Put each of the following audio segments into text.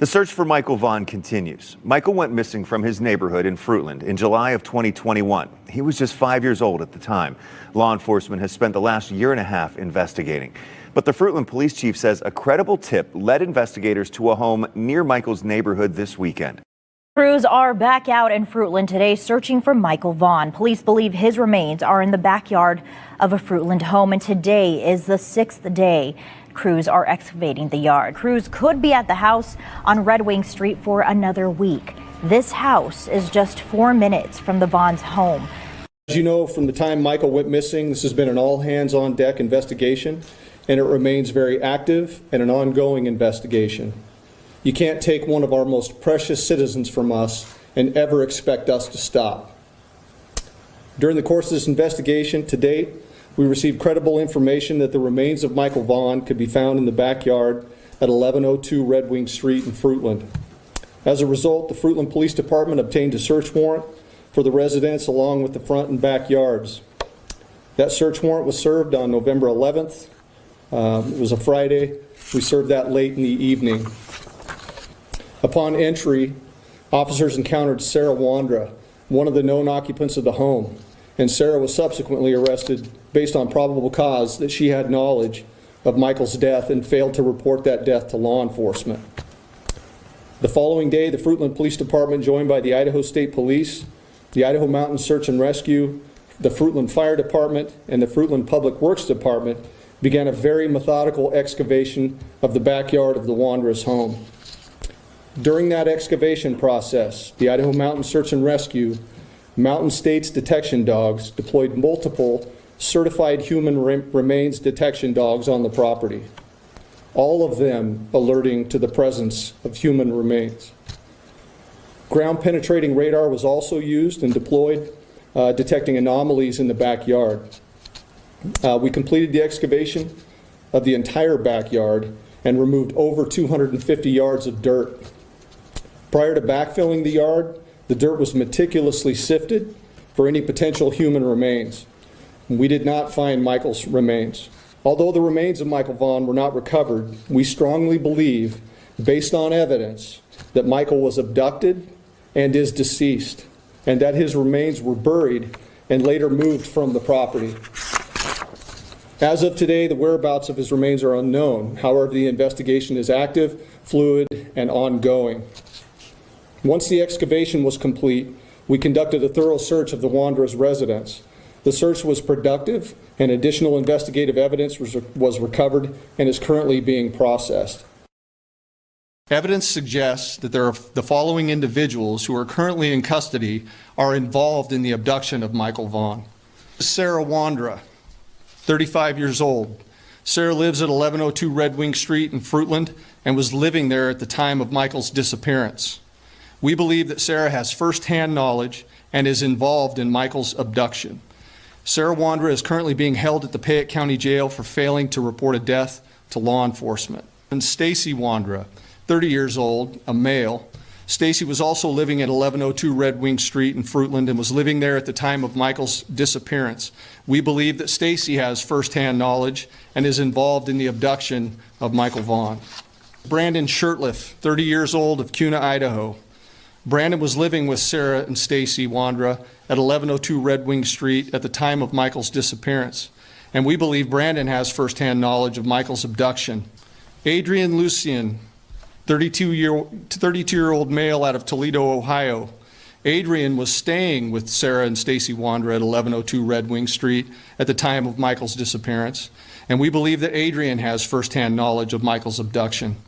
The search for Michael Vaughan continues. Michael went missing from his neighborhood in Fruitland in July of 2021. He was just 5 years old at the time. Law enforcement has spent the last year and a half investigating. But the Fruitland police chief says a credible tip led investigators to a home near Michael's neighborhood this weekend. Crews are back out in Fruitland today searching for Michael Vaughan. Police believe his remains are in the backyard of a Fruitland home, and today is the 6th day crews are excavating the yard. Crews could be at the house on Red Wing Street for another week. This house is just 4 minutes from the Vaughn's home. As you know, from the time Michael went missing, this has been an all-hands-on-deck investigation, and it remains very active and an ongoing investigation. You can't take one of our most precious citizens from us and ever expect us to stop. During the course of this investigation to date, we received credible information that the remains of Michael Vaughan could be found in the backyard at 1102 Red Wing Street in Fruitland. As a result, the Fruitland Police Department obtained a search warrant for the residence along with the front and backyards. That search warrant was served on November 11th. It was a Friday. We served that late in the evening. Upon entry, officers encountered Sarah Wandra, one of the known occupants of the home, and Sarah was subsequently arrested based on probable cause that she had knowledge of Michael's death and failed to report that death to law enforcement. The following day, the Fruitland Police Department, joined by the Idaho State Police, the Idaho Mountain Search and Rescue, the Fruitland Fire Department, and the Fruitland Public Works Department, began a very methodical excavation of the backyard of the Wandra's home. During that excavation process, the Idaho Mountain Search and Rescue Mountain States detection dogs deployed multiple certified human remains detection dogs on the property, all of them alerting to the presence of human remains. Ground penetrating radar was also used and deployed, detecting anomalies in the backyard. We completed the excavation of the entire backyard and removed over 250 yards of dirt. Prior to backfilling the yard, the dirt was meticulously sifted for any potential human remains. We did not find Michael's remains. Although the remains of Michael Vaughan were not recovered, we strongly believe, based on evidence, that Michael was abducted and is deceased, and that his remains were buried and later moved from the property. As of today, the whereabouts of his remains are unknown. However, the investigation is active, fluid, and ongoing. Once the excavation was complete, we conducted a thorough search of the Wandra's residence. The search was productive, and additional investigative evidence was recovered and is currently being processed. Evidence suggests that the following individuals who are currently in custody are involved in the abduction of Michael Vaughan. Sarah Wandra, 35 years old. Sarah lives at 1102 Red Wing Street in Fruitland and was living there at the time of Michael's disappearance. We believe that Sarah has firsthand knowledge and is involved in Michael's abduction. Sarah Wandra is currently being held at the Payette County Jail for failing to report a death to law enforcement. And Stacy Wandra, 30 years old, a male. Stacy was also living at 1102 Red Wing Street in Fruitland and was living there at the time of Michael's disappearance. We believe that Stacy has firsthand knowledge and is involved in the abduction of Michael Vaughan. Brandon Shurtliff, 30 years old, of Kuna, Idaho. Brandon was living with Sarah and Stacy Wandra at 1102 Red Wing Street at the time of Michael's disappearance, and we believe Brandon has firsthand knowledge of Michael's abduction. Adrian Lucian, 32-year-old male out of Toledo, Ohio. Adrian was staying with Sarah and Stacy Wandra at 1102 Red Wing Street at the time of Michael's disappearance, and we believe that Adrian has firsthand knowledge of Michael's abduction.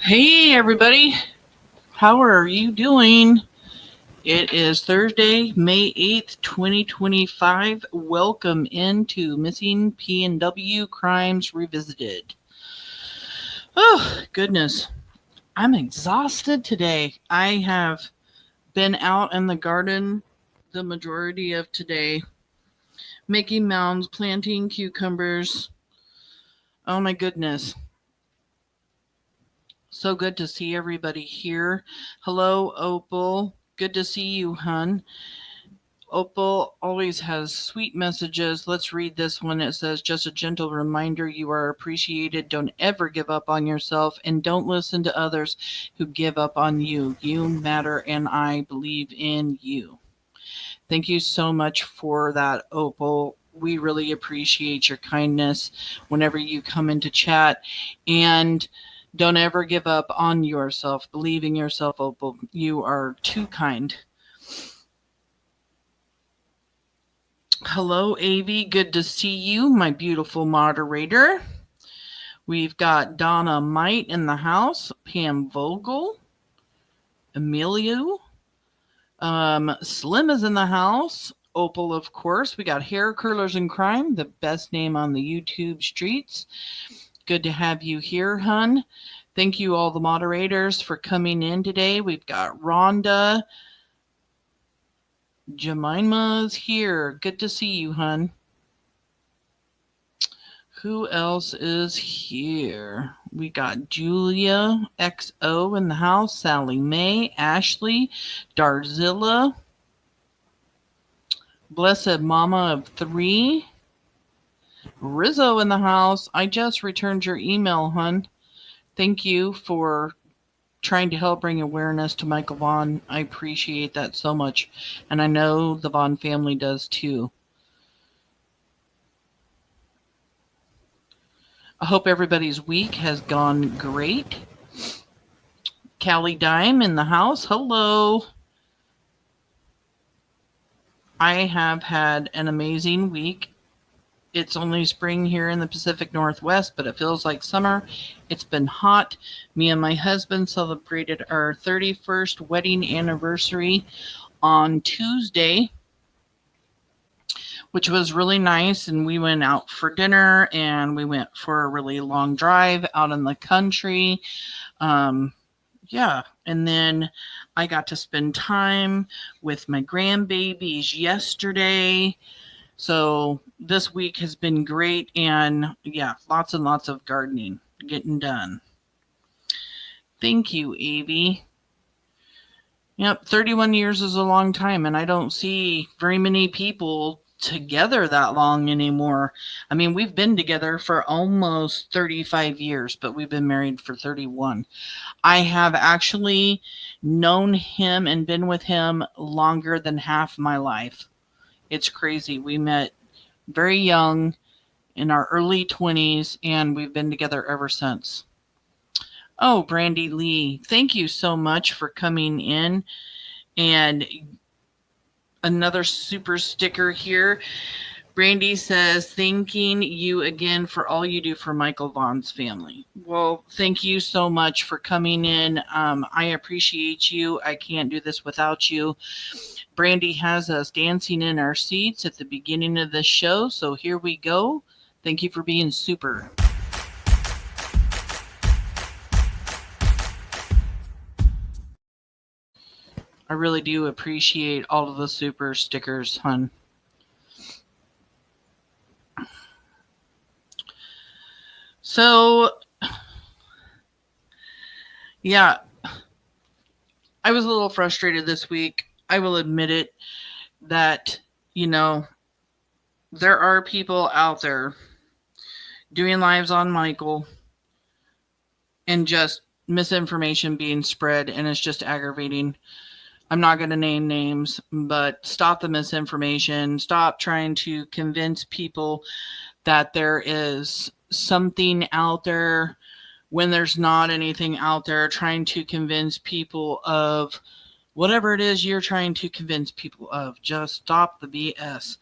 Hey everybody, How are you doing? It is Thursday, May 8th, 2025. Welcome into Missing P&W Crimes Revisited. Oh, goodness. I'm exhausted today. I have been out in the garden the majority of today, making mounds, planting cucumbers. Oh, my goodness. So good to see everybody here. Hello, Opal. Good to see you, hun. Opal always has sweet messages. Let's read this one. It says, just a gentle reminder, you are appreciated. Don't ever give up on yourself, and don't listen to others who give up on you. You matter, and I believe in you. Thank you so much for that, Opal. We really appreciate your kindness whenever you come into chat. And don't ever give up on yourself. Believe in yourself, Opal. You are too kind. Hello, Avi. Good to see you, my beautiful moderator. We've got Donna Might in the house, Pam Vogel, Emilio, Slim is in the house, Opal, of course. We got Hair Curlers in Crime, the best name on the YouTube streets. Good to have you here, hun. Thank you, all the moderators, for coming in today. We've got Rhonda. Jemima's here. Good to see you, hun. Who else is here? We got Julia XO in the house, Sally Mae, Ashley, Darzilla, Blessed Mama of 3, Rizzo in the house. I just returned your email, hun. Thank you for trying to help bring awareness to Michael Vaughan. I appreciate that so much. And I know the Vaughan family does too. I hope everybody's week has gone great. Callie Dime in the house. Hello. I have had an amazing week. It's only spring here in the Pacific Northwest, but it feels like summer. It's been hot. Me and my husband celebrated our 31st wedding anniversary on Tuesday, which was really nice. And we went out for dinner, and we went for a really long drive out in the country. Yeah. And then I got to spend time with my grandbabies yesterday. So this week has been great, and yeah, lots and lots of gardening getting done. Thank you, Avi. Yep, 31 years is a long time, and I don't see very many people together that long anymore. I mean, we've been together for almost 35 years, but we've been married for 31. I have actually known him and been with him longer than half my life. It's crazy. We met very young in our early 20s, and we've been together ever since. Oh, Brandy Lee, thank you so much for coming in. And another super sticker here. Brandy says, thanking you again for all you do for Michael Vaughan's family. Well, thank you so much for coming in. I appreciate you. I can't do this without you. Brandy has us dancing in our seats at the beginning of the show, so here we go. Thank you for being super. I really do appreciate all of the super stickers, hun. So, yeah, I was a little frustrated this week. I will admit it, that, you know, there are people out there doing lives on Michael and just misinformation being spread, and it's just aggravating. I'm not going to name names, but stop the misinformation. Stop trying to convince people that there is something out there when there's not anything out there, trying to convince people of whatever it is you're trying to convince people of. Just stop the BS.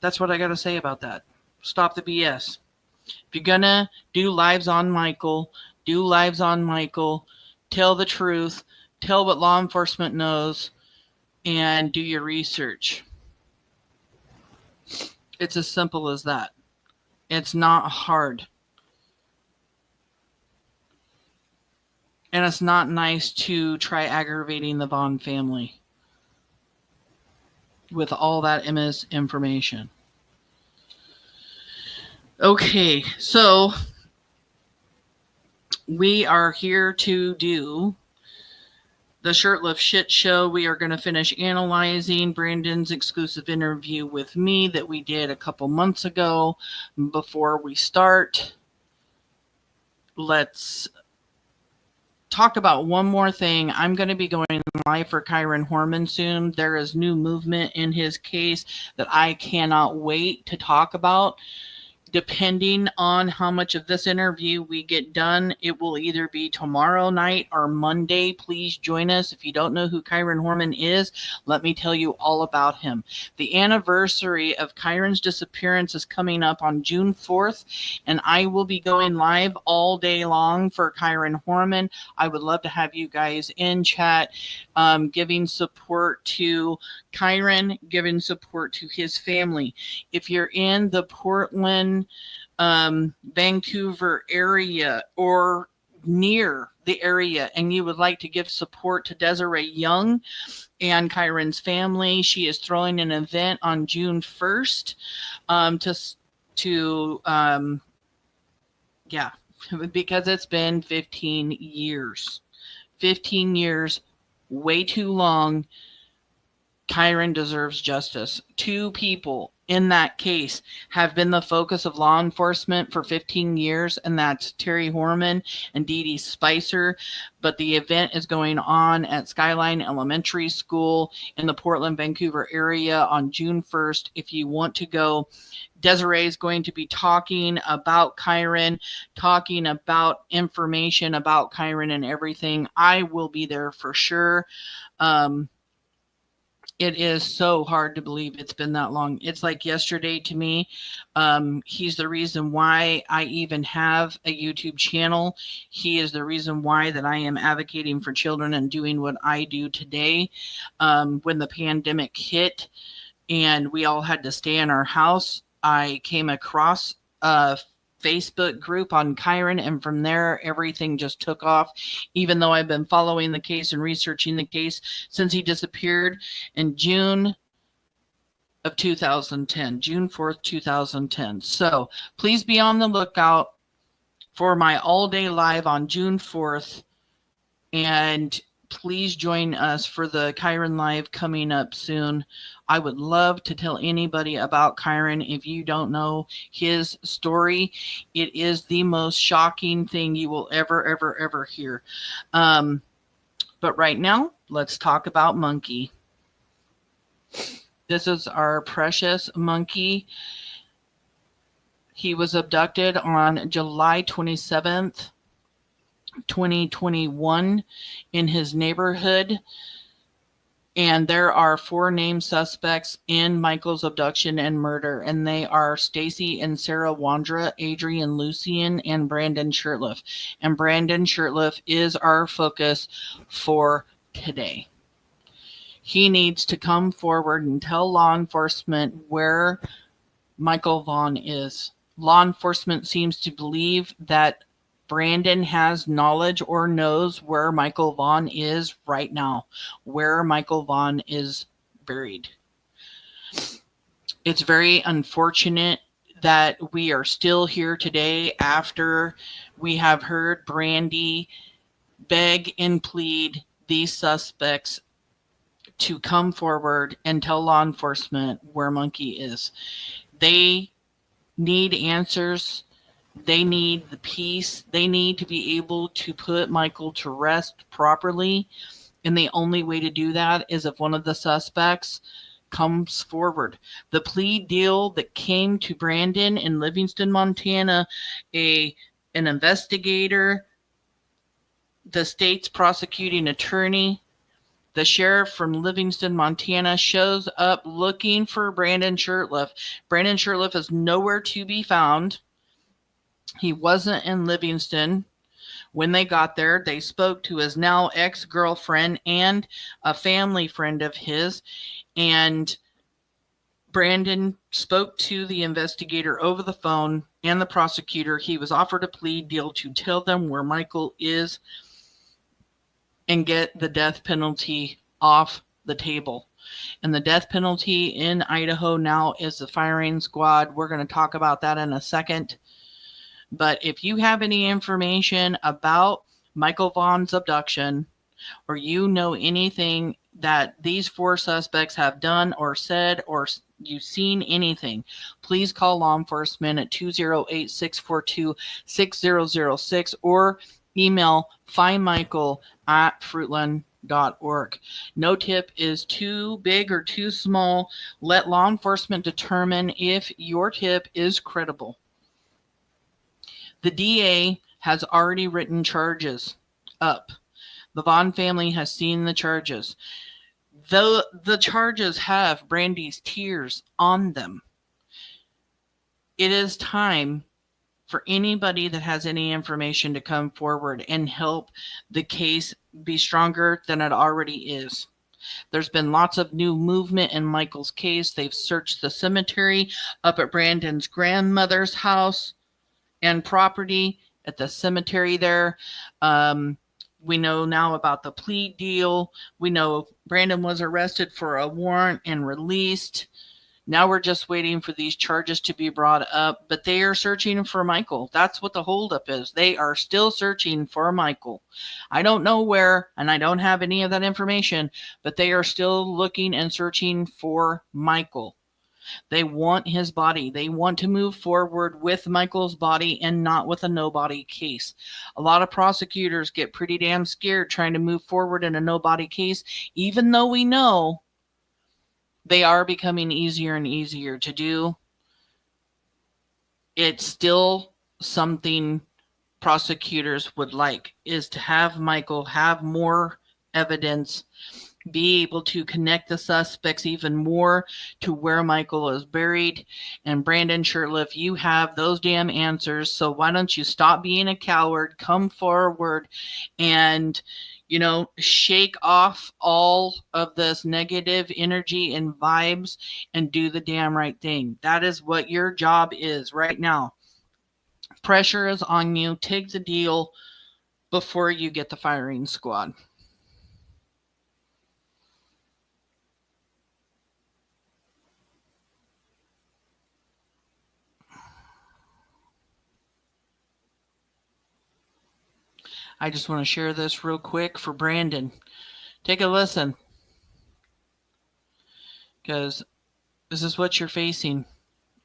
That's what I got to say about that. Stop the BS. If you're going to do lives on Michael, do lives on Michael. Tell the truth. tell what law enforcement knows, and do your research. It's as simple as that. It's not hard. And it's not nice to try aggravating the Vaughan family with all that misinformation. Okay, so we are here to do the Shurtliff shit show. We are going to finish analyzing Brandon's exclusive interview with me that we did a couple months ago. Before we start, let's talk about one more thing. I'm going to be going live for Kyron Horman soon. There is new movement in his case that I cannot wait to talk about. Depending on how much of this interview we get done, it will either be tomorrow night or Monday. Please join us. If you don't know who Kyron Horman is, let me tell you all about him. The anniversary of Kyron's disappearance is coming up on June 4th, and I will be going live all day long for Kyron Horman. I would love to have you guys in chat, giving support to Kyron, giving support to his family. If you're in the Portland, Vancouver area or near the area and you would like to give support to Desiree Young and Kyron's family, she is throwing an event on June 1st because it's been 15 years. 15 years, way too long. Kyron deserves justice. 2 people in that case have been the focus of law enforcement for 15 years, and that's Terry Horman and Dee Dee Spicer. But the event is going on at Skyline Elementary School in the Portland, Vancouver area on June 1st. If you want to go, Desiree is going to be talking about Kyron, talking about information about Kyron and everything. I will be there for sure. It is so hard to believe it's been that long. It's like yesterday to me. He's the reason why I even have a YouTube channel. He is the reason why that I am advocating for children and doing what I do today. When the pandemic hit and we all had to stay in our house, I came across a Facebook group on Kyron, and from there everything just took off. Even though I've been following the case and researching the case since he disappeared in June of 2010, June 4th, 2010. So please be on the lookout for my all-day live on June 4th, and please join us for the Kyron Live coming up soon. I would love to tell anybody about Kyron. If you don't know his story, it is the most shocking thing you will ever hear. But right now, let's talk about Monkey. This is our precious Monkey. He was abducted on July 27th, 2021 in his neighborhood, and there are 4 named suspects in Michael's abduction and murder, and they are Stacy and Sarah Wandra, Adrian Lucian, and Brandon Shurtliff. And Brandon Shurtliff is our focus for today. He needs to come forward and tell law enforcement where Michael Vaughan is. Law enforcement seems to believe that Brandon has knowledge or knows where Michael Vaughan is right now, where Michael Vaughan is buried. It's very unfortunate that we are still here today after we have heard Brandy beg and plead these suspects to come forward and tell law enforcement where Monkey is. They need answers. They need the peace. They need to be able to put Michael to rest properly. And the only way to do that is if one of the suspects comes forward. The plea deal that came to Brandon in Livingston, Montana, an investigator, the state's prosecuting attorney, the sheriff from Livingston, Montana, shows up looking for Brandon Shurtliff. Brandon Shurtliff is nowhere to be found. He wasn't in Livingston. When they got there, they spoke to his now ex-girlfriend and a family friend of his, and Brandon spoke to the investigator over the phone and the prosecutor. He was offered a plea deal to tell them where Michael is and get the death penalty off the table. And the death penalty in Idaho now is the firing squad. We're going to talk about that in a second. But if you have any information about Michael Vaughan's abduction, or you know anything that these 4 suspects have done or said, or you've seen anything, please call law enforcement at 208-642-6006 or email findmichael@fruitland.org. No tip is too big or too small. Let law enforcement determine if your tip is credible. The DA has already written charges up. The Vaughan family has seen the charges. The charges have Brandy's tears on them. It is time for anybody that has any information to come forward and help the case be stronger than it already is. There's been lots of new movement in Michael's case. They've searched the cemetery up at Brandon's grandmother's house and property at the cemetery there. We know now about the plea deal. We know Brandon was arrested for a warrant and released. Now we're just waiting for these charges to be brought up, but they are searching for Michael. That's what the holdup is. They are still searching for Michael. I don't know where, and I don't have any of that information, but they are still looking and searching for Michael. They want his body. They want to move forward with Michael's body and not with a nobody case. A lot of prosecutors get pretty damn scared trying to move forward in a nobody case, even though we know they are becoming easier and easier to do. It's still something prosecutors would like, is to have Michael have more evidence, be able to connect the suspects even more to where Michael is buried. And Brandon Shurtliff, you have those damn answers. So why don't you stop being a coward, come forward and, shake off all of this negative energy and vibes and do the damn right thing. That is what your job is right now. Pressure is on you. Take the deal before you get the firing squad. I just want to share this real quick for Brandon. Take a listen, because this is what you're facing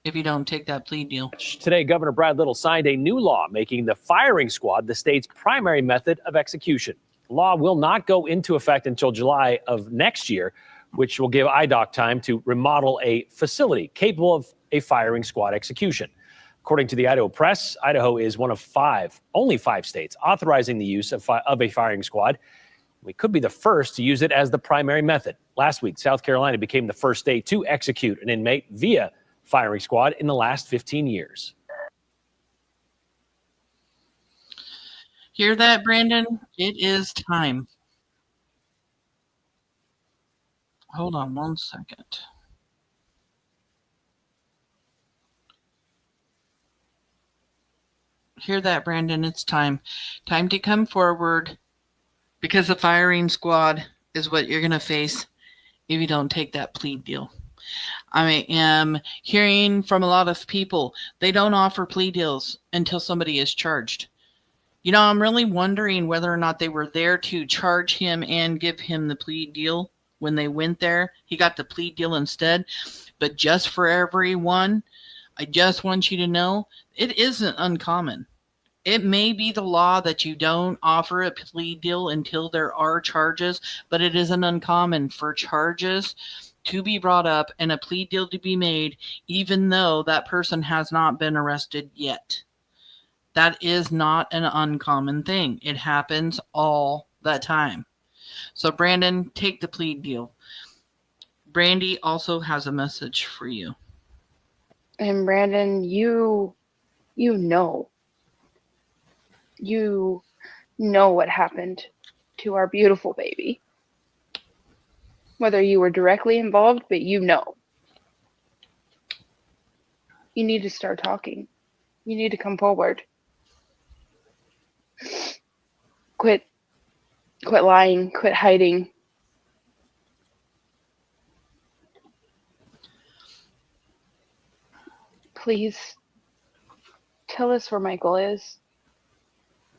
if you don't take that plea deal. Today, Governor Brad Little signed a new law making the firing squad the state's primary method of execution. The law will not go into effect until July of next year, which will give IDOC time to remodel a facility capable of a firing squad execution. According to the Idaho Press, Idaho is one of only five states authorizing the use of a firing squad. We could be the first to use it as the primary method. Last week, South Carolina became the first state to execute an inmate via firing squad in the last 15 years. Hear that, Brandon? It is time. Hold on one second. Hear that, Brandon? It's time. Time to come forward, because the firing squad is what you're going to face if you don't take that plea deal. I am hearing from a lot of people, they don't offer plea deals until somebody is charged. I'm really wondering whether or not they were there to charge him and give him the plea deal when they went there. He got the plea deal instead. But just for everyone, I just want you to know, it isn't uncommon. It may be the law that you don't offer a plea deal until there are charges, but it isn't uncommon for charges to be brought up and a plea deal to be made, even though that person has not been arrested yet. That is not an uncommon thing. It happens all the time. So, Brandon, take the plea deal. Brandy also has a message for you. And Brandon, you know what happened to our beautiful baby. Whether you were directly involved, but you know. You need to start talking. You need to come forward. Quit lying, quit hiding. Please tell us where Michael is.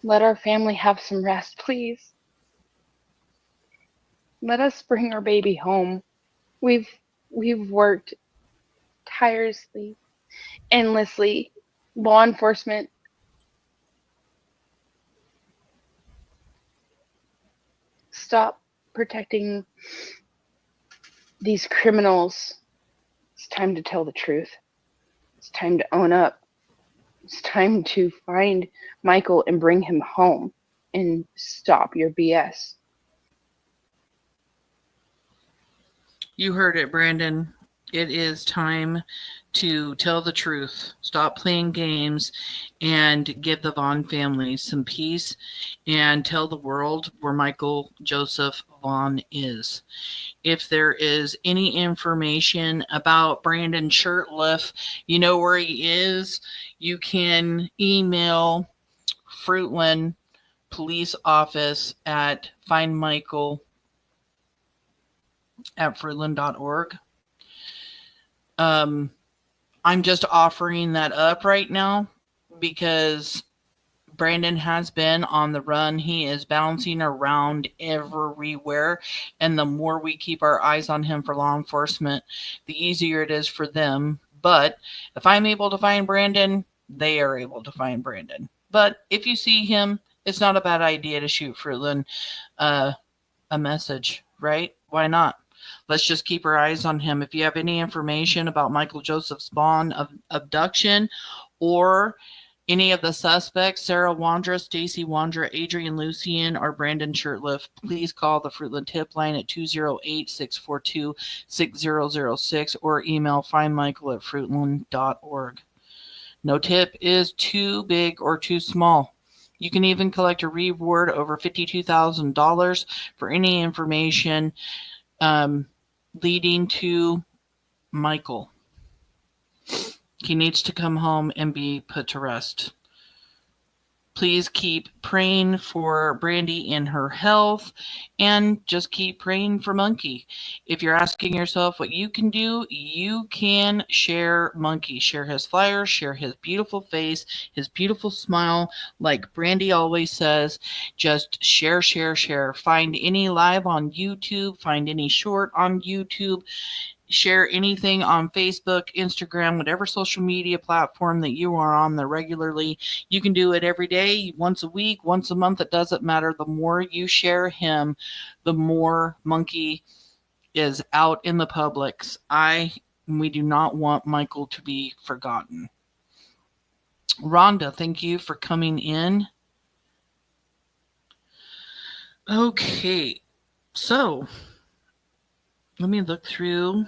Let our family have some rest, please. Let us bring our baby home. We've worked tirelessly, endlessly. Law enforcement, stop protecting these criminals. It's time to tell the truth. It's time to own up. It's time to find Michael and bring him home and stop your BS. You heard it, Brandon. It is time to tell the truth. Stop playing games and give the Vaughan family some peace and tell the world where Michael Joseph Vaughan is. If there is any information about Brandon Shurtliff, you know where he is. You can email Fruitland Police Office at findmichael@fruitland.org. I'm just offering that up right now because Brandon has been on the run. He is bouncing around everywhere. And the more we keep our eyes on him for law enforcement, the easier it is for them. But if I'm able to find Brandon, they are able to find Brandon. But if you see him, it's not a bad idea to shoot Fruitland a message, right? Why not? Let's just keep our eyes on him. If you have any information about Michael Joseph Vaughan abduction or any of the suspects, Sarah Wandra, Stacy Wandra, Adrian Lucian, or Brandon Shurtliff, please call the Fruitland tip line at 208-642-6006 or email findmichael@fruitland.org. No tip is too big or too small. You can even collect a reward over $52,000 for any information leading to Michael. He needs to come home and be put to rest. Please keep praying for Brandy and her health, and just keep praying for Monkey. If you're asking yourself what you can do, you can share Monkey. Share his flyers, share his beautiful face, his beautiful smile. Like Brandy always says, just share, share, share. Find any live on YouTube, find any short on YouTube. Share anything on Facebook, Instagram, whatever social media platform that you are on there regularly. You can do it every day, once a week, once a month. It doesn't matter. The more you share him, the more Monkey is out in the public. We do not want Michael to be forgotten. Rhonda, thank you for coming in. Okay, so let me look through,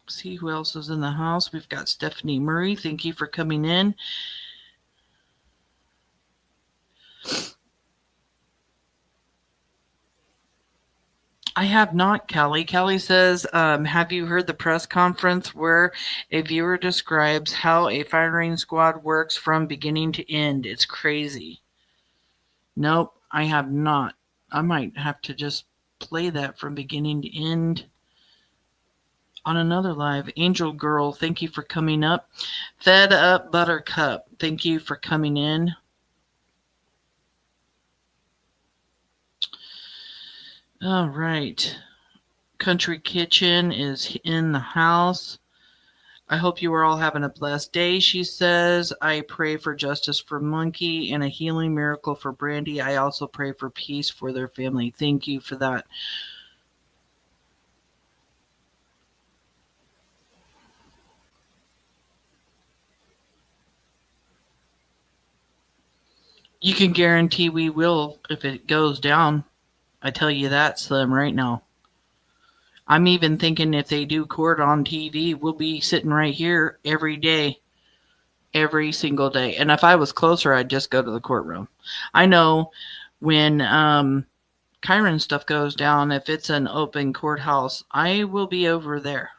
see who else is in the house. We've got Stephanie Murray. Thank you for coming in. I have not, Callie. Callie says, have you heard the press conference where a viewer describes how a firing squad works from beginning to end? It's crazy. Nope, I have not. I might have to just play that from beginning to end on another live. Angel Girl, thank you for coming up. Fed Up Buttercup, thank you for coming in. All right. Country Kitchen is in the house. I hope you are all having a blessed day, she says. I pray for justice for Monkey and a healing miracle for Brandy. I also pray for peace for their family. Thank you for that. You can guarantee we will if it goes down. I tell you that, Slim, right now. I'm even thinking if they do court on TV, we'll be sitting right here every day every single day. And if I was closer, I'd just go to the courtroom. I know when Chiron stuff goes down, if it's an open courthouse, I will be over there.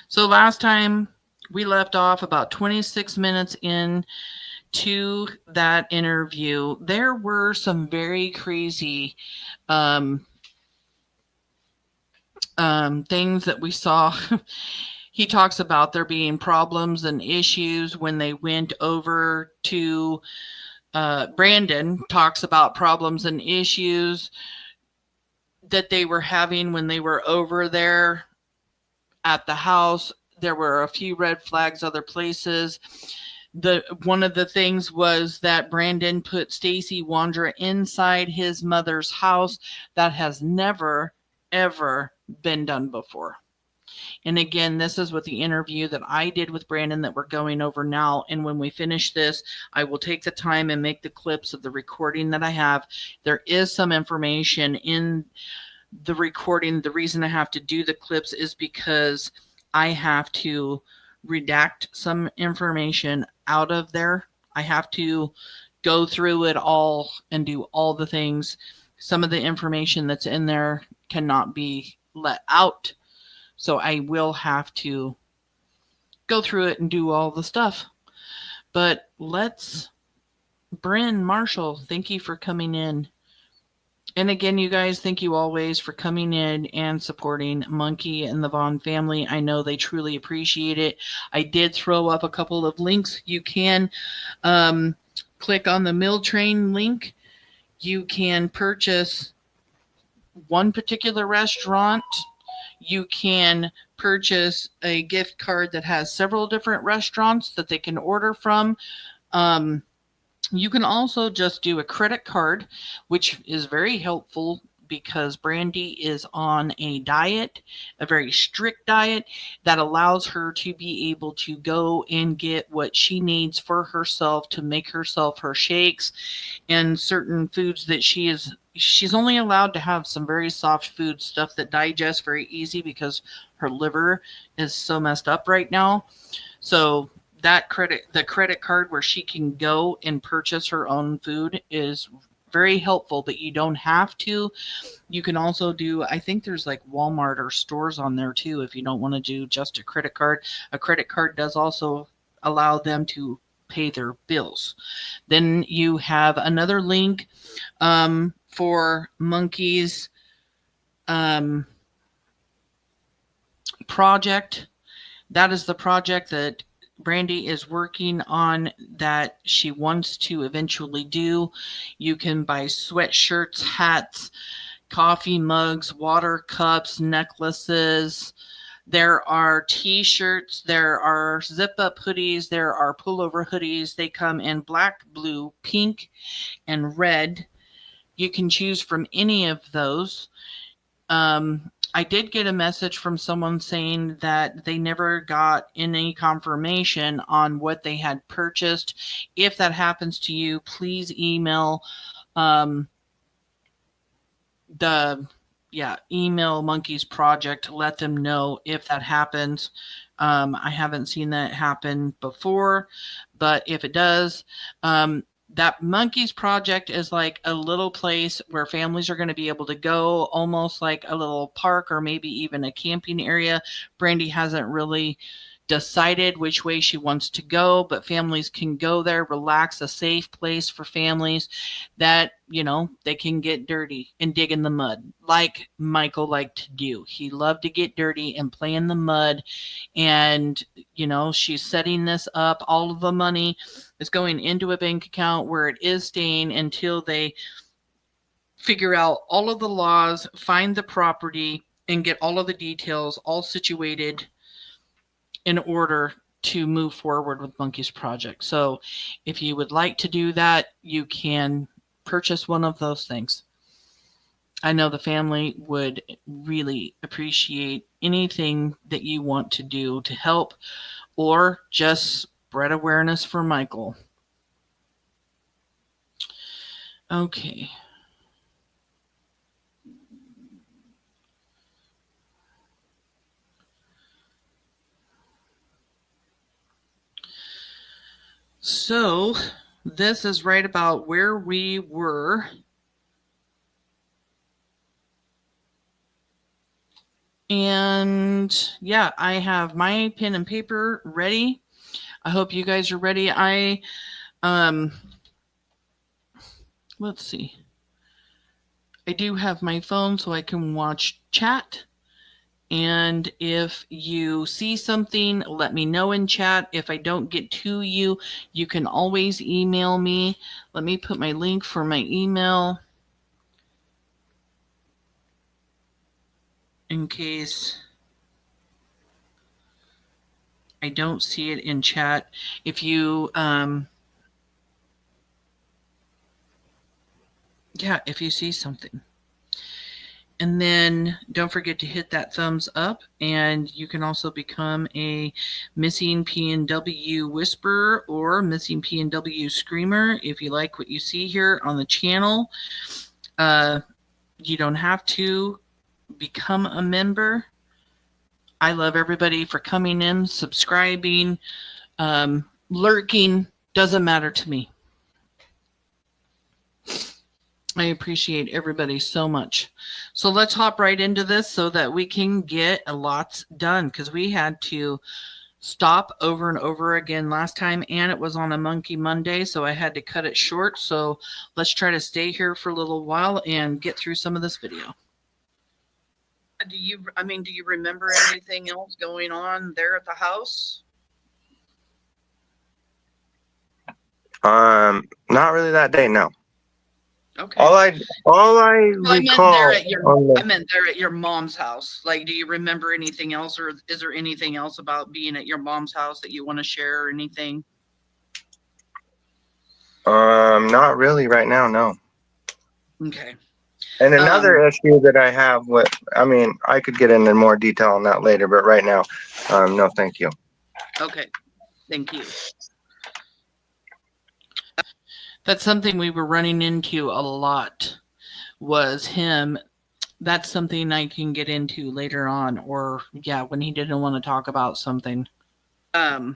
So last time we left off about 26 minutes in to that interview, there were some very crazy things that we saw. He talks about there being problems and issues when they went over to Brandon talks about problems and issues that they were having when they were over there at the house. There were a few red flags other places. One of the things was that Brandon put Stacy Wandra inside his mother's house. That has never, ever been done before. And again, this is with the interview that I did with Brandon that we're going over now. And when we finish this, I will take the time and make the clips of the recording that I have. There is some information in the recording. The reason I have to do the clips is because I have to redact some information out of there. I have to go through it all and do all the things. Some of the information that's in there cannot be let out. So I will have to go through it and do all the stuff. But Bryn Marshall, thank you for coming in. And again, you guys, thank you always for coming in and supporting Monkey and the Vaughan family. I know they truly appreciate it. I did throw up a couple of links. You can click on the Mill Train link. You can purchase one particular restaurant. You can purchase a gift card that has several different restaurants that they can order from. You can also just do a credit card, which is very helpful because Brandy is on a diet, a very strict diet that allows her to be able to go and get what she needs for herself to make herself her shakes and certain foods that she's only allowed to have some very soft food stuff that digests very easy because her liver is so messed up right now. So the credit card where she can go and purchase her own food is very helpful, but you don't have to. You can also do, I think there's like Walmart or stores on there too if you don't want to do just a credit card. A credit card does also allow them to pay their bills. Then you have another link for Monkey's project. That is the project that Brandy is working on that she wants to eventually do. You can buy sweatshirts, hats, coffee mugs, water cups, necklaces. There are t-shirts, there are zip-up hoodies, there are pullover hoodies. They come in black, blue, pink, and red. You can choose from any of those. I did get a message from someone saying that they never got any confirmation on what they had purchased. If that happens to you, please email email Monkey's Project. Let them know if that happens. I haven't seen that happen before, but if it does, that Monkey's Project is like a little place where families are going to be able to go, almost like a little park or maybe even a camping area. Brandy hasn't really decided which way she wants to go, but families can go there, relax, a safe place for families that, they can get dirty and dig in the mud like Michael liked to do. He loved to get dirty and play in the mud. And, she's setting this up. All of the money is going into a bank account where it is staying until they figure out all of the laws, find the property, and get all of the details all situated in order to move forward with Monkey's Project. So if you would like to do that, you can purchase one of those things. I know the family would really appreciate anything that you want to do to help or just spread awareness for Michael. Okay. So this is right about where we were. And yeah, I have my pen and paper ready. I hope you guys are ready. Let's see. I do have my phone so I can watch chat. And if you see something, let me know in chat. If I don't get to you, you can always email me. Let me put my link for my email in case I don't see it in chat. If you, if you see something. And then don't forget to hit that thumbs up, and you can also become a Missing PNW Whisperer or Missing PNW Screamer if you like what you see here on the channel. You don't have to become a member. I love everybody for coming in, subscribing, lurking, doesn't matter to me. I appreciate everybody so much. So let's hop right into this so that we can get a lot done, because we had to stop over and over again last time, and it was on a Monkey Monday, so I had to cut it short. So let's try to stay here for a little while and get through some of this video. Do you remember anything else going on there at the house? Not really that day, no. Okay. All I recall. I meant there at your mom's house. Like, do you remember anything else, or is there anything else about being at your mom's house that you want to share or anything? Not really right now, no. Okay. And another issue that I have with, I could get into more detail on that later, but right now, no, thank you. Okay. Thank you. That's something we were running into a lot, was him. That's something I can get into later on, or when he didn't want to talk about something. Now,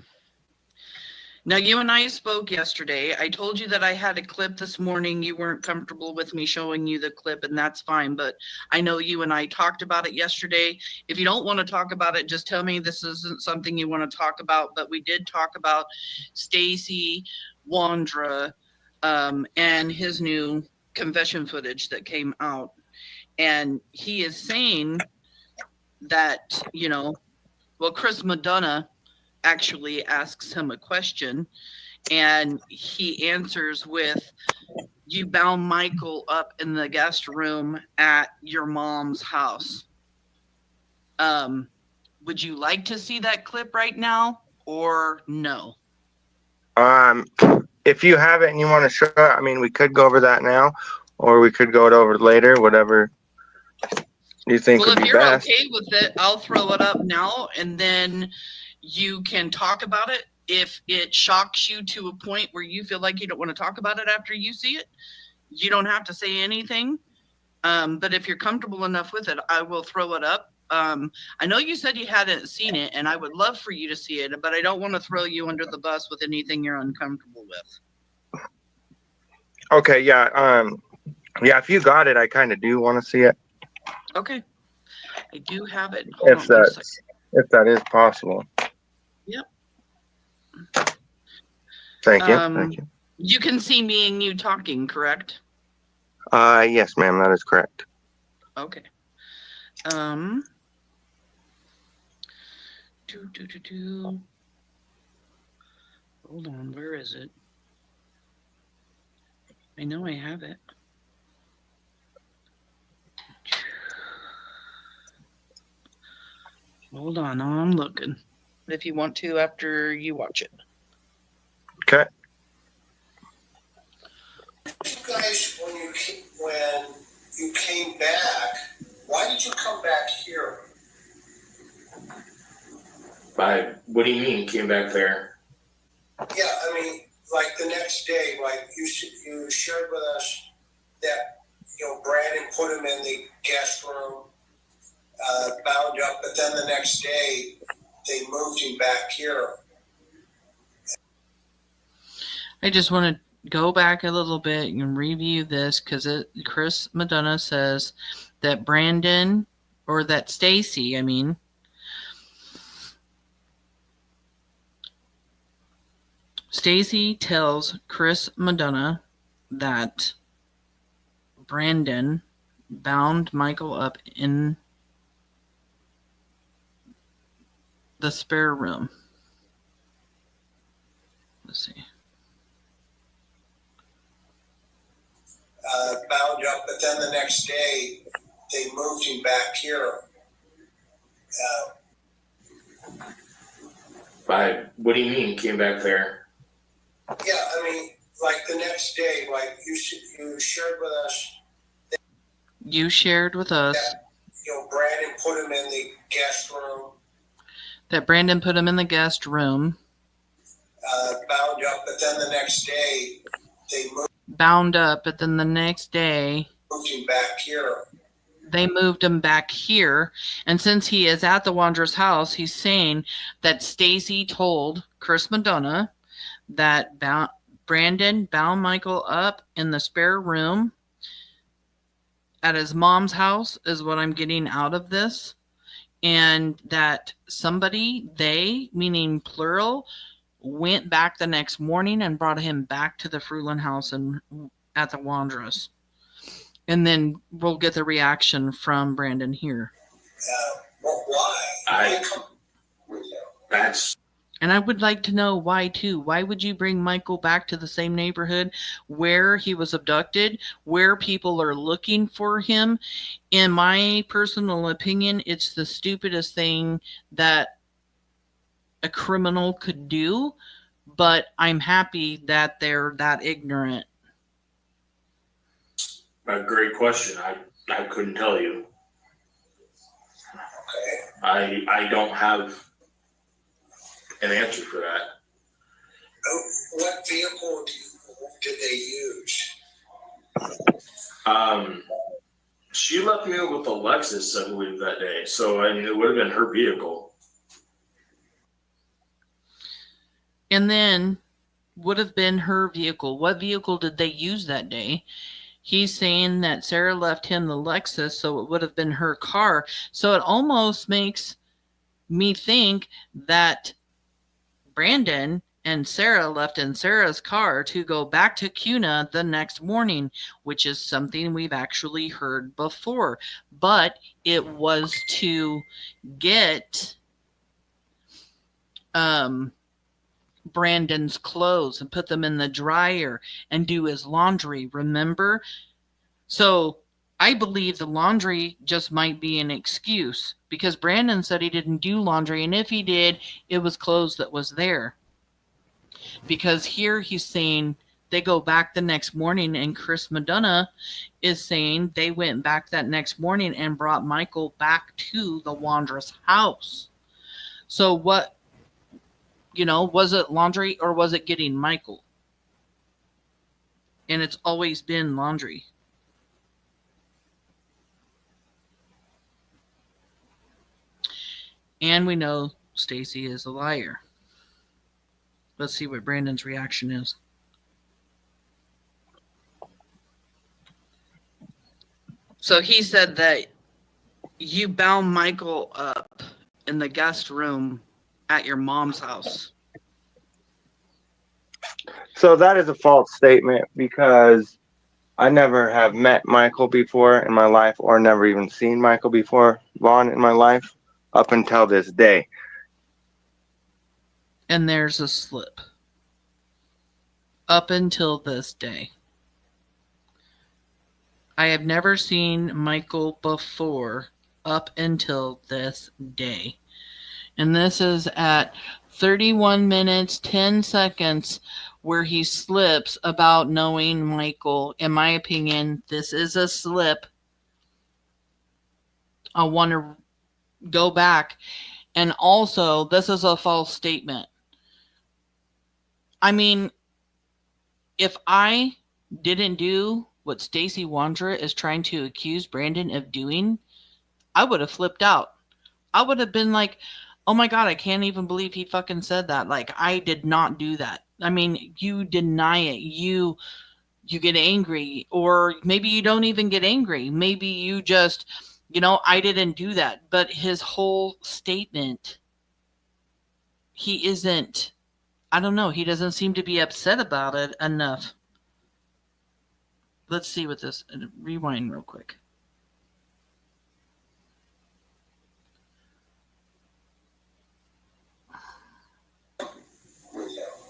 you and I spoke yesterday. I told you that I had a clip this morning. You weren't comfortable with me showing you the clip, and that's fine. But I know you and I talked about it yesterday. If you don't want to talk about it, just tell me this isn't something you want to talk about. But we did talk about Stacy Wandra and his new confession footage that came out. And he is saying that, Chris Madonna actually asks him a question, and he answers with, "You bound Michael up in the guest room at your mom's house." Would you like to see that clip right now, or no? If you have it and you want to show it, we could go over that now, or we could go over later, whatever you think would be best. Well, if you're okay with it, I'll throw it up now, and then you can talk about it. If it shocks you to a point where you feel like you don't want to talk about it after you see it, you don't have to say anything. But if you're comfortable enough with it, I will throw it up. I know you said you hadn't seen it, and I would love for you to see it, but I don't want to throw you under the bus with anything you're uncomfortable with. Okay, yeah. If you got it, I kind of do want to see it. Okay. I do have it. If that is possible. Yep. Thank you. Thank you. You can see me and you talking, correct? Yes, ma'am, that is correct. Okay. Hold on, where is it? I know I have it. Hold on, I'm looking. If you want to, after you watch it. Okay. You guys, when you came back, why did you come back here? What do you mean, came back there? Yeah, like the next day, like you shared with us that, Brandon put him in the guest room, bound up, but then the next day they moved him back here. I just want to go back a little bit and review this because Chris Madonna says that Brandon, or that Stacy, Stacy tells Chris Madonna that Brandon bound Michael up in the spare room. Let's see. Bound up, but then the next day they moved him back here. What do you mean came back there? Yeah, like the next day, like you shared with us. You shared with us Brandon put him in the guest room. That Brandon put him in the guest room. Bound up, but then the next day they moved. Bound up, but then the next day Moved him back here. They moved him back here. And since he is at the Wanderer's house, he's saying that Stacy told Chris Madonna that Brandon bound Michael up in the spare room at his mom's house, is what I'm getting out of this. And that somebody, they, meaning plural, went back the next morning and brought him back to the Fruitland house and at the Wanderers. And then we'll get the reaction from Brandon here. Well, why? And I would like to know why, too. Why would you bring Michael back to the same neighborhood where he was abducted, where people are looking for him? In my personal opinion, it's the stupidest thing that a criminal could do, but I'm happy that they're that ignorant. A great question. I couldn't tell you. Okay. I don't have an answer for that. What vehicle did they use? She left me with a Lexus, I believe, that day. So it would have been her vehicle. And then would have been her vehicle. What vehicle did they use that day? He's saying that Sarah left him the Lexus, so it would have been her car. So it almost makes me think that Brandon and Sarah left in Sarah's car to go back to Cuna the next morning, which is something we've actually heard before. But it was to get Brandon's clothes and put them in the dryer and do his laundry, remember? So I believe the laundry just might be an excuse because Brandon said he didn't do laundry, and if he did, it was clothes that was there. Because here he's saying they go back the next morning, and Chris Madonna is saying they went back that next morning and brought Michael back to the Wanderer's house. So what, was it laundry or was it getting Michael? And it's always been laundry. And we know Stacy is a liar. Let's see what Brandon's reaction is. So he said that you bound Michael up in the guest room at your mom's house. So that is a false statement because I never have met Michael before in my life or never even seen Michael before, Vaughan, in my life up until this day. And there's a slip. Up until this day. I have never seen Michael before up until this day. And this is at 31 minutes, 10 seconds where he slips about knowing Michael. In my opinion, this is a slip. I want to go back. And also, this is a false statement. I mean, if I didn't do what Stacy Wanderer is trying to accuse Brandon of doing, I would have flipped out. I would have been like, oh my God, I can't even believe he fucking said that. Like, I did not do that. I mean, you deny it. You get angry, or maybe you don't even get angry. Maybe you just, I didn't do that. But his whole statement, he isn't, I don't know, he doesn't seem to be upset about it enough. Let's see what this, rewind real quick.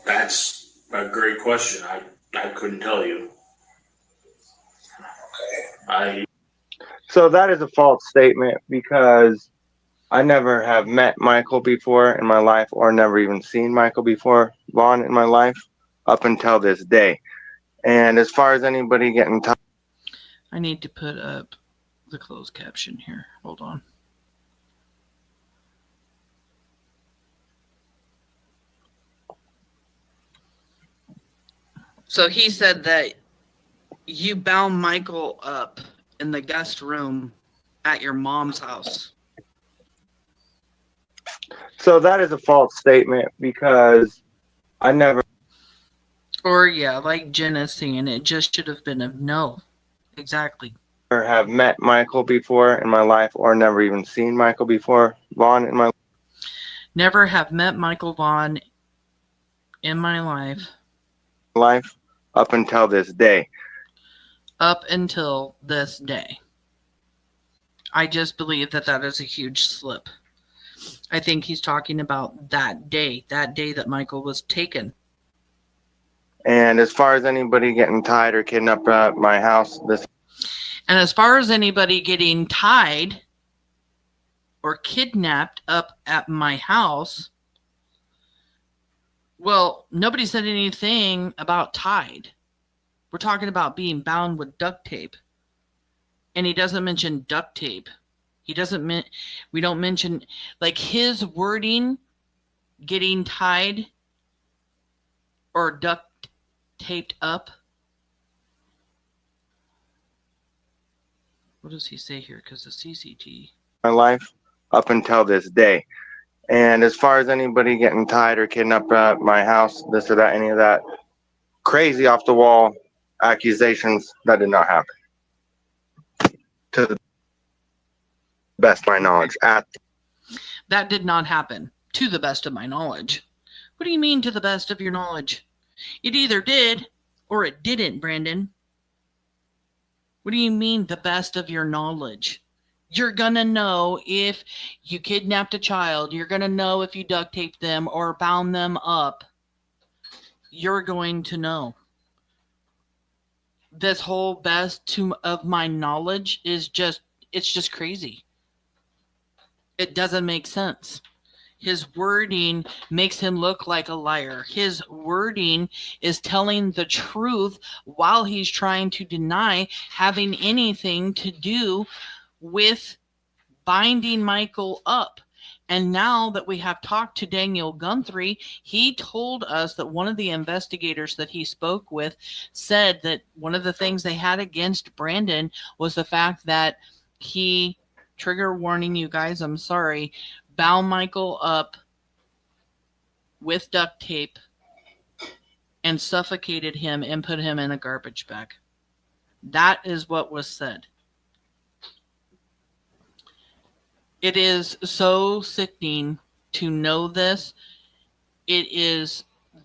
That's a great question. I couldn't tell you. So that is a false statement because I never have met Michael before in my life or never even seen Michael before, Vaughan, in my life up until this day. And as far as anybody getting tired, I need to put up the closed caption here. Hold on. So he said that you bound Michael up in the guest room at your mom's house. so that is a false statement because I never. Or yeah, like Jen is saying, it just should have been a no. Exactly. Have met Michael before in my life or never even seen Michael before, Vaughan, in my Never have met Michael Vaughan in my life up until this day. Up until this day. I just believe that is a huge slip. I think he's talking about that day that Michael was taken. And as far as anybody getting tied or kidnapped at my house, And as far as anybody getting tied or kidnapped up at my house, well, nobody said anything about tied. We're talking about being bound with duct tape. And he doesn't mention duct tape. He doesn't we don't mention, like, his wording, getting tied or duct taped up. What does he say here? Because the CCT. my life up until this day. And as far as anybody getting tied or kidnapped at my house, this or that, any of that crazy off the wall accusations, that did not happen. To the best of my knowledge. That did not happen, to the best of my knowledge. What do you mean, to the best of your knowledge? It either did or it didn't, Brandon. What do you mean, the best of your knowledge? You're going to know if you kidnapped a child. You're going to know if you duct taped them or bound them up. You're going to know. This whole best of my knowledge is it's just crazy. It doesn't make sense. His wording makes him look like a liar. His wording is telling the truth while he's trying to deny having anything to do with binding Michael up. And now that we have talked to Daniel Guthrie, he told us that one of the investigators that he spoke with said that one of the things they had against Brandon was the fact that he, trigger warning you guys, I'm sorry, bound Michael up with duct tape and suffocated him and put him in a garbage bag. That is what was said. It is so sickening to know this. It is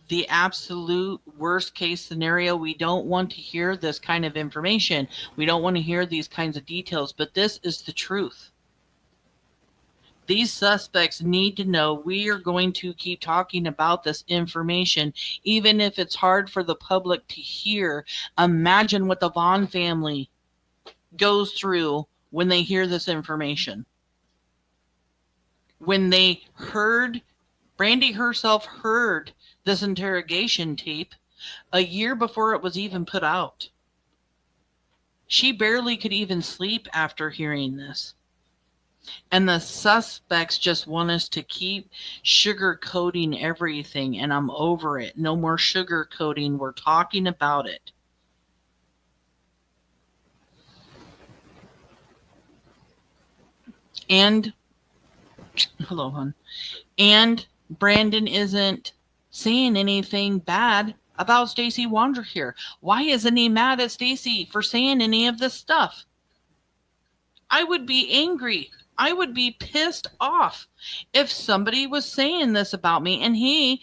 the absolute worst case scenario. We don't want to hear this kind of information. We don't want to hear these kinds of details, but this is the truth. These suspects need to know we are going to keep talking about this information, even if it's hard for the public to hear. Imagine what the Vaughan family goes through when they hear this information. When they heard, Brandy herself heard this interrogation tape a year before it was even put out. She barely could even sleep after hearing this. And the suspects just want us to keep sugarcoating everything, and I'm over it. No more sugarcoating. We're talking about it. And Hello, hon. And Brandon isn't saying anything bad about Stacy Wander here. Why isn't he mad at Stacy for saying any of this stuff? I would be angry. I would be pissed off if somebody was saying this about me and he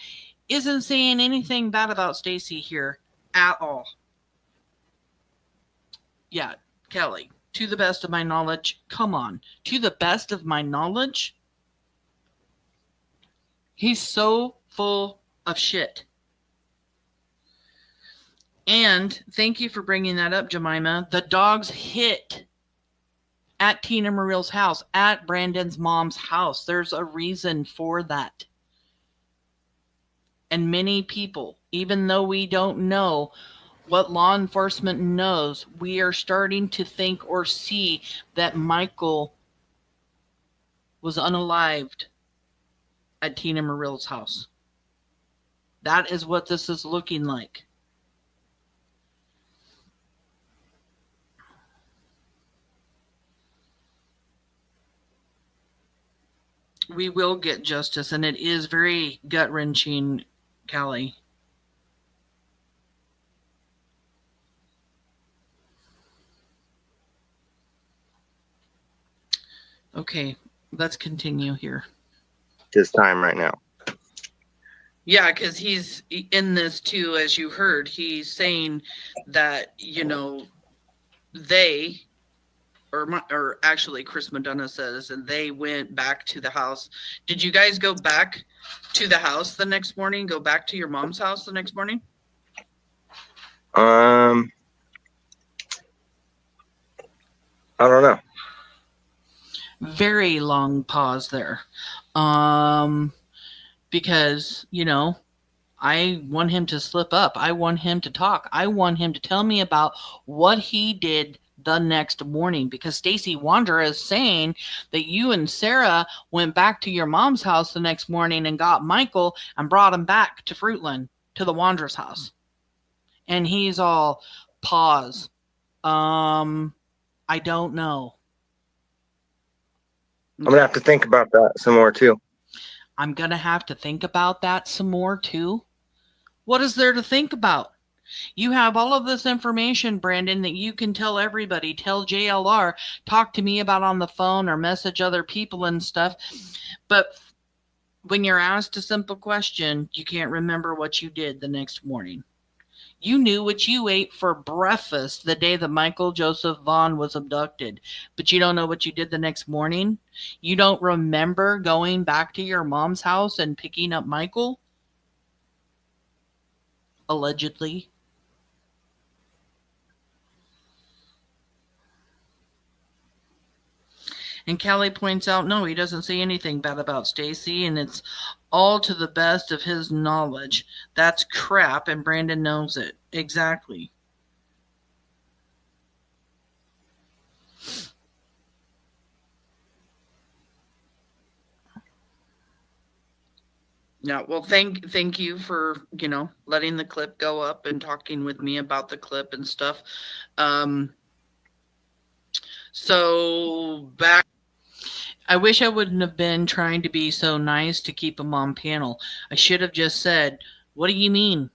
isn't saying anything bad about Stacy here at all. Yeah, Kelly, to the best of my knowledge, come on. To the best of my knowledge, he's so full of shit. And thank you for bringing that up, Jemima. The dogs hit at Tina Mariel's house, at Brandon's mom's house. There's a reason for that. And many people, even though we don't know what law enforcement knows, we are starting to think or see that Michael was unalived at Tina Mariel's house. That is what this is looking like. We will get justice, and it is very gut-wrenching, Callie. Okay, let's continue here. His time right now. Yeah, because he's in this too, as you heard. He's saying that, you know, they... Or actually, Chris Madonna says, and they went back to the house. Did you guys go back to the house the next morning? Go back to your mom's house the next morning? I don't know. Very long pause there. Because, you know, I want him to slip up. I want him to talk. I want him to tell me about what he did the next morning, because Stacy Wander is saying that you and Sarah went back to your mom's house the next morning and got Michael and brought him back to Fruitland, to the Wander's house. And he's all, pause. I don't know. I'm going to have to think about that some more too. I'm going to have to think about that some more too. What is there to think about? You have all of this information, Brandon, that you can tell everybody, tell JLR, talk to me about on the phone or message other people and stuff. But when you're asked a simple question, you can't remember what you did the next morning. You knew what you ate for breakfast the day that Michael Joseph Vaughan was abducted, but you don't know what you did the next morning? You don't remember going back to your mom's house and picking up Michael? Allegedly. And Callie points out, no, he doesn't say anything bad about Stacy, and it's all to the best of his knowledge. That's crap, and Brandon knows it. Exactly. Yeah, well, thank you for, you know, letting the clip go up and talking with me about the clip and stuff. So back, I wish I wouldn't have been trying to be so nice to keep him on panel. I should have just said, what do you mean?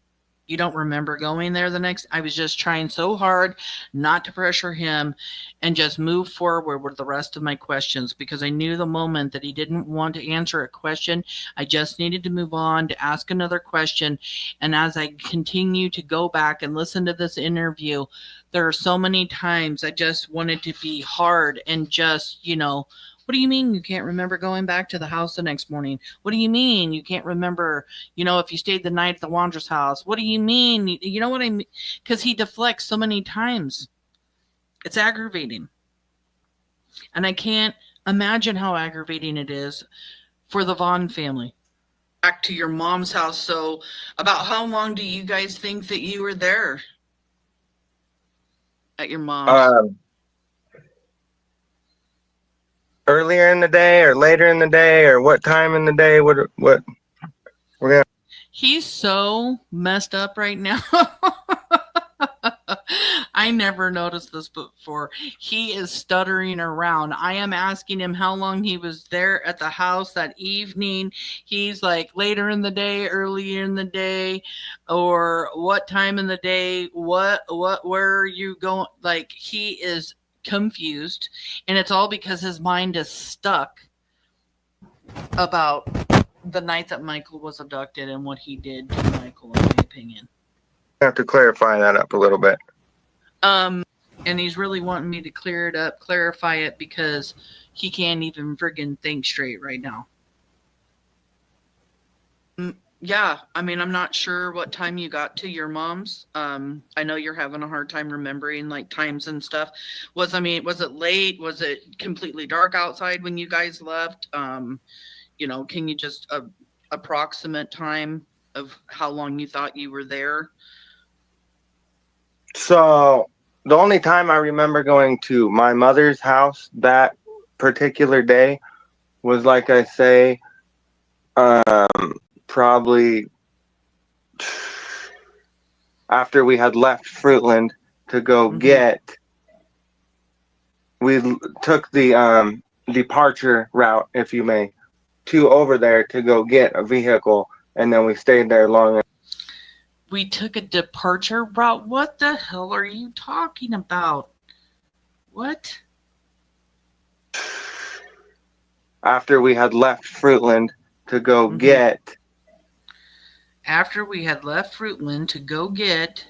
You don't remember going there the next? I was just trying so hard not to pressure him and just move forward with the rest of my questions, because I knew the moment that he didn't want to answer a question, I just needed to move on to ask another question. And as I continue to go back and listen to this interview, there are so many times I just wanted to be hard and just, you know, what do you mean you can't remember going back to the house the next morning? What do you mean you can't remember, you know, if you stayed the night at the Wander's house? What do you mean? You know what I mean? Because he deflects so many times. It's aggravating. And I can't imagine how aggravating it is for the Vaughan family. Back to your mom's house. So about how long do you guys think that you were there at your mom's? Earlier in the day or later in the day, or what time in the day? What we're gonna... He's so messed up right now. I never noticed this before. He is stuttering around. I am asking him how long he was there at the house that evening. He's like later in the day, earlier in the day, or what time in the day, where are you going? Like, he is confused, and it's all because his mind is stuck about the night that Michael was abducted and what he did to Michael, in my opinion. I have to clarify that up a little bit. And he's really wanting me to clear it up, clarify it, because he can't even friggin' think straight right now. Yeah, I mean, I'm not sure what time you got to your mom's. I know you're having a hard time remembering like times and stuff. Was it late? Was it completely dark outside when you guys left? Can you just approximate time of how long you thought you were there? So the only time I remember going to my mother's house that particular day was, like I say, probably after we had left Fruitland to go get. We took the departure route, if you may, to over there to go get a vehicle, and then we stayed there long enough. We took a departure route? What the hell are you talking about? What? After we had left Fruitland to go get. After we had left Fruitland to go get.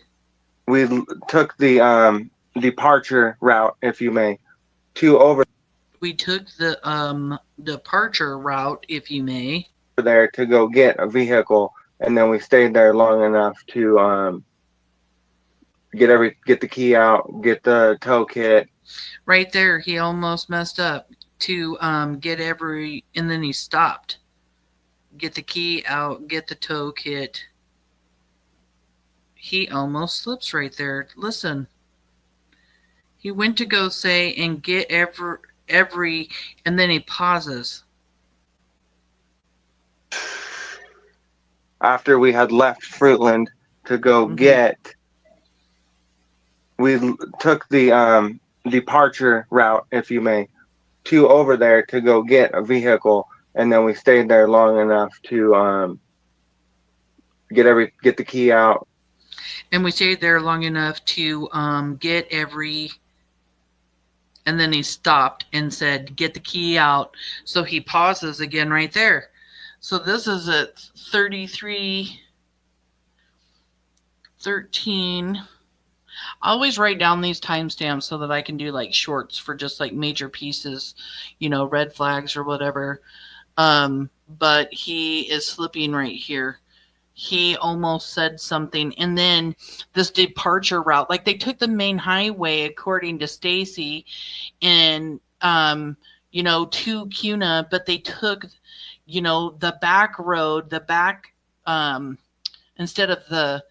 We took the departure route, if you may, to over. We took the departure route, if you may. There to go get a vehicle, and then we stayed there long enough to get the key out, get the tow kit. Right there, he almost messed up to and then he stopped. Get the key out, get the tow kit. He almost slips right there. Listen. He went to go say and get every, and then he pauses. After we had left Fruitland to go get. We took the departure route, if you may, to over there to go get a vehicle, and then we stayed there long enough to get the key out. And we stayed there long enough to get and then he stopped and said, get the key out. So he pauses again right there. So this is at 33:13. I always write down these timestamps so that I can do like shorts for just like major pieces, red flags or whatever. But he is slipping right here. He almost said something, and then this departure route, like they took the main highway according to Stacy, and to Cuna, but they took the back road, instead of the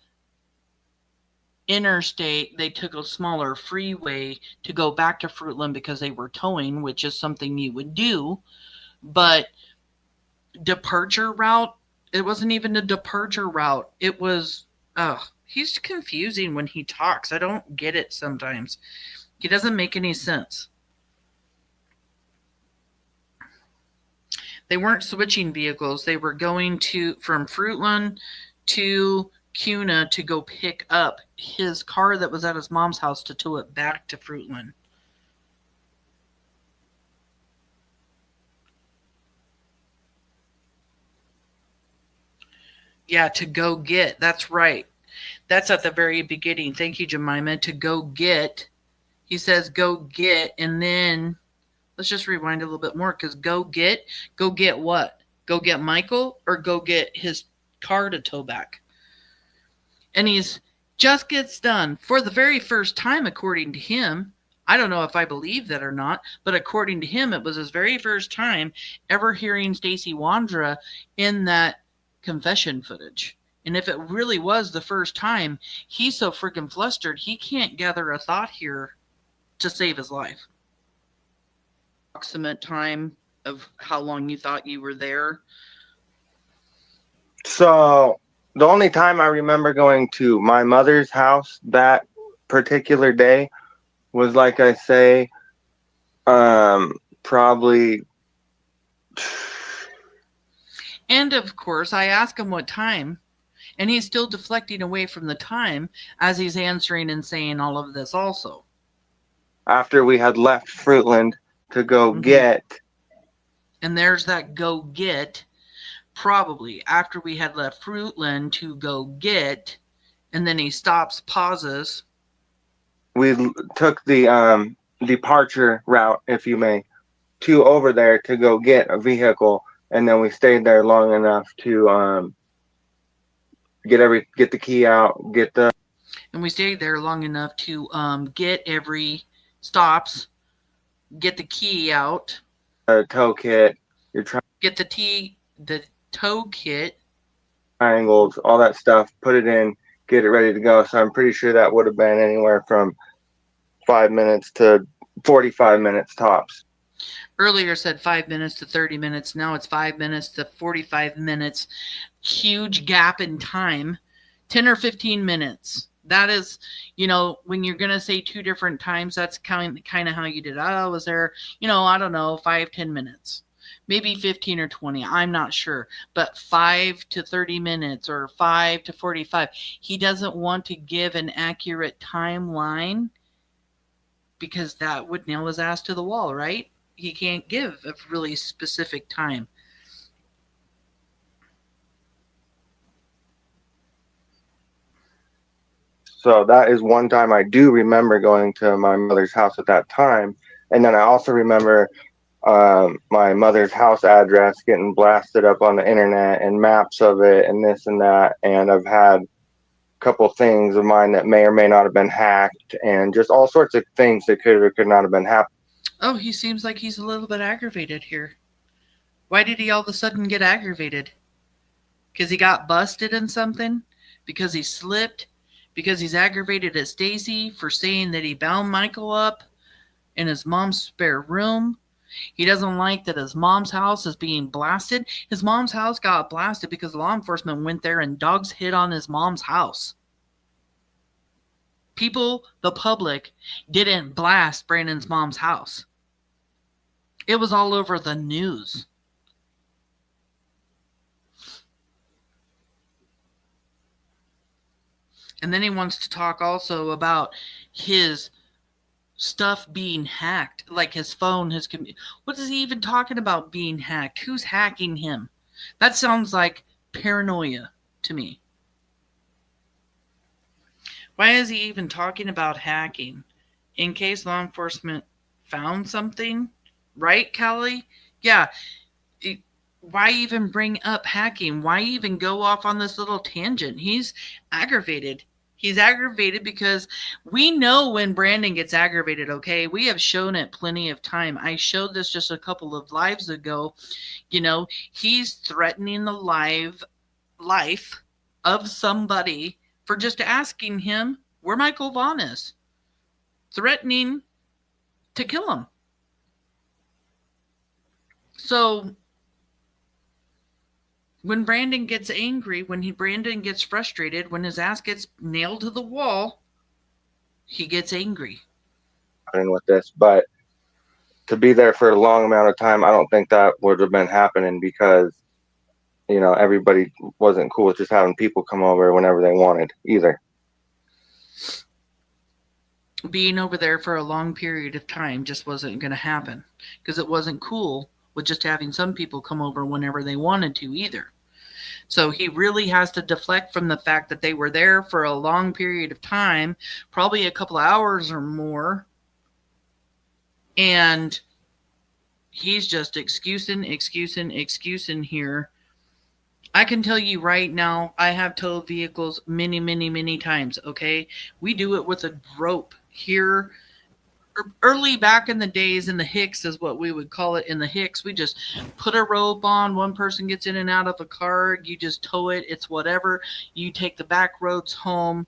interstate, they took a smaller freeway to go back to Fruitland because they were towing, which is something you would do. But departure route, it wasn't even a departure route. It was, he's confusing when he talks. I don't get it sometimes. He doesn't make any sense. They weren't switching vehicles. They were going from Fruitland to Cuna to go pick up his car that was at his mom's house to tow it back to Fruitland. Yeah, to go get. That's right. That's at the very beginning. Thank you, Jemima. To go get. He says go get, and then let's just rewind a little bit more, because go get what? Go get Michael, or go get his car to tow back? And he's just gets done for the very first time, according to him. I don't know if I believe that or not, but according to him, it was his very first time ever hearing Stacy Wandra in that confession footage. And if it really was the first time, he's so freaking flustered, he can't gather a thought here to save his life. Approximate time of how long you thought you were there? So the only time I remember going to my mother's house that particular day was, like I say, probably. And of course, I ask him what time, and he's still deflecting away from the time as he's answering and saying all of this also. After we had left Fruitland to go get. And there's that go get, probably after we had left Fruitland to go get, and then he stops, pauses. We took the departure route, if you may, to over there to go get a vehicle, and then we stayed there long enough to get the key out, and we stayed there long enough to get every stops, get the key out, tow kit, get the tow kit, triangles, all that stuff, put it in, get it ready to go. So I'm pretty sure that would have been anywhere from 5 minutes to 45 minutes tops. Earlier said 5 minutes to 30 minutes. Now it's 5 minutes to 45 minutes. Huge gap in time. 10 or 15 minutes. That is, when you're going to say two different times, that's kind of how you did it. I was there, I don't know, 5-10 minutes. Maybe 15 or 20. I'm not sure. But 5 to 30 minutes or 5 to 45. He doesn't want to give an accurate timeline because that would nail his ass to the wall, right? He can't give a really specific time. So that is one time I do remember going to my mother's house at that time. And then I also remember my mother's house address getting blasted up on the internet and maps of it and this and that. And I've had a couple things of mine that may or may not have been hacked and just all sorts of things that could or could not have been happening. Oh, he seems like he's a little bit aggravated here. Why did he all of a sudden get aggravated? Because he got busted in something? Because he slipped? Because he's aggravated at Stacy for saying that he bound Michael up in his mom's spare room? He doesn't like that his mom's house is being blasted. His mom's house got blasted because law enforcement went there and dogs hit on his mom's house. People, the public, didn't blast Brandon's mom's house. It was all over the news. And then he wants to talk also about his stuff being hacked, like his phone, what is he even talking about being hacked? Who's hacking him? That sounds like paranoia to me. Why is he even talking about hacking? In case law enforcement found something? Right, Callie? Yeah. Why even bring up hacking? Why even go off on this little tangent? He's aggravated. He's aggravated because we know when Brandon gets aggravated, okay? We have shown it plenty of time. I showed this just a couple of lives ago. He's threatening the life of somebody for just asking him where Michael Vaughan is. Threatening to kill him. So when Brandon gets angry, Brandon gets frustrated, when his ass gets nailed to the wall, he gets angry. With this, but to be there for a long amount of time, I don't think that would have been happening because, everybody wasn't cool with just having people come over whenever they wanted either. Being over there for a long period of time just wasn't going to happen because it wasn't cool with just having some people come over whenever they wanted to either. So he really has to deflect from the fact that they were there for a long period of time, probably a couple of hours or more. And he's just excusing here. I can tell you right now, I have towed vehicles many, many, many times, okay? We do it with a rope here. Early back in the days, in the Hicks is what we would call it. In the Hicks, we just put a rope on. One person gets in and out of a car. You just tow it. It's whatever. You take the back roads home.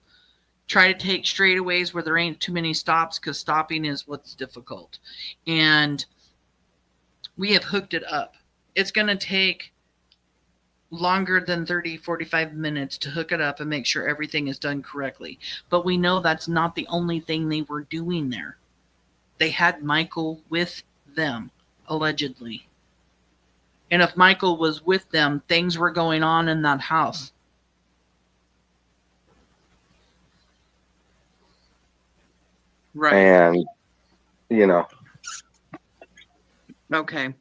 Try to take straightaways where there ain't too many stops because stopping is what's difficult. And we have hooked it up. It's going to take longer than 30, 45 minutes to hook it up and make sure everything is done correctly. But we know that's not the only thing they were doing there. They had Michael with them, allegedly. And if Michael was with them, things were going on in that house. Right. And, you know, Okay.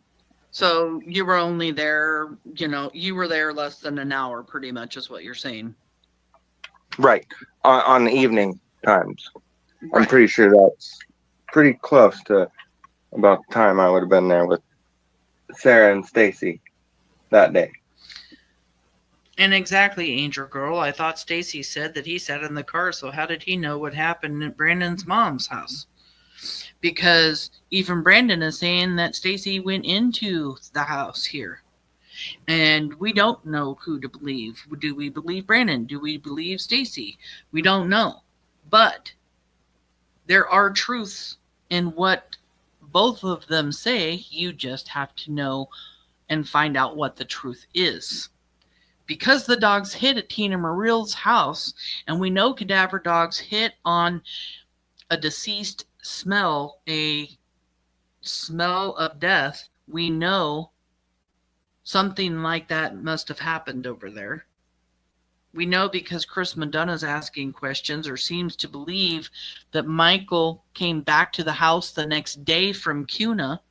So you were only there, you were there less than an hour, pretty much is what you're saying. right, on the evening times. I'm Right. pretty sure that's pretty close to about the time I would have been there with Sarah and Stacy that day. And exactly, Angel Girl. I thought Stacy said that he sat in the car, so how did he know what happened at Brandon's mom's house? Because even Brandon is saying that Stacy went into the house here. And we don't know who to believe. Do we believe Brandon? Do we believe Stacy? We don't know. But there are truths in what both of them say. You just have to know and find out what the truth is. Because the dogs hit at Tina Marill's house, and we know cadaver dogs hit on a deceased smell, a smell of death, we know something like that must have happened over there. We know because Chris Madonna's asking questions or seems to believe that Michael came back to the house the next day from CUNA.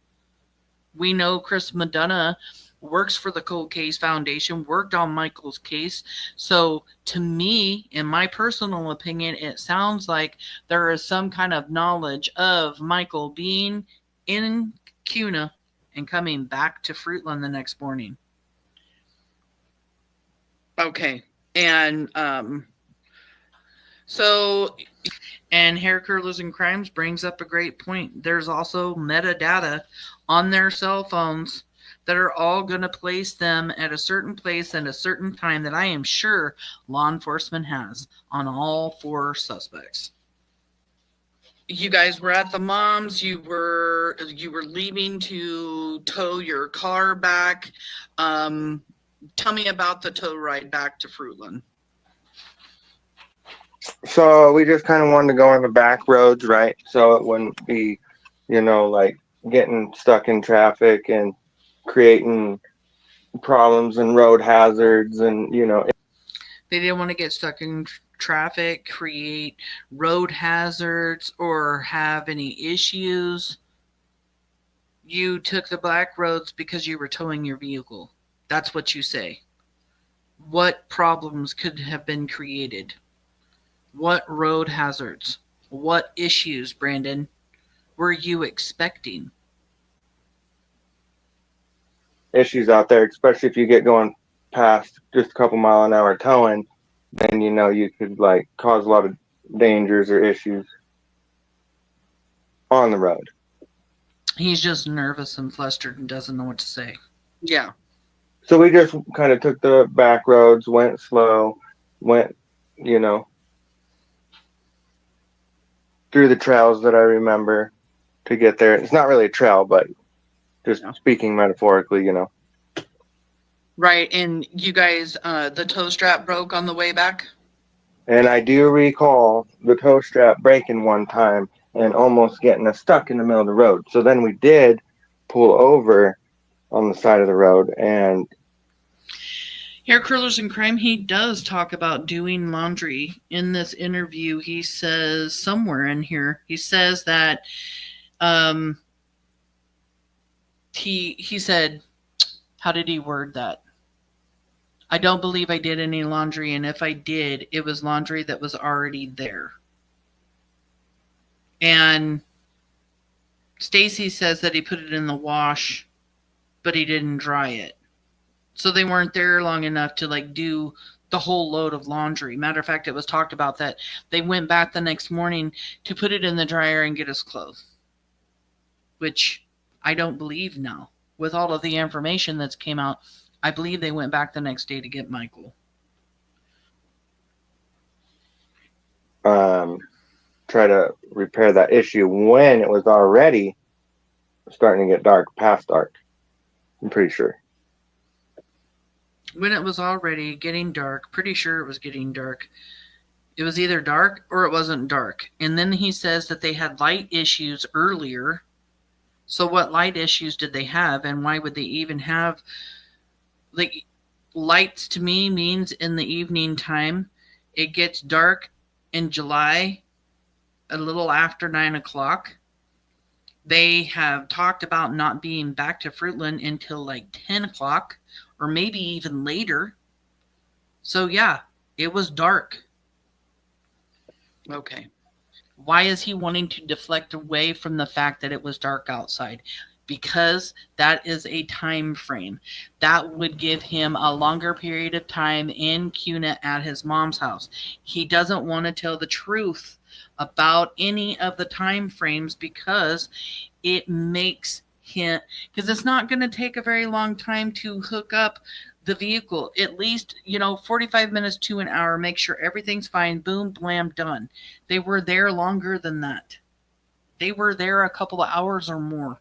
We know Chris Madonna works for the Cold Case Foundation, worked on Michael's case. So to me, in my personal opinion, it sounds like there is some kind of knowledge of Michael being in CUNA and coming back to Fruitland the next morning. Okay. And and Hair Curlers and Crimes brings up a great point. There's also metadata on their cell phones that are all going to place them at a certain place at a certain time that I am sure law enforcement has on all four suspects. You guys were at the mom's. You were leaving to tow your car back. Tell me about the tow ride back to Fruitland. So we just kind of wanted to go on the back roads, right? So it wouldn't be, like getting stuck in traffic and creating problems and road hazards and, They didn't want to get stuck in traffic, create road hazards, or have any issues. You took the black roads because you were towing your vehicle. That's what you say. What problems could have been created? What road hazards? What issues, Brandon, were you expecting? issues out there, especially if you get going past just a couple mile an hour towing, then you could cause a lot of dangers or issues on the road. He's just nervous and flustered and doesn't know what to say. Yeah. So we just kind of took the back roads, went slow, went, through the trails that I remember to get there. It's not really a trail, but just speaking metaphorically, Right. And you guys, the tow strap broke on the way back? And I do recall the tow strap breaking one time and almost getting us stuck in the middle of the road. So then we did pull over on the side of the road. And Hair Curlers and Crime, he does talk about doing laundry. In this interview, he says somewhere in here, he says that he said, how did he word that? I don't believe I did any laundry, and if I did, it was laundry that was already there. And Stacy says that he put it in the wash, but he didn't dry it. So they weren't there long enough to do the whole load of laundry. Matter of fact, it was talked about that they went back the next morning to put it in the dryer and get us clothes, which I don't believe now. With all of the information that's came out, I believe they went back the next day to get Michael. Try to repair that issue when it was already starting to get dark, past dark. I'm pretty sure. when it was already getting dark, pretty sure it was getting dark. It was either dark or it wasn't dark. And then he says that they had light issues earlier. So what light issues did they have, and why would they even have, like, lights to me means in the evening time. It gets dark in July a little after 9 o'clock. They have talked about not being back to Fruitland until like 10 o'clock or maybe even later. So yeah, it was dark. Okay. Why is he wanting to deflect away from the fact that it was dark outside? Because that is a time frame. That would give him a longer period of time in CUNA at his mom's house. He doesn't want to tell the truth about any of the time frames because it makes him, because it's not going to take a very long time to hook up the vehicle. At least, 45 minutes to an hour, make sure everything's fine, boom, blam, done. They were there longer than that. They were there a couple of hours or more.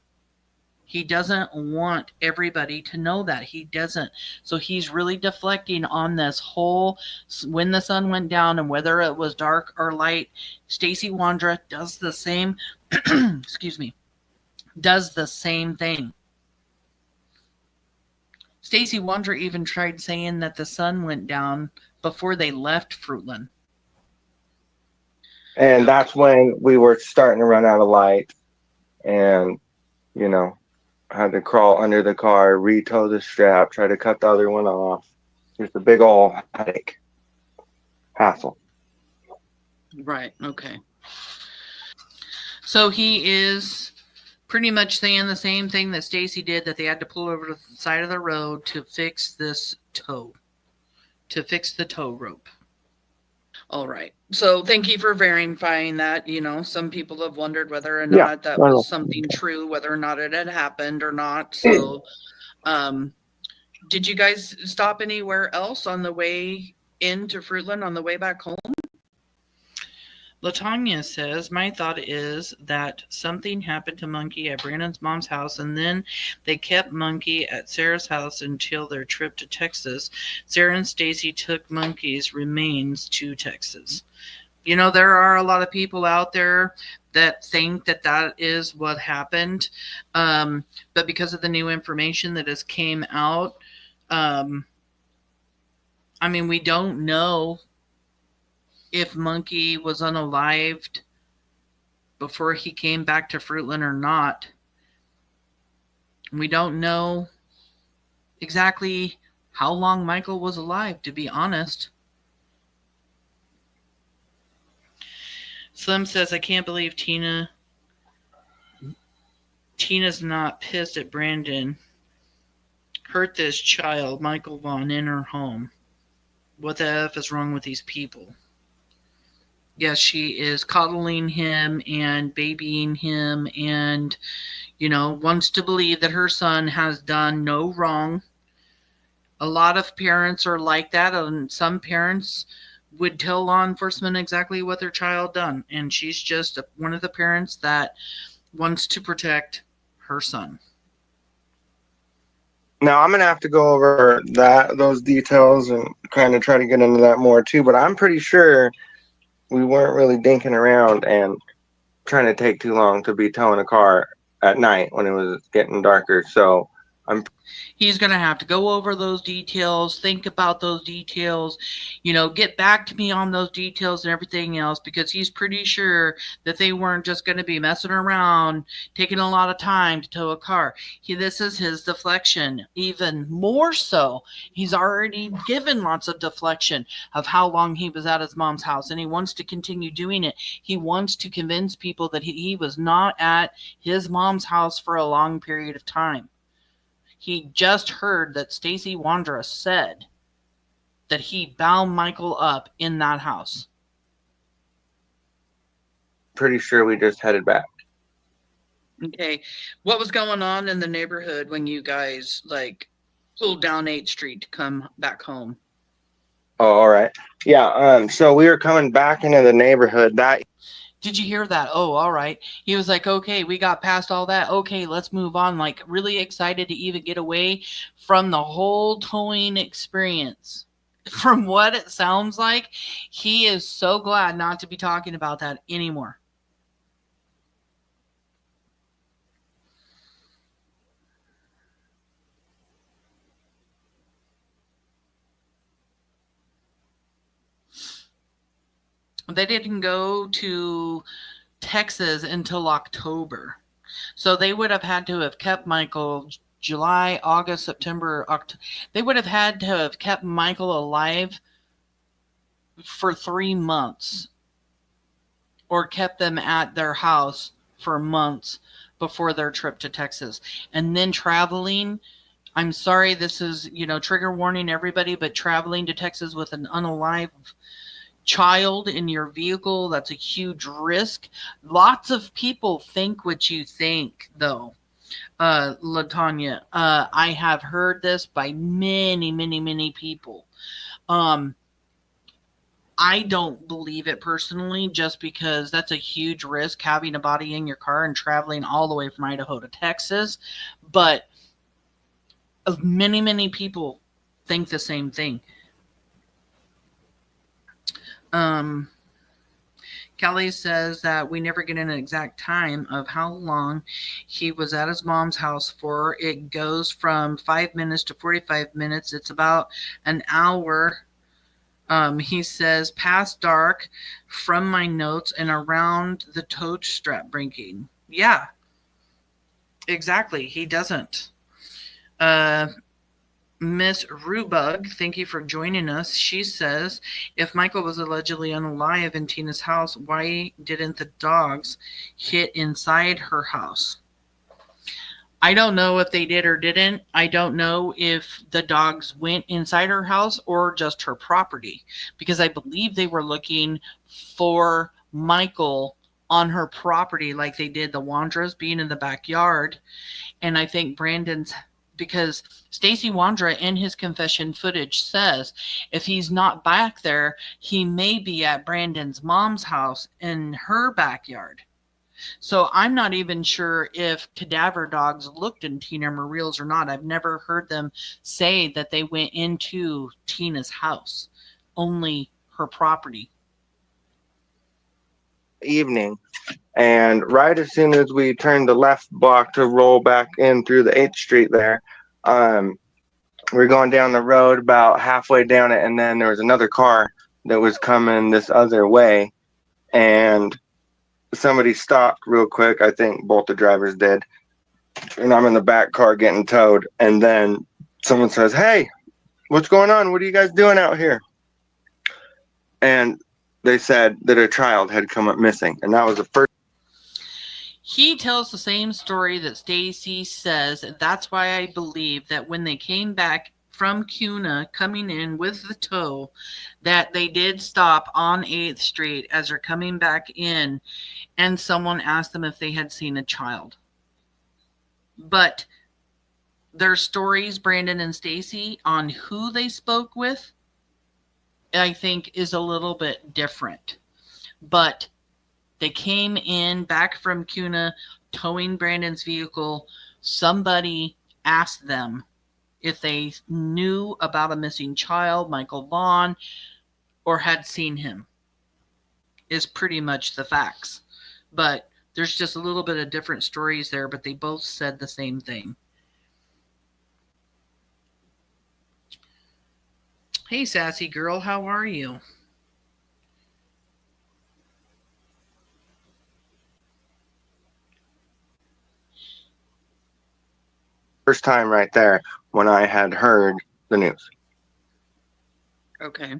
He doesn't want everybody to know that. He doesn't. So he's really deflecting on this whole when the sun went down and whether it was dark or light. Stacy Wandra does the same, excuse me, does the same thing. Stacy Wandra even tried saying that the sun went down before they left Fruitland. And that's when we were starting to run out of light, and, had to crawl under the car, re-tow the strap, try to cut the other one off. Just a big ol' headache. Hassle. Right, okay. So he is pretty much saying the same thing that Stacy did, that they had to pull over to the side of the road to fix this tow, to fix the tow rope. All right. So thank you for verifying that. Some people have wondered whether or not that was something true, whether or not it had happened or not. So did you guys stop anywhere else on the way into Fruitland, on the way back home? LaTanya says, my thought is that something happened to Monkey at Brandon's mom's house, and then they kept Monkey at Sarah's house until their trip to Texas. Sarah and Stacy took Monkey's remains to Texas. There are a lot of people out there that think that that is what happened. But because of the new information that has came out, we don't know if Monkey was unalived before he came back to Fruitland or not. We don't know exactly how long Michael was alive, to be honest. Slim says, I can't believe Tina's not pissed at Brandon. Hurt this child, Michael Vaughan, in her home. What the F is wrong with these people? Yes, she is coddling him and babying him and, wants to believe that her son has done no wrong. A lot of parents are like that, and some parents would tell law enforcement exactly what their child done. And she's just one of the parents that wants to protect her son. Now, I'm going to have to go over those details and kind of try to get into that more too, but I'm pretty sure we weren't really dinking around and trying to take too long to be towing a car at night when it was getting darker. So he's going to have to go over those details, think about those details, get back to me on those details and everything else, because he's pretty sure that they weren't just going to be messing around, taking a lot of time to tow a car. This is his deflection. Even more so, he's already given lots of deflection of how long he was at his mom's house, and he wants to continue doing it. He wants to convince people that he was not at his mom's house for a long period of time. He just heard that Stacy Wandra said that he bound Michael up in that house. Pretty sure we just headed back. Okay. What was going on in the neighborhood when you guys pulled down 8th Street to come back home? Oh, all right. Yeah. So we were coming back into the neighborhood. Did you hear that? Oh, all right. He was like, okay, we got past all that. Okay, let's move on. Like, really excited to even get away from the whole towing experience. From what it sounds like, he is so glad not to be talking about that anymore. They didn't go to Texas until October. So they would have had to have kept Michael July, August, September, October. They would have had to have kept Michael alive for 3 months or kept them at their house for months before their trip to Texas. And then traveling, I'm sorry, this is, trigger warning everybody, but traveling to Texas with an unalive child in your vehicle, that's a huge risk. Lots of people think what you think, though. LaTanya, I have heard this by many, many, many people. I don't believe it personally, just because that's a huge risk, having a body in your car and traveling all the way from Idaho to Texas. But many, many people think the same thing. Kelly says that we never get an exact time of how long he was at his mom's house for. It goes from 5 minutes to 45 minutes. It's about an hour. He says past dark from my notes and around the tow strap breaking. Yeah, exactly. He doesn't. Miss Rubug, thank you for joining us. She says, if Michael was allegedly unalive in Tina's house, why didn't the dogs hit inside her house? I don't know if they did or didn't. I don't know if the dogs went inside her house or just her property, because I believe they were looking for Michael on her property like they did the Wandras being in the backyard. And I think Brandon's, because Stacy Wandra in his confession footage says if he's not back there, he may be at Brandon's mom's house in her backyard. So I'm not even sure if cadaver dogs looked in Tina Mariel's or not. I've never heard them say that they went into Tina's house, only her property. Evening, and right as soon as we turned the left block to roll back in through the 8th Street there, we're going down the road about halfway down it, and then there was another car that was coming this other way, and somebody stopped real quick. I think both the drivers did, and I'm in the back car getting towed, and then someone says, "Hey, what's going on? What are you guys doing out here?" And they said that a child had come up missing, and that was the first. He tells the same story that Stacy says. That's why I believe that when they came back from Cuna, coming in with the tow, that they did stop on 8th Street as they're coming back in, and someone asked them if they had seen a child. But their stories, Brandon and Stacy, on who they spoke with, I think is a little bit different. But they came in back from Cuna, towing Brandon's vehicle. Somebody asked them if they knew about a missing child, Michael Vaughan, or had seen him, is pretty much the facts. But there's just a little bit of different stories there, but they both said the same thing. Hey, sassy girl, how are you? First time right there when I had heard the news. Okay.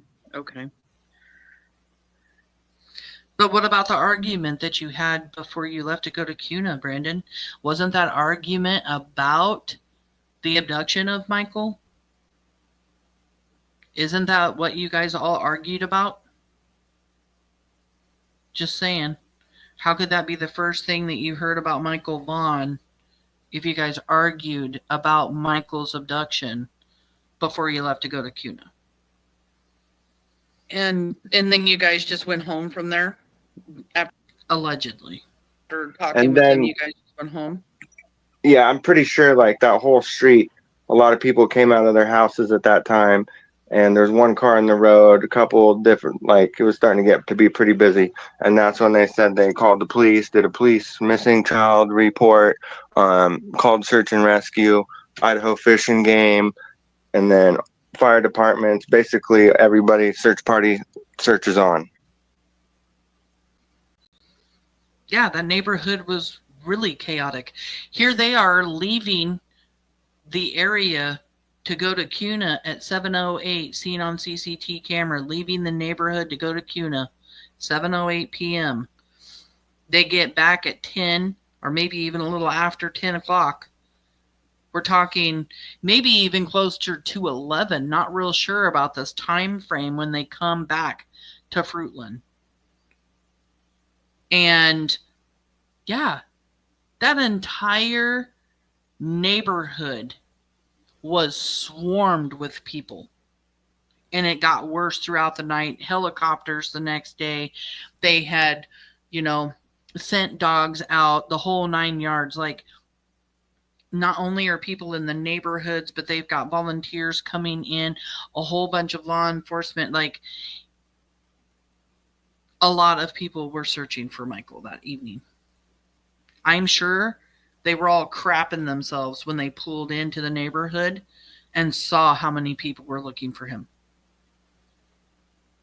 But what about the argument that you had before you left to go to Cuna, Brandon? Wasn't that argument about the abduction of Michael? Isn't that what you guys all argued about? Just saying. How could that be the first thing that you heard about Michael Vaughan if you guys argued about Michael's abduction before you left to go to Cuna? And then you guys just went home from there? Allegedly. Or talking And with him, then, you guys just went home? yeah, I'm pretty sure like that whole street, a lot of people came out of their houses at that time. And there's one car in the road, a couple different, like it was starting to get to be pretty busy. And that's when they said they called the police, did a police missing child report, called search and rescue, Idaho Fish and Game, and then fire departments, basically everybody, search party searches on. Yeah, that neighborhood was really chaotic. Here they are leaving the area to go to Cuna at 7:08, seen on CCT camera, leaving the neighborhood to go to Cuna, 7:08 p.m. They get back at 10 or maybe even a little after 10 o'clock. We're talking maybe even closer to 11. Not real sure about this time frame when they come back to Fruitland. And yeah, that entire neighborhood was swarmed with people. And it got worse throughout the night. Helicopters the next day. They had, sent dogs out, the whole 9 yards. Like, not only are people in the neighborhoods, but they've got volunteers coming in, a whole bunch of law enforcement. Like, a lot of people were searching for Michael that evening. I'm sure they were all crapping themselves when they pulled into the neighborhood and saw how many people were looking for him.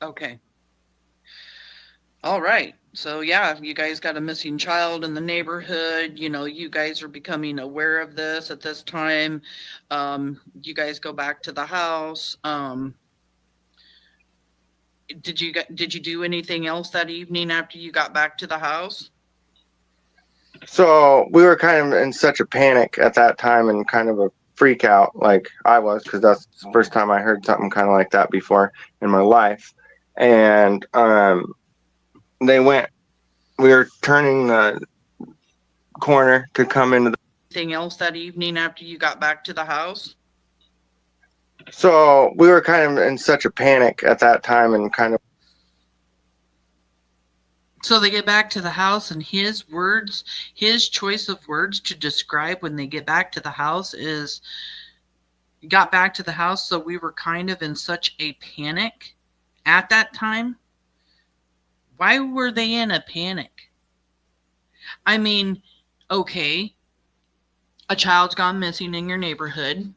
Okay. All right. So yeah, you guys got a missing child in the neighborhood. You guys are becoming aware of this at this time. You guys go back to the house. Did you do anything else that evening after you got back to the house? So we were kind of in such a panic at that time and kind of a freak out, like I was, because that's the first time I heard something kind of like that before in my life. And we were turning the corner to come into the... Anything else that evening after you got back to the house? So we were kind of in such a panic at that time and kind of... So they get back to the house, and his choice of words to describe when they get back to the house is, got back to the house, so we were kind of in such a panic at that time. Why were they in a panic? I mean, okay, a child's gone missing in your neighborhood.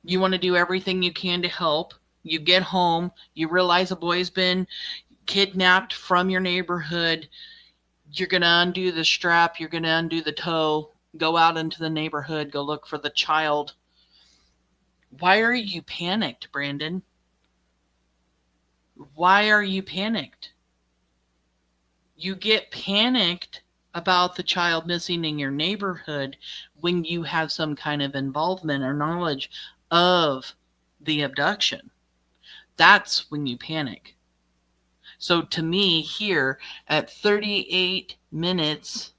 You want to do everything you can to help. You get home, you realize a boy's been kidnapped from your neighborhood. You're going to undo the strap. You're going to undo the tow. Go out into the neighborhood. Go look for the child. Why are you panicked, Brandon? Why are you panicked? You get panicked about the child missing in your neighborhood when you have some kind of involvement or knowledge of the abduction. That's when you panic. So to me, here at 38 minutes,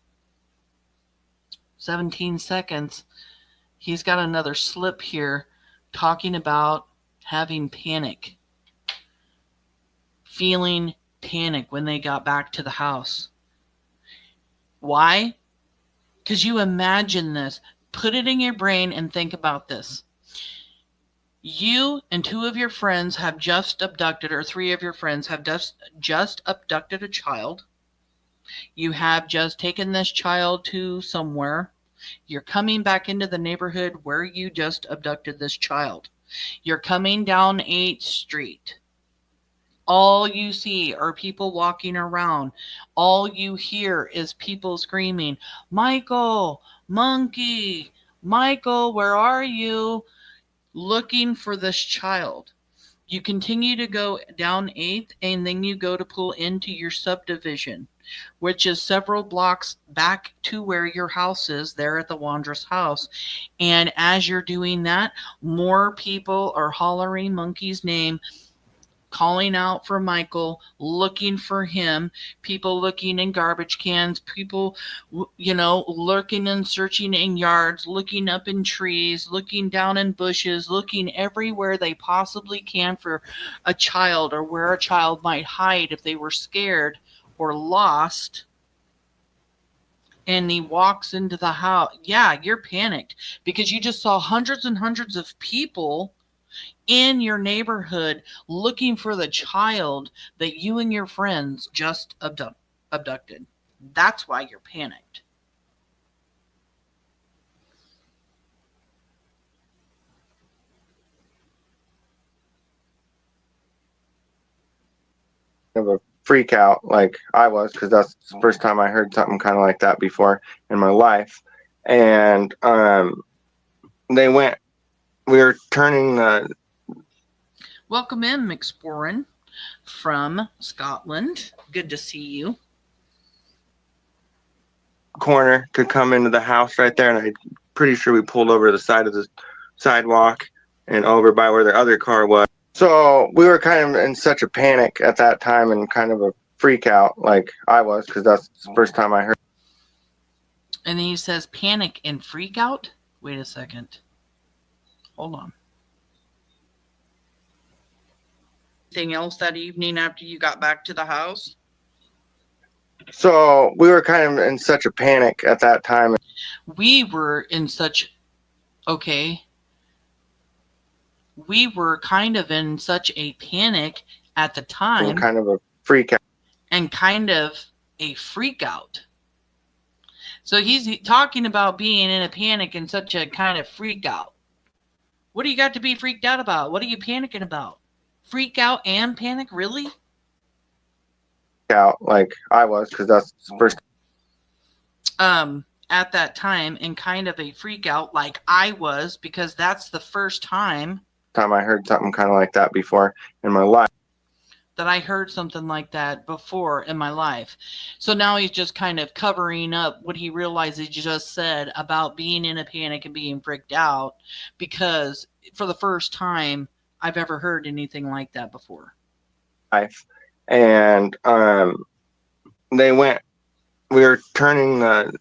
17 seconds, he's got another slip here talking about having panic, feeling panic when they got back to the house. Why? Because you imagine this. Put it in your brain and think about this. You and 2 of your friends have just abducted, or 3 of your friends have just abducted a child. You have just taken this child to somewhere. You're coming back into the neighborhood where you just abducted this child. You're coming down 8th Street. All you see are people walking around. All you hear is people screaming, "Michael, monkey, Michael, where are you?" Looking for this child. You continue to go down 8th, and then you go to pull into your subdivision, which is several blocks back to where your house is, there at the Wanderer's house. And as you're doing that, more people are hollering Monkey's name, calling out for Michael, looking for him, people looking in garbage cans, people, lurking and searching in yards, looking up in trees, looking down in bushes, looking everywhere they possibly can for a child or where a child might hide if they were scared or lost. and he walks into the house. Yeah, you're panicked because you just saw hundreds and hundreds of people in your neighborhood looking for the child that you and your friends just abducted. That's why you're panicked. Of a freak out like I was, because that's the first time I heard something kind of like that before in my life. And we were turning the Welcome in, McSporin from Scotland. Good to see you. corner to come into the house right there, and I'm pretty sure we pulled over the side of the sidewalk and over by where the other car was. So we were kind of in such a panic at that time and kind of a freak out like I was, because that's the first time I heard. And then he says panic and freak out. Wait a second. Hold on. Anything else that evening after you got back to the house? So we were kind of in such a panic at that time. We were in such, okay. We were kind of in such a panic at the time. And kind of a freak out. And kind of a freak out. So he's talking about being in a panic and such a kind of freak out. What do you got to be freaked out about? What are you panicking about? Freak out and panic? Really? Out like I was, because that's the first. At that time, and kind of a freak out like I was, because that's the first time I heard something kind of like that before in my life. That I heard something like that before in my life. So now he's just kind of covering up what he realized he just said about being in a panic and being freaked out, because for the first time I've ever heard anything like that before. And we were turning the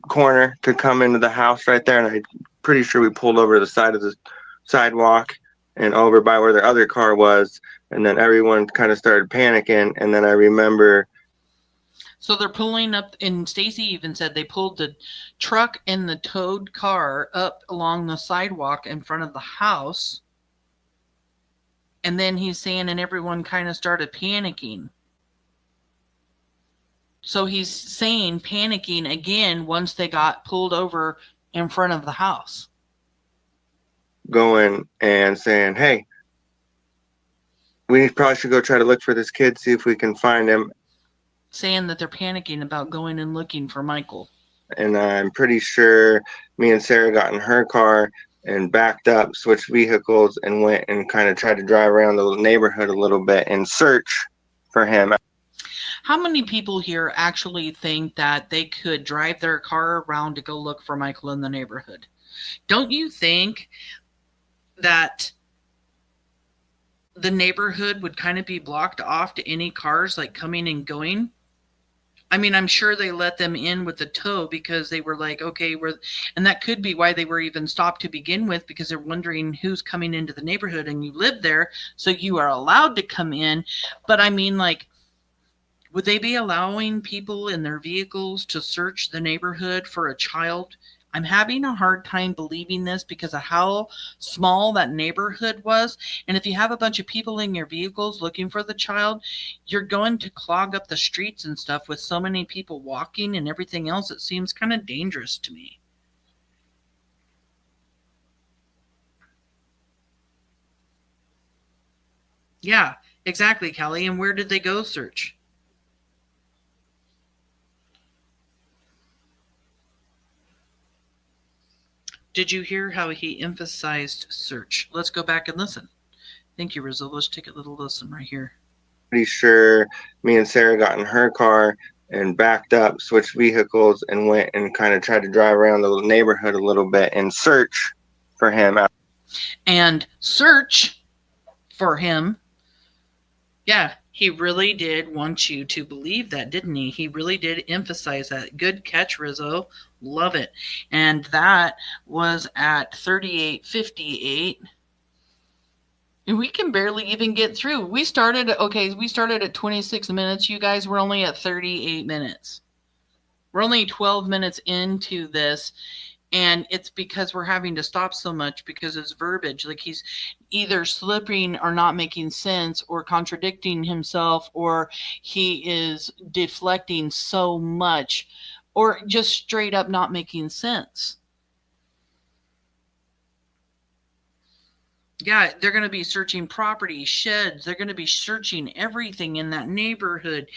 corner to come into the house right there, and I'm pretty sure we pulled over the side of the sidewalk and over by where the other car was, and then everyone kind of started panicking. And then I remember, so they're pulling up, and Stacy even said they pulled the truck and the towed car up along the sidewalk in front of the house. And then he's saying, and everyone kind of started panicking. So he's saying panicking again once they got pulled over in front of the house. Going and saying, hey, we probably should go try to look for this kid, see if we can find him. Saying that they're panicking about going and looking for Michael. And I'm pretty sure me and Sarah got in her car and backed up, switched vehicles, and went and kind of tried to drive around the neighborhood a little bit and search for him. How many people here actually think that they could drive their car around to go look for Michael in the neighborhood? Don't you think that the neighborhood would kind of be blocked off to any cars like coming and going? I mean, I'm sure they let them in with the tow because they were like, okay, and that could be why they were even stopped to begin with, because they're wondering who's coming into the neighborhood, and you live there, so you are allowed to come in. But I mean, like, would they be allowing people in their vehicles to search the neighborhood for a child? I'm having a hard time believing this because of how small that neighborhood was. And if you have a bunch of people in your vehicles looking for the child, you're going to clog up the streets and stuff with so many people walking and everything else. It seems kind of dangerous to me. Yeah, exactly, Kelly. And where did they go search? Did you hear how he emphasized search? Let's go back and listen. Thank you, Rizzo. Let's take a little listen right here. Pretty sure me and Sarah got in her car and backed up, switched vehicles, and went and kind of tried to drive around the neighborhood a little bit and search for him. And search for him. Yeah, he really did want you to believe that, didn't he? He really did emphasize that. Good catch, Rizzo. Love it. And that was at 38:58. And we can barely even get through. We started at 26 minutes. You guys were only at 38 minutes. We're only 12 minutes into this, and it's because we're having to stop so much because it's verbiage. Like he's either slipping or not making sense or contradicting himself, or he is deflecting so much, or just straight up not making sense. Yeah, they're going to be searching property, sheds. They're going to be searching everything in that neighborhood.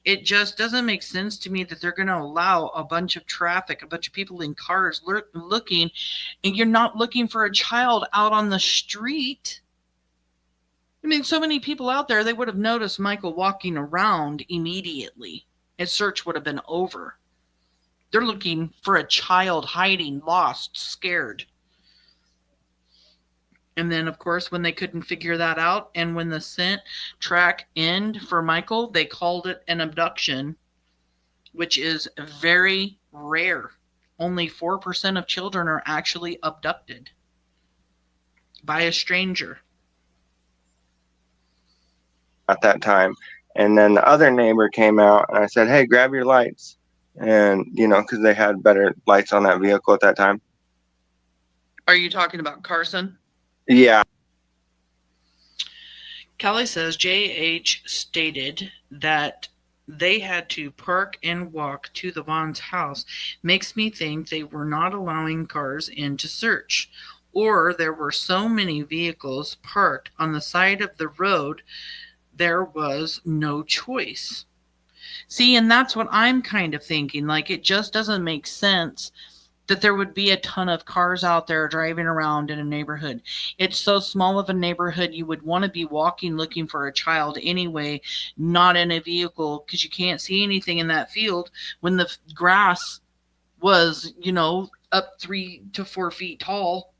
It just doesn't make sense to me that they're going to allow a bunch of traffic, a bunch of people in cars looking, and you're not looking for a child out on the street. I mean, so many people out there, they would have noticed Michael walking around immediately, and search would have been over. They're looking for a child hiding, lost, scared. And then, of course, when they couldn't figure that out, and when the scent track ended for Michael, they called it an abduction, which is very rare. Only 4% of children are actually abducted by a stranger. At that time. And then the other neighbor came out and I said, hey, grab your lights. And, because they had better lights on that vehicle at that time. Are you talking about Carson? Yeah. Kelly says JH stated that they had to park and walk to the Vaughn's house. Makes me think they were not allowing cars in to search, or there were so many vehicles parked on the side of the road there was no choice. See, and that's what I'm kind of thinking. Like, it just doesn't make sense that there would be a ton of cars out there driving around in a neighborhood. It's so small of a neighborhood, you would want to be walking looking for a child anyway, not in a vehicle, because you can't see anything in that field when the grass was, up 3 to 4 feet tall.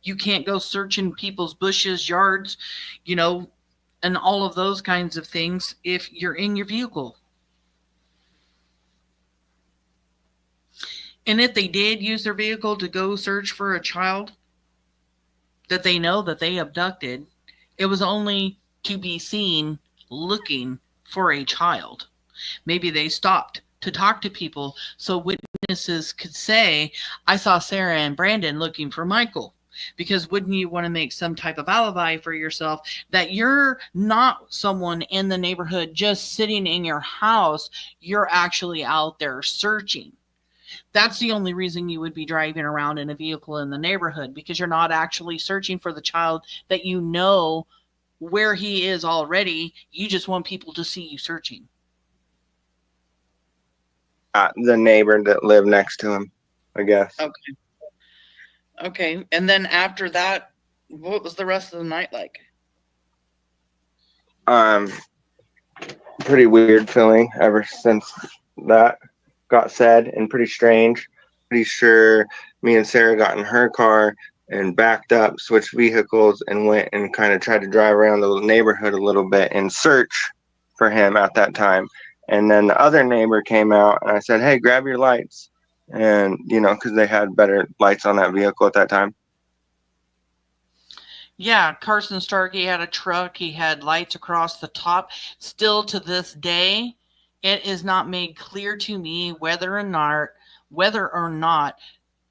You can't go searching people's bushes, yards, and all of those kinds of things if you're in your vehicle. And if they did use their vehicle to go search for a child that they know that they abducted, it was only to be seen looking for a child. Maybe they stopped to talk to people so witnesses could say, I saw Sarah and Brandon looking for Michael. Because wouldn't you want to make some type of alibi for yourself that you're not someone in the neighborhood just sitting in your house, you're actually out there searching. That's the only reason you would be driving around in a vehicle in the neighborhood, because you're not actually searching for the child that you know where he is already. You just want people to see you searching. The neighbor that lived next to him, I guess. Okay. And then after that, what was the rest of the night like? Pretty weird feeling ever since that got said, and pretty strange. Pretty sure me and Sarah got in her car and backed up, switched vehicles, and went and kind of tried to drive around the neighborhood a little bit and search for him at that time. And then the other neighbor came out and I said, hey, grab your lights. And, because they had better lights on that vehicle at that time. Yeah, Carson Starkey had a truck. He had lights across the top. Still to this day, it is not made clear to me whether or not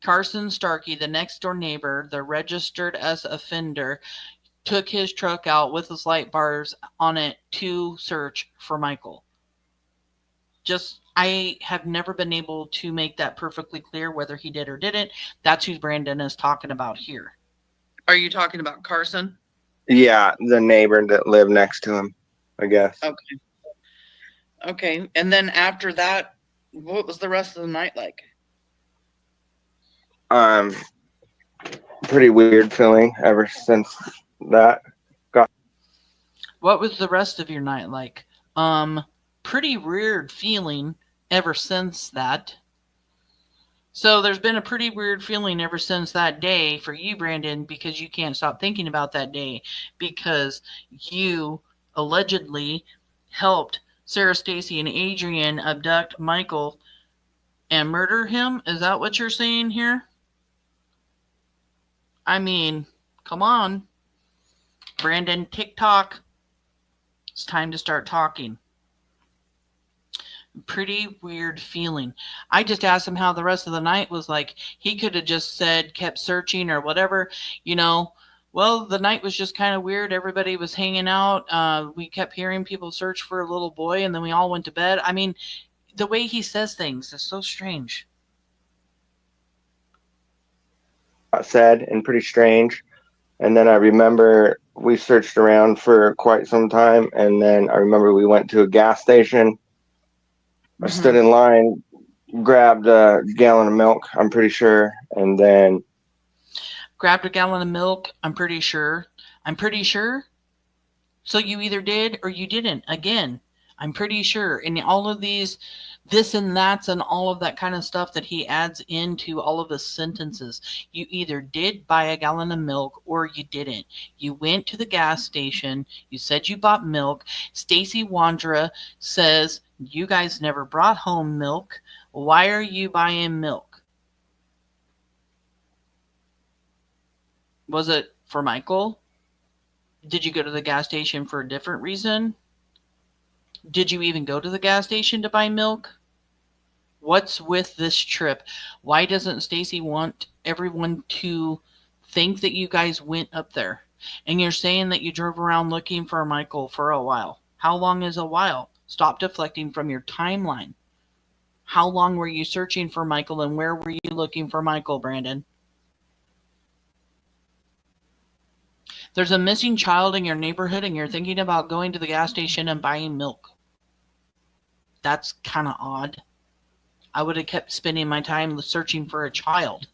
Carson Starkey, the next door neighbor, the registered as offender, took his truck out with his light bars on it to search for Michael. I have never been able to make that perfectly clear whether he did or didn't. That's who Brandon is talking about here. Are you talking about Carson? Yeah, the neighbor that lived next to him, I guess. Okay. And then after that, what was the rest of the night like? Pretty weird feeling ever since that got. What was the rest of your night like? Pretty weird feeling ever since that. So there's been a pretty weird feeling ever since that day for you, Brandon, because you can't stop thinking about that day because you allegedly helped Sarah, Stacy, and Adrian abduct Michael and murder him. Is that what you're saying here? I mean, come on. Brandon, TikTok. It's time to start talking. Pretty weird feeling. I just asked him how the rest of the night was like. He could have just said, kept searching or whatever, you know. Well, the night was just kind of weird. Everybody was hanging out. We kept hearing people search for a little boy, and then we all went to bed. I mean, the way he says things is so strange. Said and pretty strange. And then I remember we searched around for quite some time. And then I remember we went to a gas station. I stood in line, grabbed a gallon of milk, I'm pretty sure. And then Grabbed a gallon of milk, I'm pretty sure. I'm pretty sure. So you either did or you didn't. Again, I'm pretty sure. And all of these this and that's and all of that kind of stuff that he adds into all of his sentences. You either did buy a gallon of milk or you didn't. You went to the gas station. You said you bought milk. Stacy Wandra says you guys never brought home milk. Why are you buying milk? Was it for Michael? Did you go to the gas station for a different reason? Did you even go to the gas station to buy milk? What's with this trip? Why doesn't Stacy want everyone to think that you guys went up there? And you're saying that you drove around looking for Michael for a while. How long is a while? Stop deflecting from your timeline. How long were you searching for Michael, and where were you looking for Michael, Brandon? There's a missing child in your neighborhood and you're thinking about going to the gas station and buying milk. That's kind of odd. I would have kept spending my time searching for a child.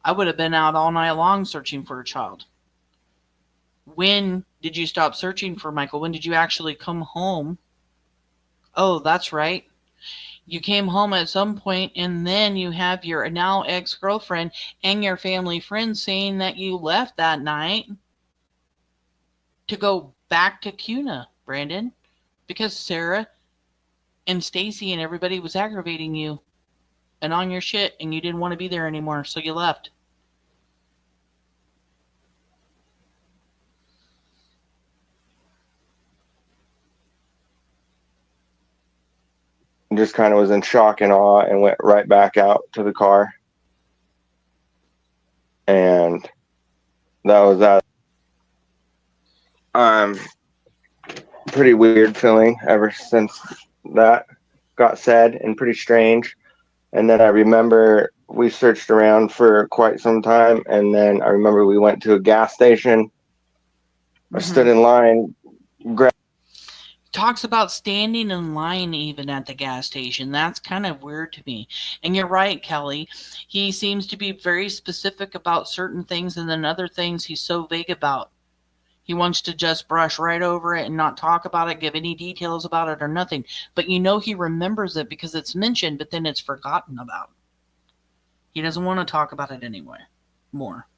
I would have been out all night long searching for a child. When did you stop searching for Michael? When did you actually come home? Oh, that's right. You came home at some point, and then you have your now ex-girlfriend and your family friends saying that you left that night to go back to Cuna, Brandon, because Sarah and Stacy and everybody was aggravating you and on your shit, and you didn't want to be there anymore, so you left. just kind of was in shock and awe and went right back out to the car. And that was that. Pretty weird feeling ever since that got said, and pretty strange. And then I remember we searched around for quite some time, and then I remember we went to a gas station. I stood in line, Talks about standing in line even at the gas station. That's kind of weird to me. And you're right, Kelly. He seems to be very specific about certain things, and then other things he's so vague about. He wants to just brush right over it and not talk about it, give any details about it or nothing. But you know he remembers it because it's mentioned, but then it's forgotten about. He doesn't want to talk about it anyway. More.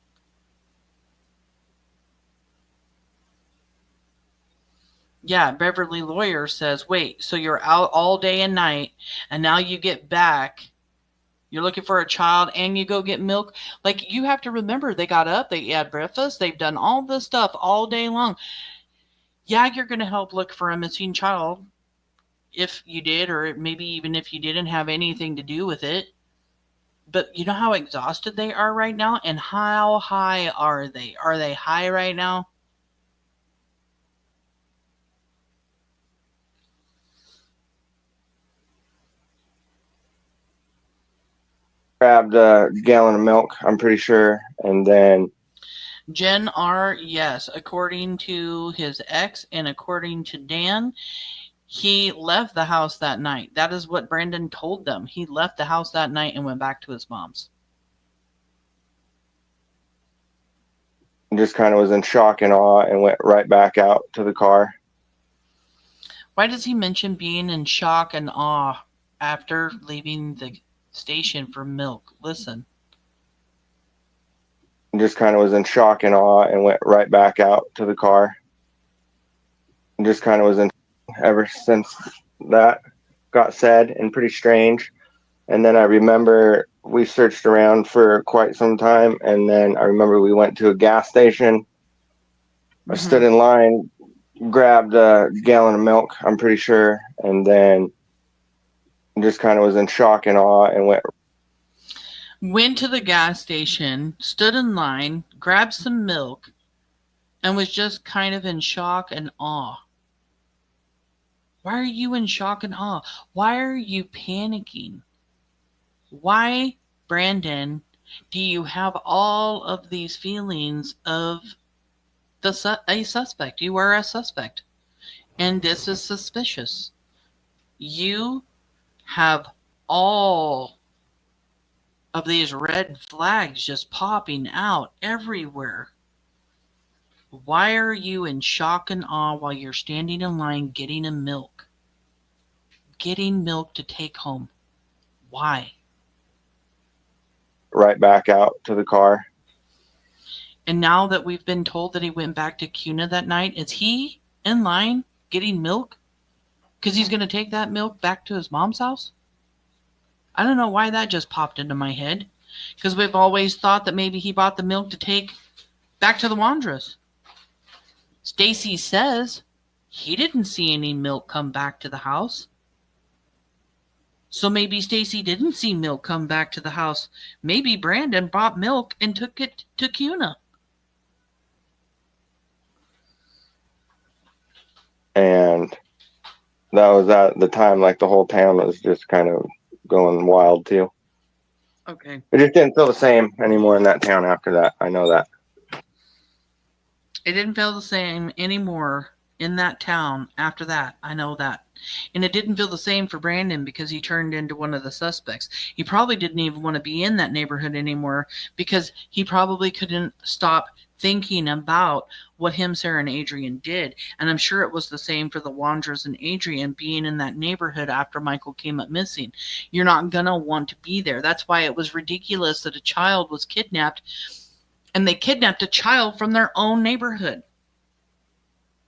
Yeah, Beverly Lawyer says, wait, so you're out all day and night, and now you get back. You're looking for a child and you go get milk. Like, you have to remember, they got up, they had breakfast, they've done all this stuff all day long. Yeah, you're going to help look for a missing child if you did, or maybe even if you didn't have anything to do with it. But you know how exhausted they are right now? And how high are they? Are they high right now? grabbed a gallon of milk, I'm pretty sure. And then Jen R., yes, according to his ex and according to Dan, he left the house that night. That is what Brandon told them. He left the house that night and went back to his mom's. just kind of was in shock and awe and went right back out to the car. Why does he mention being in shock and awe after leaving the station for milk? Listen. Just kind of was in shock and awe and went right back out to the car. Just kind of was in ever since that got said, and pretty strange. And then I remember we searched around for quite some time, and then I remember we went to a gas station. I stood in line, grabbed a gallon of milk, I'm pretty sure, and then just kind of was in shock and awe and Went to the gas station, stood in line, grabbed some milk, and was just kind of in shock and awe. Why are you in shock and awe? Why are you panicking? Why, Brandon, do you have all of these feelings of a suspect? You are a suspect, and this is suspicious. You have all of these red flags just popping out everywhere. Why are you in shock and awe while you're standing in line getting a milk? Getting milk to take home. Why? right back out to the car. And now that we've been told that he went back to Cuna that night, is he in line getting milk? Because he's going to take that milk back to his mom's house? I don't know why that just popped into my head. Because we've always thought that maybe he bought the milk to take back to the Wandras. Stacy says he didn't see any milk come back to the house. So maybe Stacy didn't see milk come back to the house. Maybe Brandon bought milk and took it to Cuna. And that was at the time, like, the whole town was just kind of going wild too. Okay. It just didn't feel the same anymore in that town after that. I know that. It didn't feel the same anymore in that town after that. I know that. And it didn't feel the same for Brandon because he turned into one of the suspects. He probably didn't even want to be in that neighborhood anymore because he probably couldn't stop thinking about what him, Sarah, and Adrian did. And I'm sure it was the same for the Wandras and Adrian being in that neighborhood after Michael came up missing. You're not going to want to be there. That's why it was ridiculous that a child was kidnapped, and they kidnapped a child from their own neighborhood.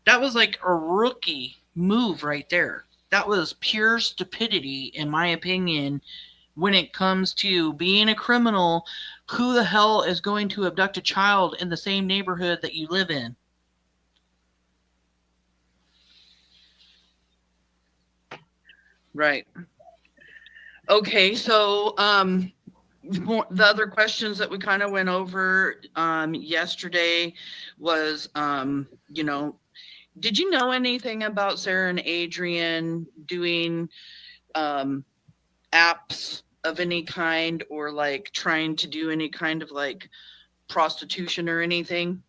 That was like a rookie move right there. That was pure stupidity, in my opinion, when it comes to being a criminal. Who the hell is going to abduct a child in the same neighborhood that you live in? Right. Okay, so the other questions that we kind of went over yesterday was, did you know anything about Sarah and Adrian doing apps of any kind, or like trying to do any kind of like prostitution or anything?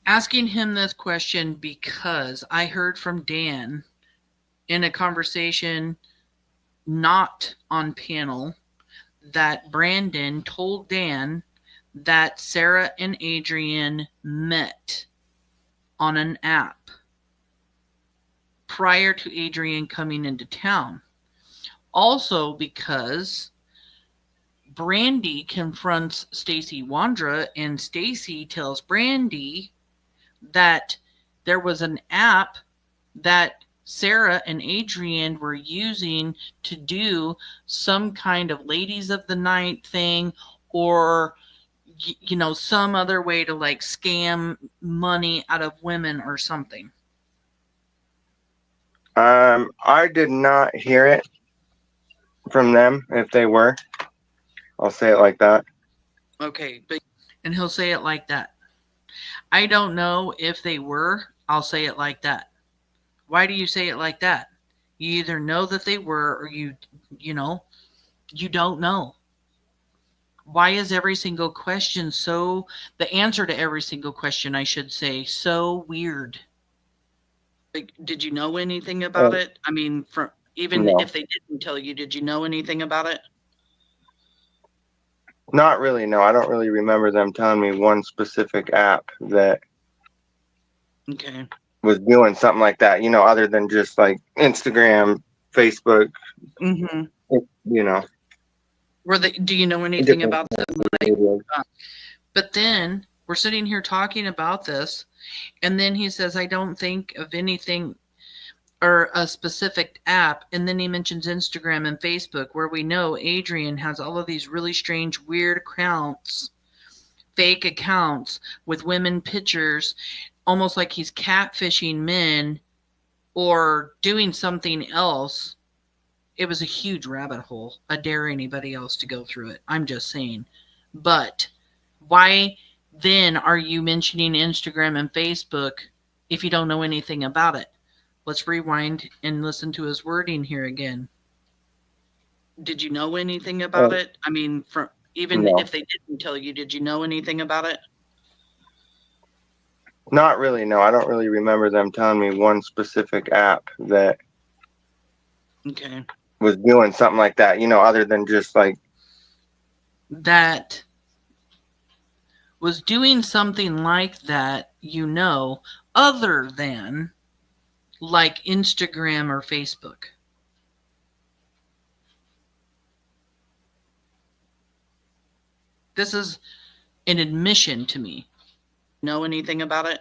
Asking him this question because I heard from Dan in a conversation not on panel that Brandon told Dan that Sarah and Adrian met on an app prior to Adrian coming into town. Also because Brandy confronts Stacy Wandra, and Stacy tells Brandy that there was an app that Sarah and Adrian were using to do some kind of ladies of the night thing, or some other way to like scam money out of women or something. I did not hear it from them. If they were, I'll say it like that. Okay, and he'll say it like that. I don't know if they were. I'll say it like that. Why do you say it like that? You either know that they were, or you don't know. Why is every single question the answer to every single question, I should say, so weird? Like, did you know anything about it? I mean, if they didn't tell you, did you know anything about it? Not really, no. I don't really remember them telling me one specific app that was doing something like that, other than just like Instagram, Facebook, Do you know anything about them? But then we're sitting here talking about this, and then he says, I don't think of anything or a specific app. And then he mentions Instagram and Facebook, where we know Adrian has all of these really strange, weird accounts, fake accounts with women pictures, almost like he's catfishing men or doing something else It was a huge rabbit hole. I dare anybody else to go through it. I'm just saying. But why then are you mentioning Instagram and Facebook if you don't know anything about it? Let's rewind and listen to his wording here again. Did you know anything about it? I mean, even No. if they didn't tell you, did you know anything about it? Not really, no. I don't really remember them telling me one specific app that Okay. was doing something like that, other than just like That was doing something like that, other than like Instagram or Facebook. This is an admission to me. Know anything about it?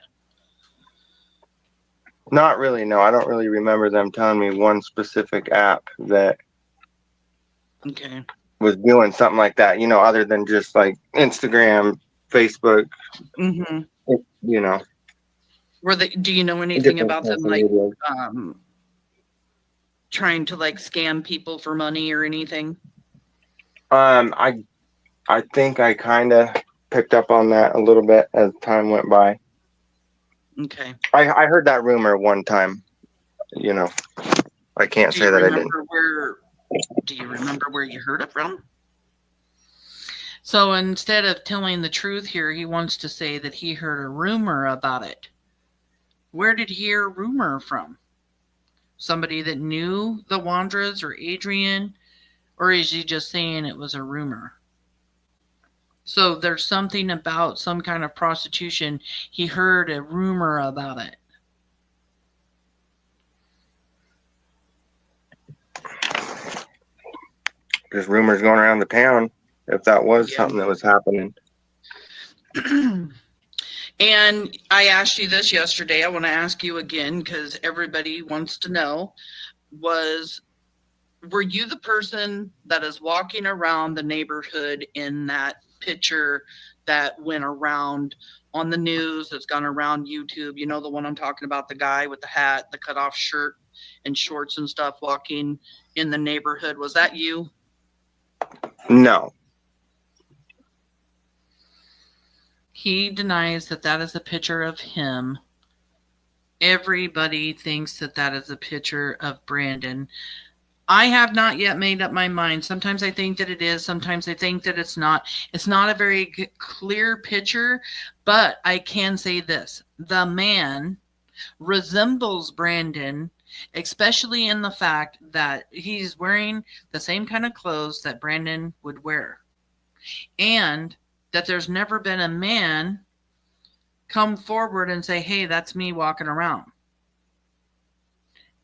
Not really, no. I don't really remember them telling me one specific app that Okay. was doing something like that, other than just like Instagram, Facebook, Mm-hmm. Do you know anything different about them, social like media. trying to like scam people for money or anything? I think I kind of picked up on that a little bit as time went by. Okay. I heard that rumor one time, I can't say that I didn't. Do you remember where you heard it from? So instead of telling the truth here, he wants to say that he heard a rumor about it. Where did he hear a rumor from? Somebody that knew the Wandras or Adrian? Or is he just saying it was a rumor? So there's something about some kind of prostitution. He heard a rumor about it. There's rumors going around the town if that was something that was happening. And I asked you this yesterday. I want to ask you again because everybody wants to know. Were you the person that is walking around the neighborhood in that picture that went around on the news, that's gone around YouTube? You know the one I'm talking about, the guy with the hat, the cutoff shirt and shorts and stuff walking in the neighborhood. Was that you? No. He denies that that is a picture of him. Everybody thinks that that is a picture of Brandon. I have not yet made up my mind. Sometimes I think that it is. Sometimes I think that it's not. It's not a very clear picture, but I can say this. The man resembles Brandon, especially in the fact that he's wearing the same kind of clothes that Brandon would wear. And that there's never been a man come forward and say, hey, that's me walking around.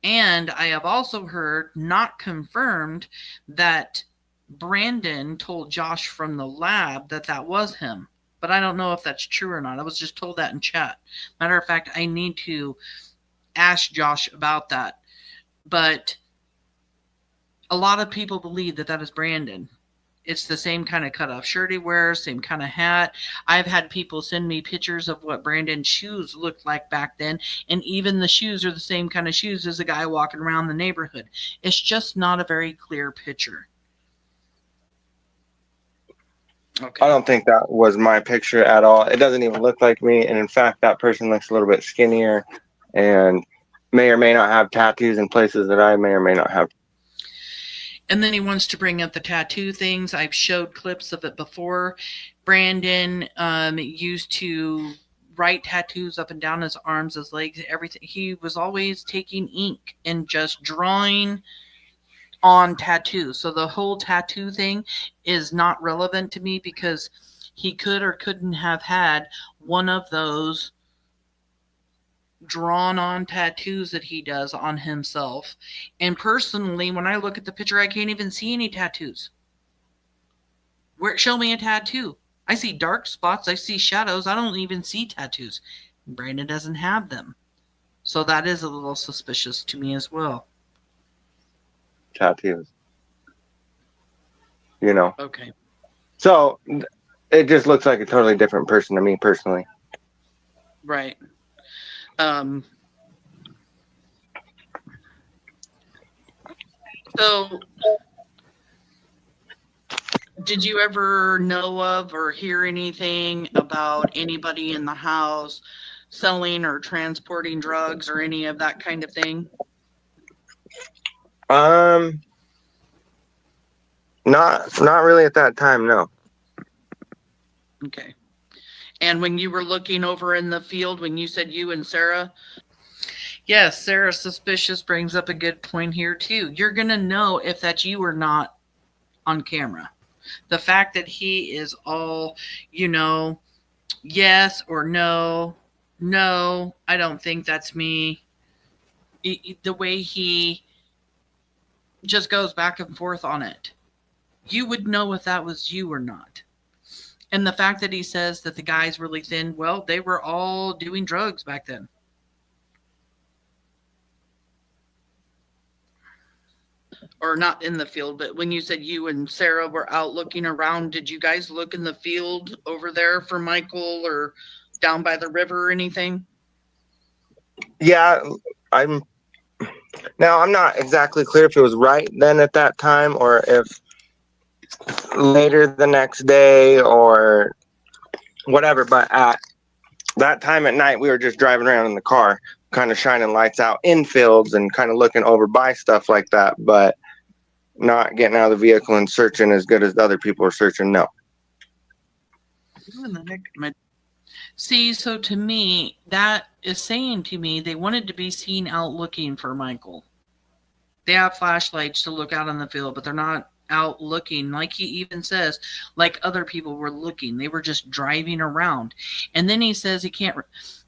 And I have also heard, not confirmed, that Brandon told Josh from the lab that that was him. But I don't know if that's true or not. I was just told that in chat. Matter of fact, I need to ask Josh about that. But a lot of people believe that that is Brandon. It's the same kind of cutoff shirt he wears, same kind of hat. I've had people send me pictures of what Brandon's shoes looked like back then, and even the shoes are the same kind of shoes as the guy walking around the neighborhood. It's just not a very clear picture. Okay. I don't think that was my picture at all. It doesn't even look like me. And in fact, that person looks a little bit skinnier and may or may not have tattoos in places that I may or may not have. And then he wants to bring up the tattoo things. I've showed clips of it before. Brandon used to write tattoos up and down his arms, his legs, everything. He was always taking ink and just drawing on tattoos. So the whole tattoo thing is not relevant to me because he could or couldn't have had one of those drawn on tattoos that he does on himself. And personally, when I look at the picture, I can't even see any tattoos. Show me a tattoo. I see dark spots. I see shadows. I don't even see tattoos. Brandon doesn't have them. So that is a little suspicious to me as well. Tattoos. Okay. So it just looks like a totally different person to me personally. Right. So, did you ever know of or hear anything about anybody in the house selling or transporting drugs or any of that kind of thing? Not really at that time, no. Okay. And when you were looking over in the field, when you said you and Sarah, yes, Sarah suspicious brings up a good point here too. You're going to know if that's you or not on camera. The fact that he is all, yes or no, I don't think that's me. The way he just goes back and forth on it, you would know if that was you or not. And the fact that he says that the guy's really thin, well, they were all doing drugs back then. Or not in the field, but when you said you and Sarah were out looking around, did you guys look in the field over there for Michael or down by the river or anything? Yeah, I'm not exactly clear if it was right then at that time or if later the next day or whatever, but at that time at night we were just driving around in the car kind of shining lights out in fields and kind of looking over by stuff like that, but not getting out of the vehicle and searching as good as the other people were searching. No. See, so to me, that is saying to me they wanted to be seen out looking for Michael. They have flashlights to look out on the field, but they're not out looking, like he even says, like other people were looking. They were just driving around. And then he says he can't,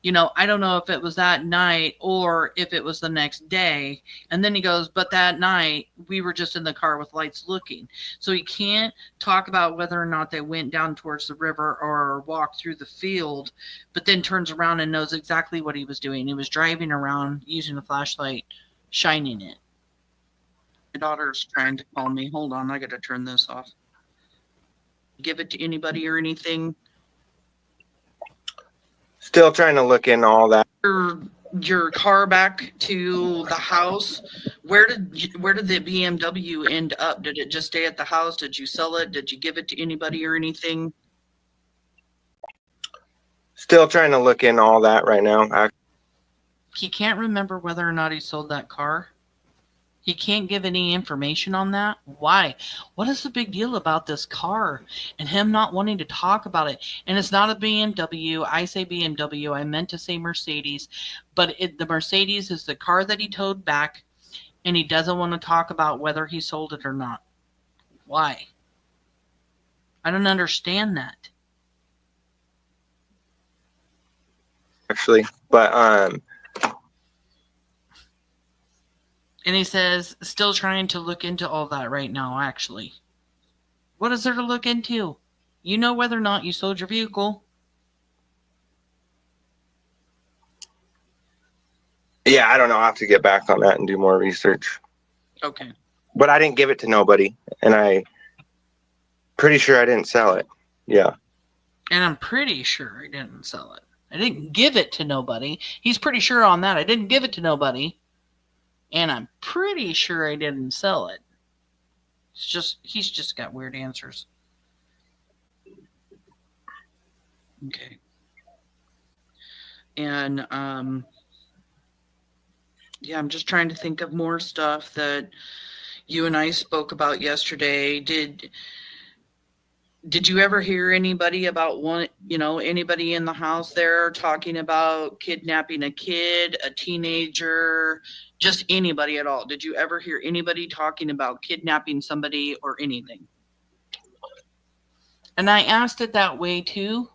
I don't know if it was that night or if it was the next day. And then he goes, but that night we were just in the car with lights looking. So he can't talk about whether or not they went down towards the river or walked through the field, but then turns around and knows exactly what he was doing. He was driving around using a flashlight, shining it. My daughter's trying to call me. Hold on, I got to turn this off. Give it to anybody or anything? Still trying to look in all that. Your car back to the house. Where did the BMW end up? Did it just stay at the house? Did you sell it? Did you give it to anybody or anything? Still trying to look in all that right now. He can't remember whether or not he sold that car. He can't give any information on that. Why? What is the big deal about this car and him not wanting to talk about it? And it's not a BMW. I say BMW. I meant to say Mercedes. But the Mercedes is the car that he towed back, and he doesn't want to talk about whether he sold it or not. Why? I don't understand that. Actually, but And he says, still trying to look into all that right now, actually. What is there to look into? You know whether or not you sold your vehicle. yeah, I don't know. I'll have to get back on that and do more research. Okay. But I didn't give it to nobody, and I'm pretty sure I didn't sell it. Yeah. And I'm pretty sure I didn't sell it. I didn't give it to nobody. He's pretty sure on that. I didn't give it to nobody. And I'm pretty sure I didn't sell it. He's just got weird answers. Okay. And yeah, I'm just trying to think of more stuff that you and I spoke about yesterday. Did you ever hear anybody about anybody in the house there talking about kidnapping a kid, a teenager, just anybody at all? Did you ever hear anybody talking about kidnapping somebody or anything? And I asked it that way too,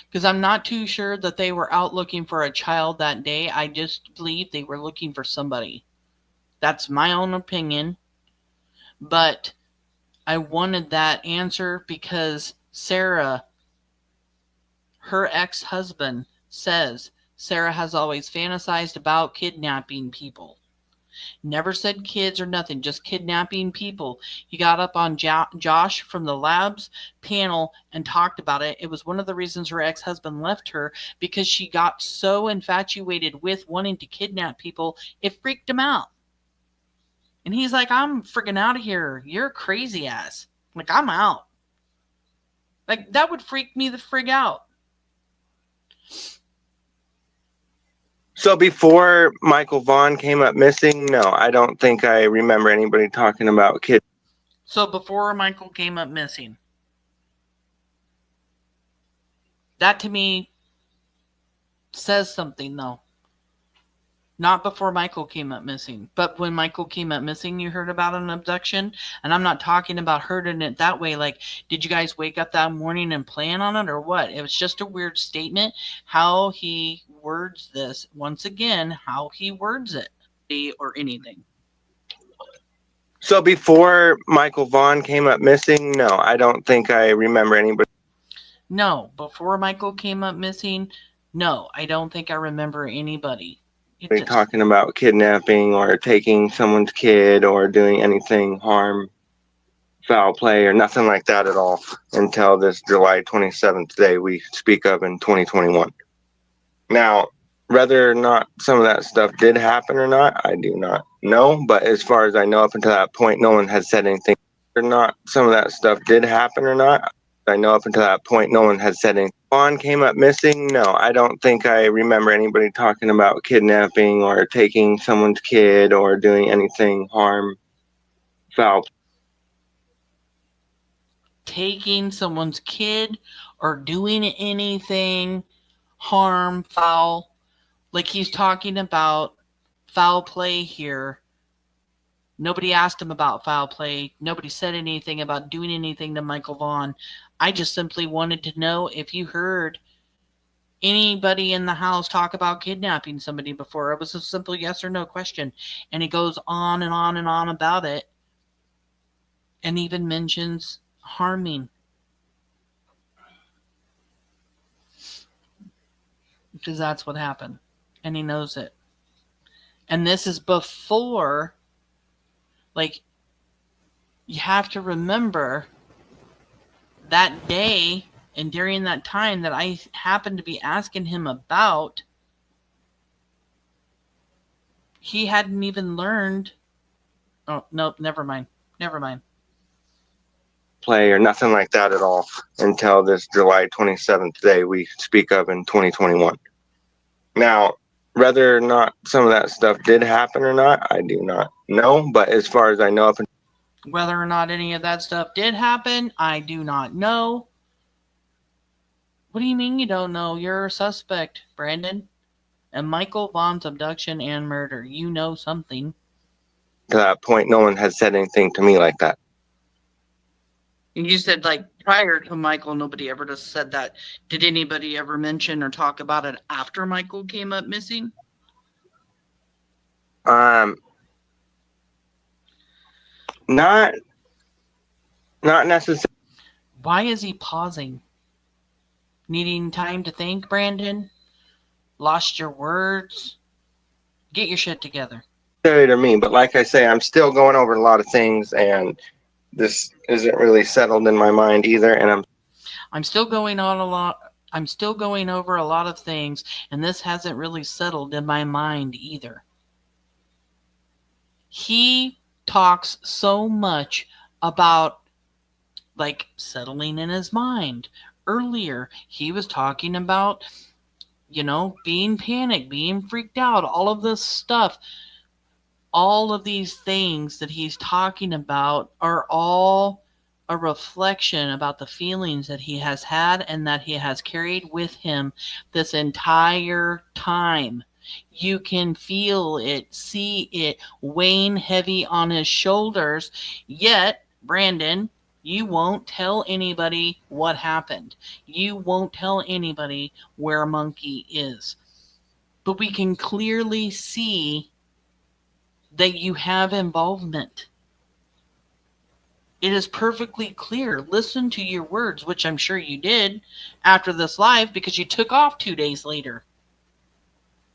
because I'm not too sure that they were out looking for a child that day. I just believe they were looking for somebody. That's my own opinion. But I wanted that answer because Sarah, her ex-husband, says Sarah has always fantasized about kidnapping people. Never said kids or nothing, just kidnapping people. He got up on Josh from the labs panel and talked about it. It was one of the reasons her ex-husband left her, because she got so infatuated with wanting to kidnap people, it freaked him out. And he's like, I'm freaking out of here. You're crazy ass. Like, I'm out. Like, that would freak me the frig out. So before Michael Vaughan came up missing, no, I don't think I remember anybody talking about kid. So before Michael came up missing, that to me says something, though. Not before Michael came up missing, but when Michael came up missing, you heard about an abduction. And I'm not talking about hurting it that way. Like, did you guys wake up that morning and plan on it or what? It was just a weird statement. How he words this, once again, how he words it, or anything. So before Michael Vaughan came up missing, no, I don't think I remember anybody. No, before Michael came up missing, no, I don't think I remember anybody. Talking about kidnapping or taking someone's kid or doing anything harm, foul play, or nothing like that at all until this July 27th day we speak of in 2021. Now, whether or not some of that stuff did happen or not, I do not know. But as far as I know, up until that point, no one has said anything. Whether or not some of that stuff did happen or not, I know up until that point, no one has said anything. Vaughn came up missing. No, I don't think I remember anybody talking about kidnapping or taking someone's kid or doing anything harm, foul. Taking someone's kid or doing anything harm, foul. Like, he's talking about foul play here. Nobody asked him about foul play. Nobody said anything about doing anything to Michael Vaughan. I just simply wanted to know if you heard anybody in the house talk about kidnapping somebody before. It was a simple yes or no question. And he goes on and on and on about it. And even mentions harming. Because that's what happened. And he knows it. And this is before, like, you have to remember that day and during that time that I happened to be asking him about, he hadn't even learned. Oh, no, never mind. Play or nothing like that at all until this July 27th day we speak of in 2021. Now, whether or not some of that stuff did happen or not, I do not know. But as far as I know, whether or not any of that stuff did happen, I do not know. What do you mean you don't know? You're a suspect, Brandon. And Michael Vaughan's abduction and murder. You know something. To that point, no one has said anything to me like that. And you said, like, prior to Michael, nobody ever just said that. Did anybody ever mention or talk about it after Michael came up missing? Not necessarily. Why is he pausing? Needing time to think, Brandon? Lost your words? Get your shit together. To me, but like I say, I'm still going over a lot of things, and this isn't really settled in my mind either. And I'm still going over a lot of things, and this hasn't really settled in my mind either. He talks so much about, like, settling in his mind. Earlier, he was talking about, being panicked, being freaked out, all of this stuff. All of these things that he's talking about are all a reflection about the feelings that he has had and that he has carried with him this entire time. You can feel it, see it weighing heavy on his shoulders. Yet, Brandon, you won't tell anybody what happened. You won't tell anybody where Monkey is. But we can clearly see that you have involvement. It is perfectly clear. Listen to your words, which I'm sure you did after this live, because you took off 2 days later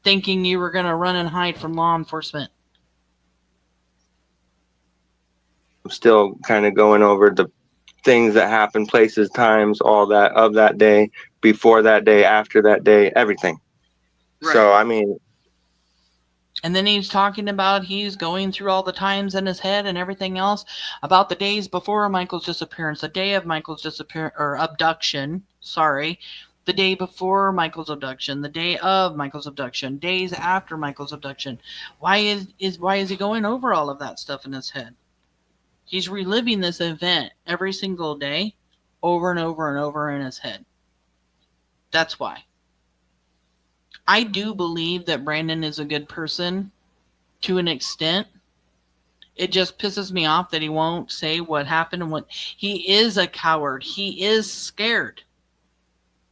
thinking you were going to run and hide from law enforcement. I'm still kind of going over the things that happened, places, times, all that of that day, before that day, after that day, everything. Right. So, I mean, And then he's talking about he's going through all the times in his head and everything else about the days before Michael's disappearance, the day of Michael's disappearance or abduction, the day before Michael's abduction, the day of Michael's abduction, days after Michael's abduction. Why is he going over all of that stuff in his head? He's reliving this event every single day over and over and over in his head. That's why. I do believe that Brandon is a good person to an extent. It just pisses me off that he won't say what happened and what. He is a coward. He is scared.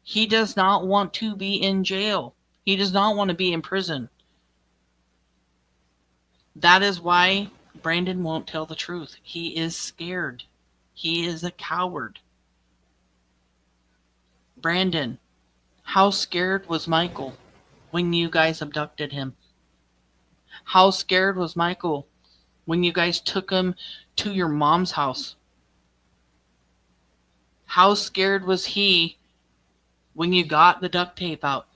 He does not want to be in jail. He does not want to be in prison. That is why Brandon won't tell the truth. He is scared. He is a coward. Brandon, how scared was Michael when you guys abducted him? How scared was Michael when you guys took him to your mom's house? How scared was he when you got the duct tape out?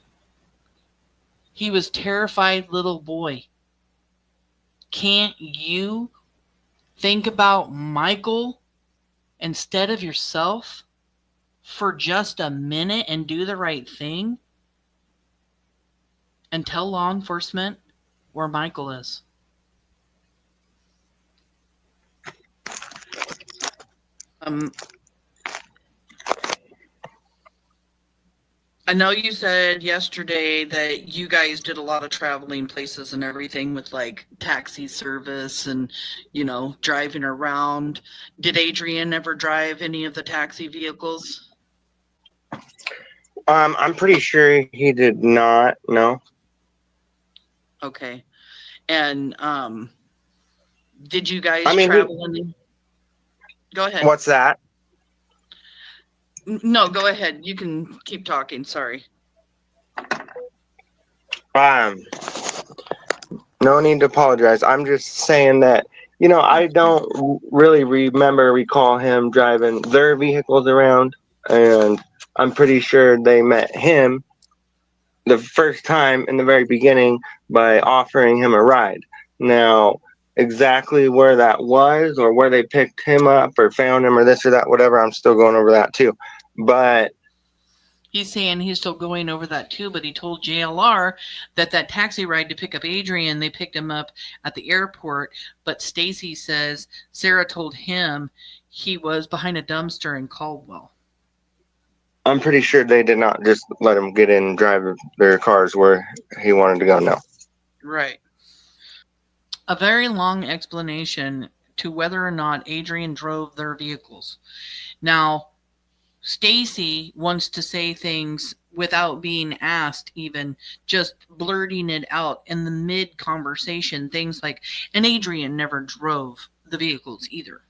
He was a terrified little boy. Can't you think about Michael instead of yourself for just a minute and do the right thing? And tell law enforcement where Michael is. I know you said yesterday that you guys did a lot of traveling places and everything with like taxi service and, driving around. Did Adrian ever drive any of the taxi vehicles? I'm pretty sure he did not. No. Okay. And did you guys I mean, travel Go ahead. What's that? No, go ahead. You can keep talking. Sorry. No need to apologize. I'm just saying that, I don't really recall him driving their vehicles around, and I'm pretty sure they met him the first time in the very beginning by offering him a ride. Now, exactly where that was or where they picked him up or found him or this or that, whatever, I'm still going over that too. But he's saying he's still going over that too, but he told JLR that taxi ride to pick up Adrian, they picked him up at the airport, but Stacy says Sarah told him he was behind a dumpster in Caldwell. I'm pretty sure they did not just let him get in and drive their cars where he wanted to go. No. Right. A very long explanation to whether or not Adrian drove their vehicles. Now, Stacy wants to say things without being asked, even just blurting it out in the mid conversation. Things like, and Adrian never drove the vehicles either.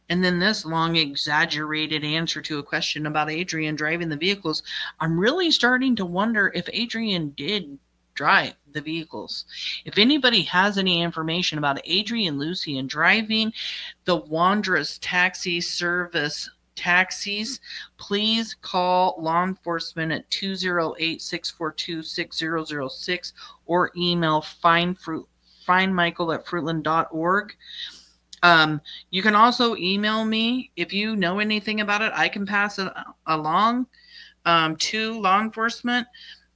And then this long exaggerated answer to a question about Adrian driving the vehicles. I'm really starting to wonder if Adrian did drive the vehicles. If anybody has any information about Adrian Lucian driving the Wanderers taxi service taxis, please call law enforcement at 208-642-6006 or email findmichael@fruitland.org. You can also email me if you know anything about it. I can pass it along to law enforcement,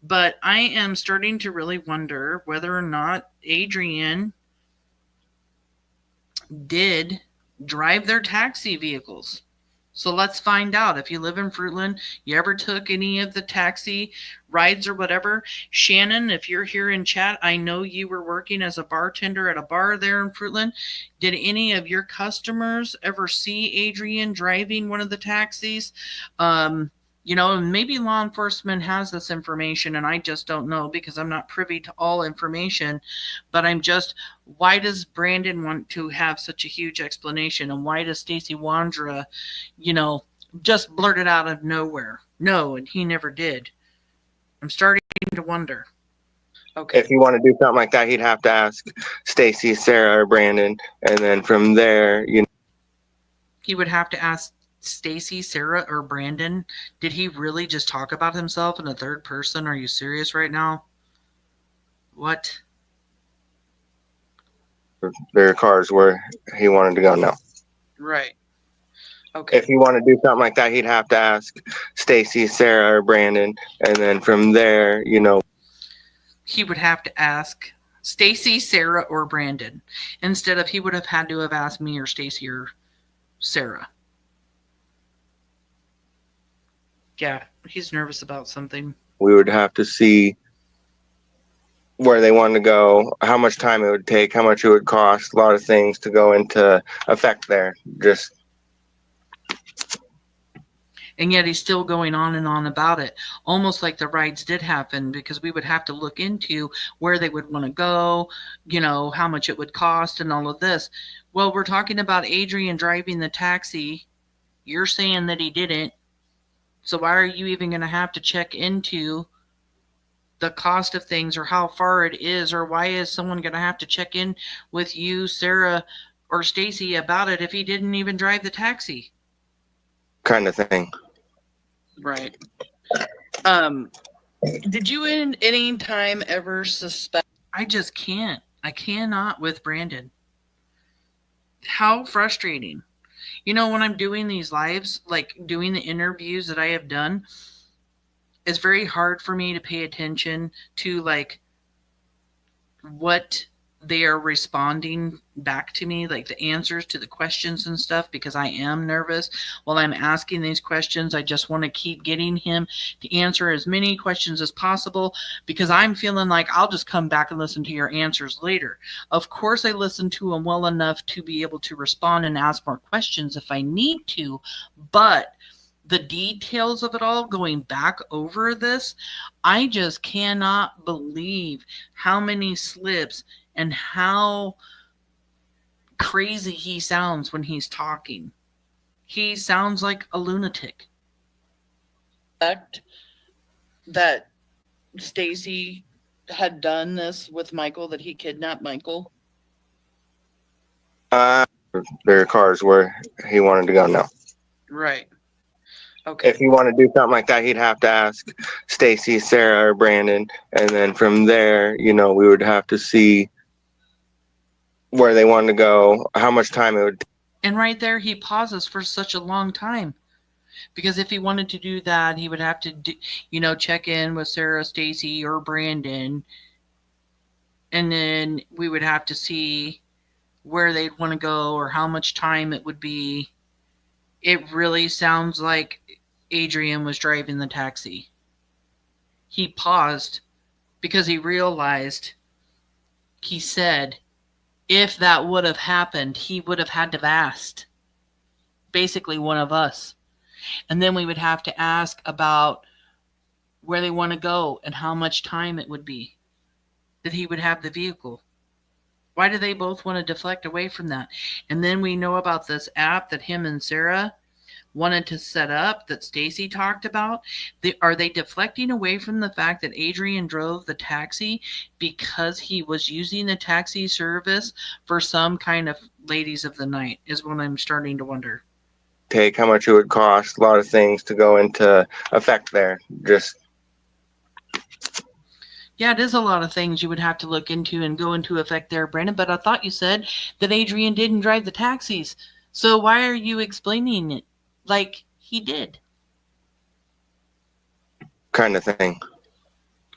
but I am starting to really wonder whether or not Adrian did drive their taxi vehicles. So let's find out. If you live in Fruitland, you ever took any of the taxi rides or whatever? Shannon, if you're here in chat, I know you were working as a bartender at a bar there in Fruitland. Did any of your customers ever see Adrian driving one of the taxis? Maybe law enforcement has this information and I just don't know because I'm not privy to all information. But why does Brandon want to have such a huge explanation? And why does Stacy Wandra, just blurt it out of nowhere? No, and he never did. I'm starting to wonder. Okay. If you want to do something like that, he'd have to ask Stacy, Sarah, or Brandon. And then from there, he would have to ask Stacy, Sarah, or Brandon. Did he really just talk about himself in the third person? Are you serious right now? What? their cars where he wanted to go? No. Right. Okay. If he wanted to do something like that, he'd have to ask Stacy, Sarah, or Brandon, and then from there, He would have to ask Stacy, Sarah, or Brandon instead of he would have had to have asked me or Stacy or Sarah. Yeah, he's nervous about something. we would have to see where they wanted to go, how much time it would take, how much it would cost, a lot of things to go into effect there. Just And yet he's still going on and on about it, almost like the rides did happen, because we would have to look into where they would want to go, how much it would cost and all of this. Well, we're talking about Adrian driving the taxi. You're saying that he didn't. So why are you even going to have to check into the cost of things or how far it is, or why is someone going to have to check in with you, Sarah, or Stacy about it if he didn't even drive the taxi? kind of thing. Right. Did you in any time ever suspect? I just can't. I cannot with Brandon. How frustrating. When I'm doing these lives, like doing the interviews that I have done, it's very hard for me to pay attention to like what they are responding back to me, like the answers to the questions and stuff, because I am nervous while I'm asking these questions. I just want to keep getting him to answer as many questions as possible, because I'm feeling like I'll just come back and listen to your answers later. Of course, I listen to them well enough to be able to respond and ask more questions if I need to, but the details of it all, going back over this, I just cannot believe how many slips and how crazy he sounds when he's talking. He sounds like a lunatic. That Stacy had done this with Michael, that he kidnapped Michael? Their cars where he wanted to go. No. Right. Okay. If he wanted to do something like that, he'd have to ask Stacy, Sarah, or Brandon, and then from there, we would have to see where they wanted to go, how much time it would take. And right there, he pauses for such a long time, because if he wanted to do that, he would have to check in with Sarah, Stacy, or Brandon, and then we would have to see where they'd want to go or how much time it would be. It really sounds like Adrian was driving the taxi. He paused because he realized, he said, if that would have happened, he would have had to have asked basically one of us. And then we would have to ask about where they want to go and how much time it would be that he would have the vehicle. Why do they both want to deflect away from that? And then we know about this app that him and Sarah wanted to set up that Stacy talked about. Are they deflecting away from the fact that Adrian drove the taxi because he was using the taxi service for some kind of ladies of the night, is what I'm starting to wonder. Take, how much it would cost, a lot of things to go into effect there. Yeah, it is a lot of things you would have to look into and go into effect there, Brandon, but I thought you said that Adrian didn't drive the taxis. So why are you explaining it like he did? Kind of thing.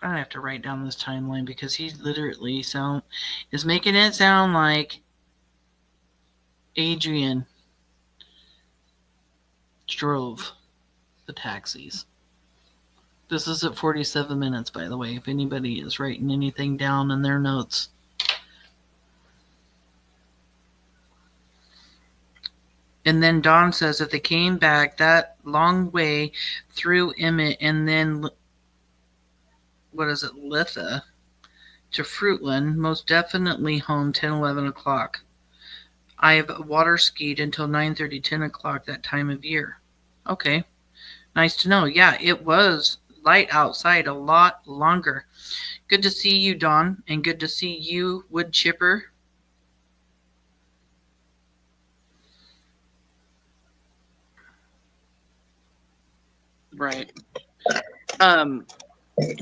I have to write down this timeline, because he literally is making it sound like Adrian drove the taxis. This is at 47 minutes, by the way, if anybody is writing anything down in their notes. And then Dawn says if they came back that long way through Emmett and then, Litha to Fruitland, most definitely home 10, 11 o'clock. I've water skied until 9:30, 10 o'clock that time of year. Okay, nice to know. Yeah, it was light outside a lot longer. Good to see you, Dawn, and good to see you, Wood Chipper. Right.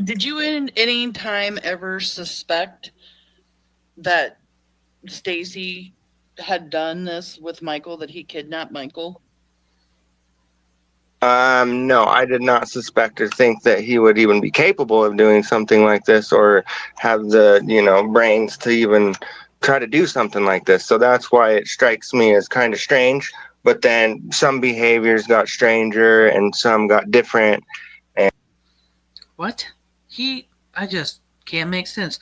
Did you in any time ever suspect that Stacy had done this with Michael, that he kidnapped Michael? No, I did not suspect or think that he would even be capable of doing something like this or have the, brains to even try to do something like this. So that's why it strikes me as kind of strange. But then some behaviors got stranger and some got different. What? I just can't make sense.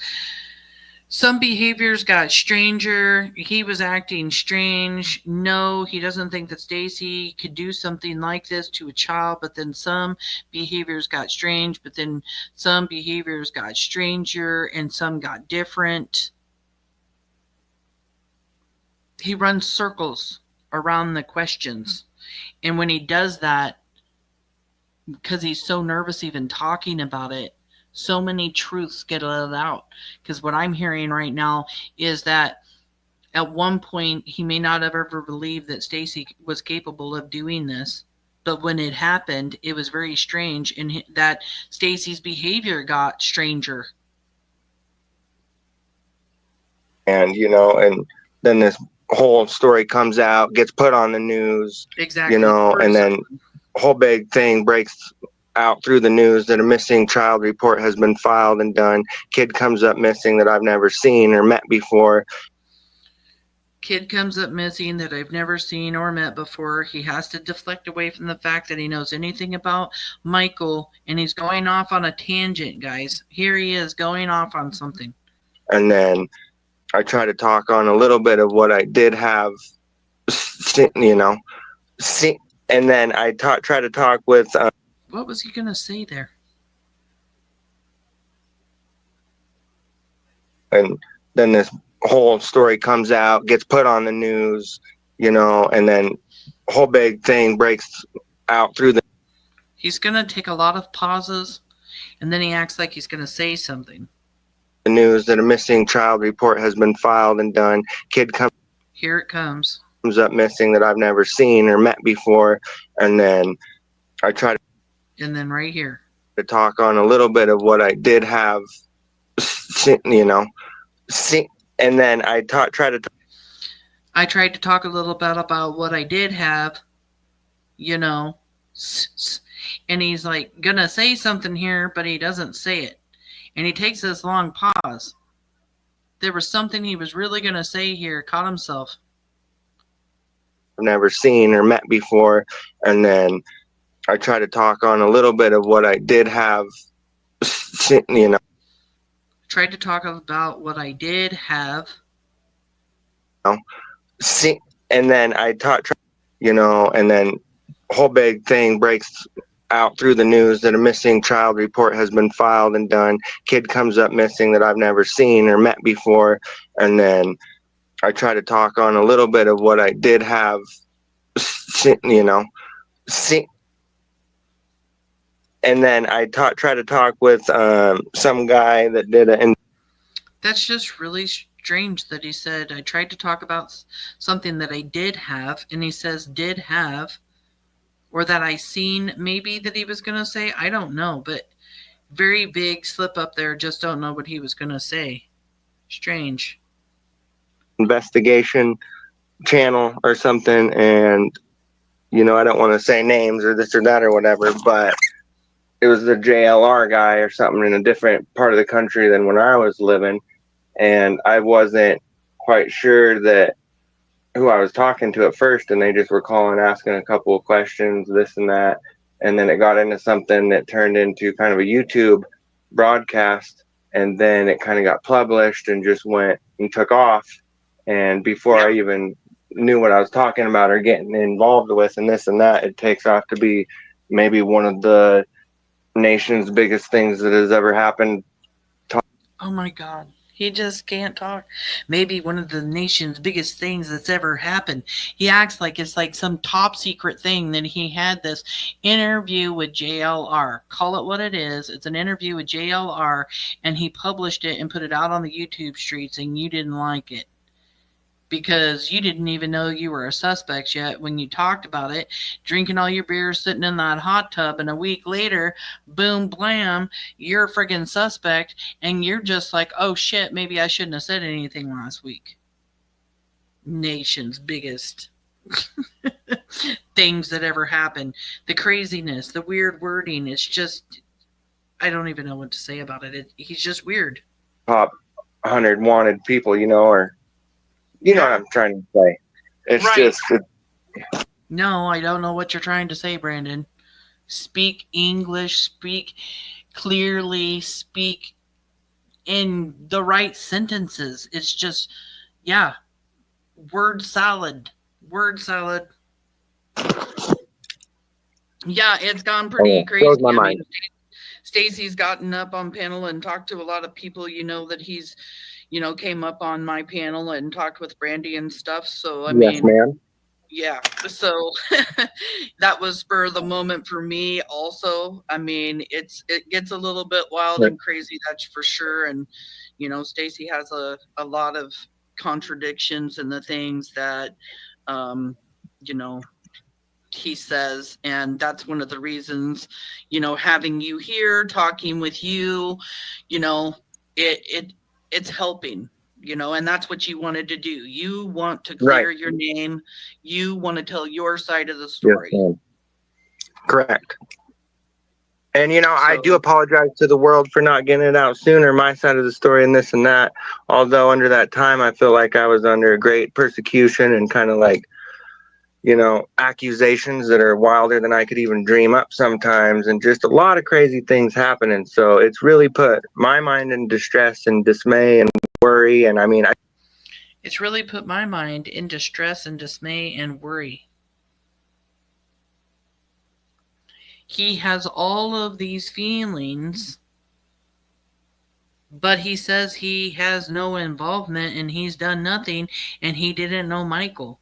Some behaviors got stranger. He was acting strange. No, he doesn't think that Stacy could do something like this to a child, but then some behaviors got strange, but then some behaviors got stranger and some got different. He runs circles around the questions. And when he does that, because he's so nervous even talking about it, so many truths get let out. Because what I'm hearing right now is that at one point he may not have ever believed that Stacy was capable of doing this, but when it happened, it was very strange, and that Stacy's behavior got stranger. And and then this whole story comes out, gets put on the news, Exactly. and then a whole big thing breaks out through the news that a missing child report has been filed and done. Kid comes up missing that I've never seen or met before. Kid comes up missing that I've never seen or met before. He has to deflect away from the fact that he knows anything about Michael, and he's going off on a tangent, guys. Here he is going off on something. And then I try to talk on a little bit of what I did have, and then I try to talk with what was he going to say there? And then this whole story comes out, gets put on the news, and then a whole big thing breaks out through the... He's going to take a lot of pauses, and then he acts like he's going to say something. The news that a missing child report has been filed and done. Kid comes... Here it comes. Up missing that I've never seen or met before. And then I try to... And then right here. To talk on a little bit of what I did have, and then I tried to talk a little bit about what I did have, and he's like gonna say something here, but he doesn't say it, and he takes this long pause. There was something he was really gonna say here, caught himself. I've never seen or met before. And then I try to talk on a little bit of what I did have, Tried to talk about what I did have. And then I and then a whole big thing breaks out through the news that a missing child report has been filed and done. Kid comes up missing that I've never seen or met before. And then I try to talk on a little bit of what I did have, and then I try to talk with some guy that did it. That's just really strange that he said, I tried to talk about something that I did have, and he says did have, or that I seen maybe that he was going to say. I don't know, but very big slip up there. Just don't know what he was going to say. Strange. Investigation channel or something, and I don't want to say names or this or that or whatever, but it was the JLR guy or something in a different part of the country than when I was living, and I wasn't quite sure that who I was talking to at first, and they just were calling, asking a couple of questions, this and that, and then it got into something that turned into kind of a YouTube broadcast, and then it kind of got published and just went and took off. And before I even knew what I was talking about or getting involved with and this and that, it takes off to be maybe one of the nation's biggest things that has ever happened. Oh my God. He just can't talk. Maybe one of the nation's biggest things that's ever happened. He acts like it's like some top secret thing that he had this interview with JLR. Call it what it is. It's an interview with JLR, and he published it and put it out on the YouTube streets, and you didn't like it. Because you didn't even know you were a suspect yet when you talked about it, drinking all your beers, sitting in that hot tub, and a week later, boom, blam, you're a friggin' suspect, and you're just like, oh shit, maybe I shouldn't have said anything last week. nation's biggest things that ever happened. The craziness, the weird wording. It's just, I don't even know what to say about it. He's just weird. Top 100 wanted people, or you know what I'm trying to say. It's Right. just. No, I don't know what you're trying to say, Brandon. Speak English, speak clearly, speak in the right sentences. It's just, yeah, word salad. Word salad. Yeah, it's gone pretty crazy. Blows my mind. Stacy's gotten up on panel and talked to a lot of people, that he's, came up on my panel and talked with Brandy and stuff. So, Yes, ma'am. yeah. So that was spur of the moment for me also. I mean, it gets a little bit wild and crazy, that's for sure. And, Stacy has a lot of contradictions in the things that, he says, and that's one of the reasons, having you here, talking with you, it's helping, and that's what you wanted to do. You want to clear your name. You want to tell your side of the story. Yes, ma'am. Correct. And, I do apologize to the world for not getting it out sooner, my side of the story and this and that. Although under that time, I feel like I was under great persecution and kind of like, accusations that are wilder than I could even dream up sometimes, and just a lot of crazy things happening. So it's really put my mind in distress and dismay and worry. And it's really put my mind in distress and dismay and worry. He has all of these feelings, but he says he has no involvement and he's done nothing and he didn't know Michael.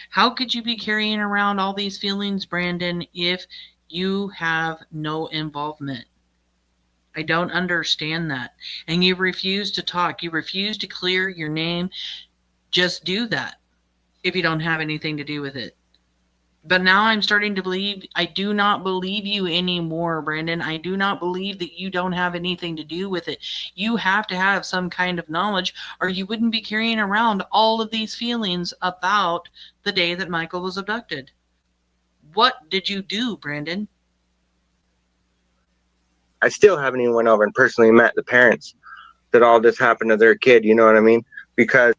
How could you be carrying around all these feelings, Brandon, if you have no involvement? I don't understand that. And you refuse to talk. You refuse to clear your name. Just do that if you don't have anything to do with it. But now I'm starting to believe, I do not believe you anymore, Brandon. I do not believe that you don't have anything to do with it. You have to have some kind of knowledge, or you wouldn't be carrying around all of these feelings about the day that Michael was abducted. What did you do, Brandon? I still haven't even went over and personally met the parents that all this happened to their kid. You know what I mean? Because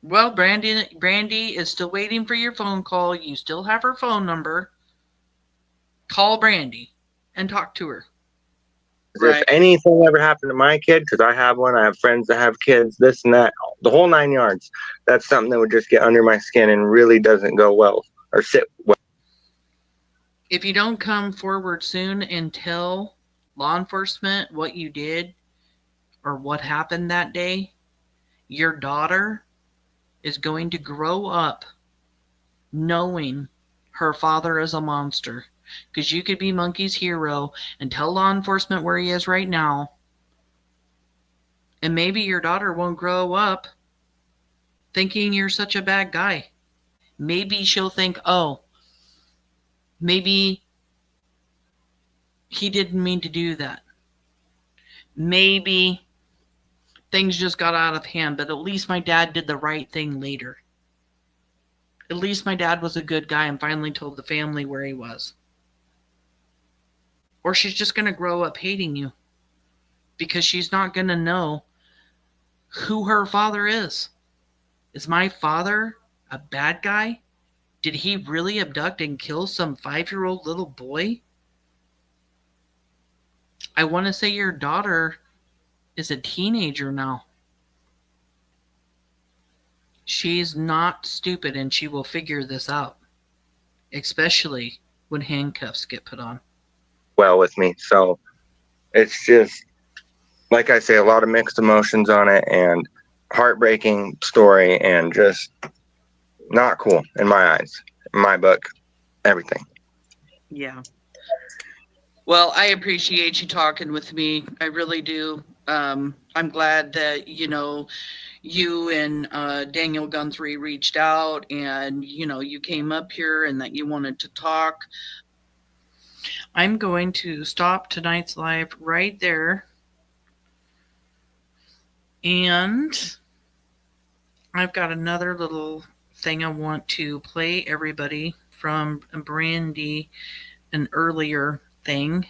well, Brandy is still waiting for your phone call. You still have her phone number. Call Brandy and talk to her. if anything ever happened to my kid, because I have one, I have friends that have kids, this and that, the whole 9 yards, that's something that would just get under my skin and really doesn't go well or sit well. If you don't come forward soon and tell law enforcement what you did or what happened that day, your daughter is going to grow up knowing her father is a monster. Because you could be Monkey's hero and tell law enforcement where he is right now. And maybe your daughter won't grow up thinking you're such a bad guy. Maybe she'll think, oh, maybe he didn't mean to do that. Maybe things just got out of hand, but at least my dad did the right thing later. At least my dad was a good guy and finally told the family where he was. Or she's just going to grow up hating you because she's not going to know who her father is. Is my father a bad guy? Did he really abduct and kill some 5-year-old little boy? I want to say your daughter is a teenager now. She's not stupid and she will figure this out, especially when handcuffs get put on. Well with me. So it's just, like I say, a lot of mixed emotions on it and heartbreaking story and just not cool in my eyes, in my book, everything. Yeah. Well, I appreciate you talking with me. I really do. I'm glad that, you and Daniel Guthrie reached out and, you came up here and that you wanted to talk. I'm going to stop tonight's live right there. And I've got another little thing I want to play everybody from Brandy, an earlier thing.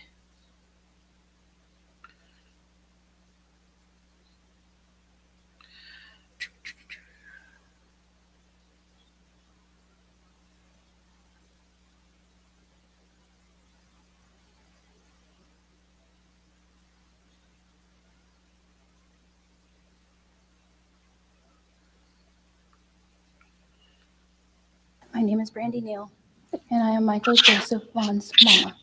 My name is Brandy Neal, and I am Michael Joseph Vaughan's mama.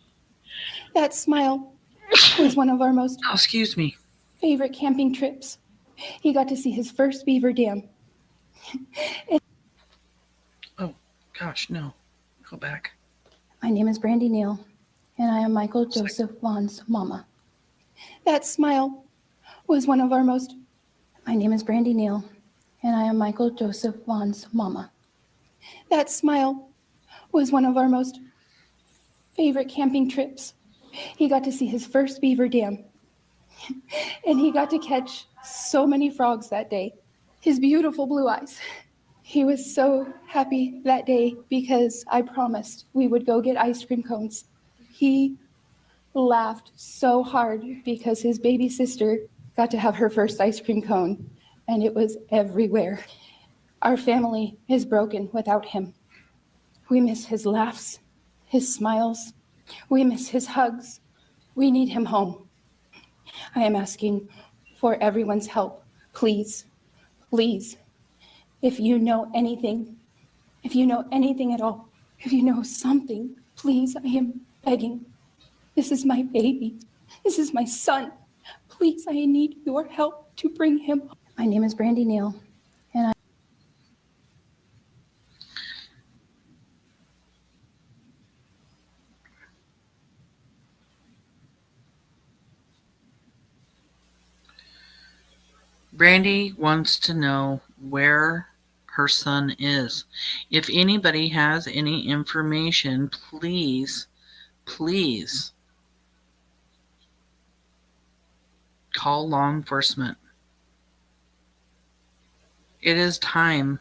That smile was one of our most excuse me, favorite camping trips. He got to see his first beaver dam. Oh, gosh, no. Go back. My name is Brandy Neal, and I am Michael Joseph Vaughan's mama. That smile was one of our most... My name is Brandy Neal, and I am Michael Joseph Vaughan's mama. That smile was one of our most favorite camping trips. He got to see his first beaver dam, and he got to catch so many frogs that day. His beautiful blue eyes. He was so happy that day because I promised we would go get ice cream cones. He laughed so hard because his baby sister got to have her first ice cream cone, and it was everywhere. Our family is broken without him. We miss his laughs, his smiles. We miss his hugs. We need him home. I am asking for everyone's help. Please, please, if you know anything at all, if you know something, please, I am begging. This is my baby. This is my son. Please, I need your help to bring him home. My name is Brandy Neal, and Brandy wants to know where her son is. If anybody has any information, please, please call law enforcement. It is time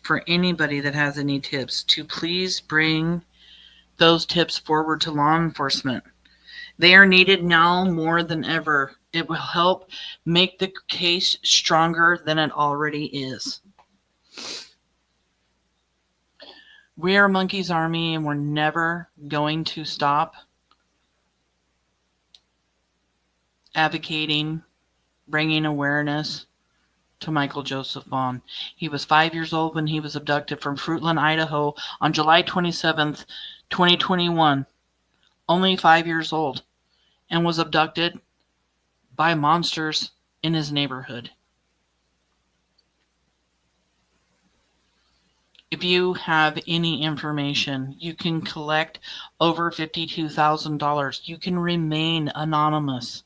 for anybody that has any tips to please bring those tips forward to law enforcement. They are needed now more than ever. It will help make the case stronger than it already is. We are Monkey's Army, and we're never going to stop advocating, bringing awareness to Michael Joseph Vaughan. He was 5 years old when he was abducted from Fruitland, Idaho on July 27th, 2021. Only 5 years old, and was abducted by monsters in his neighborhood. If you have any information, you can collect over $52,000. You can remain anonymous.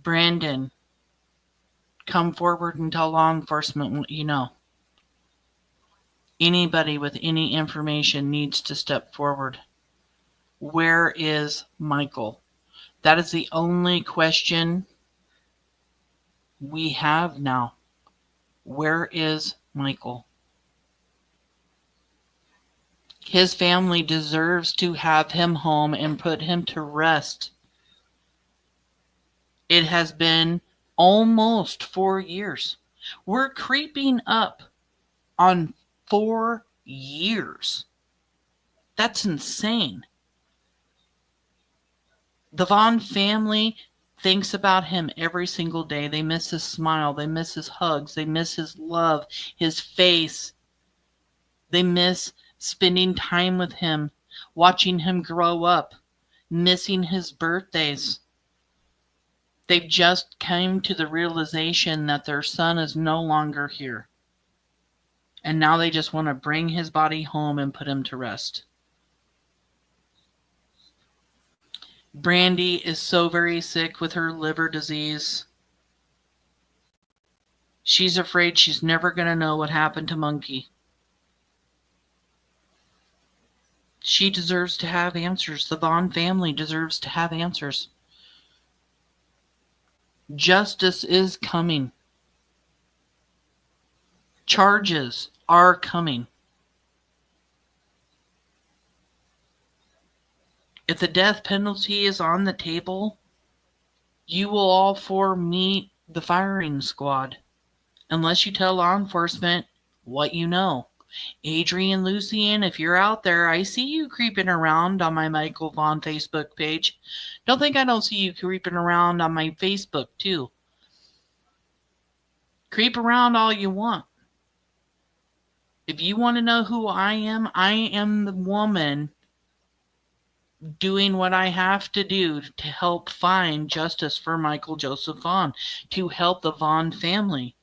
Brandon, come forward and tell law enforcement what you know. Anybody with any information needs to step forward. Where is Michael? That is the only question we have now. Where is Michael? His family deserves to have him home and put him to rest. It has been almost 4 years. We're creeping up on 4 years. That's insane. The Vaughan family thinks about him every single day. They miss his smile. They miss his hugs. They miss his love, his face. They miss spending time with him, watching him grow up, missing his birthdays. They've just come to the realization that their son is no longer here. And now they just want to bring his body home and put him to rest. Brandy is so very sick with her liver disease. She's afraid she's never going to know what happened to Monkey. She deserves to have answers. The Vaughan family deserves to have answers. Justice is coming. Charges are coming. If the death penalty is on the table, you will all four meet the firing squad unless you tell law enforcement what you know. Adrian Lucian, if you're out there, I see you creeping around on my Michael Vaughan Facebook page. Don't think I don't see you creeping around on my Facebook too. Creep around all you want. If you want to know who I am the woman doing what I have to do to help find justice for Michael Joseph Vaughan, to help the Vaughan family.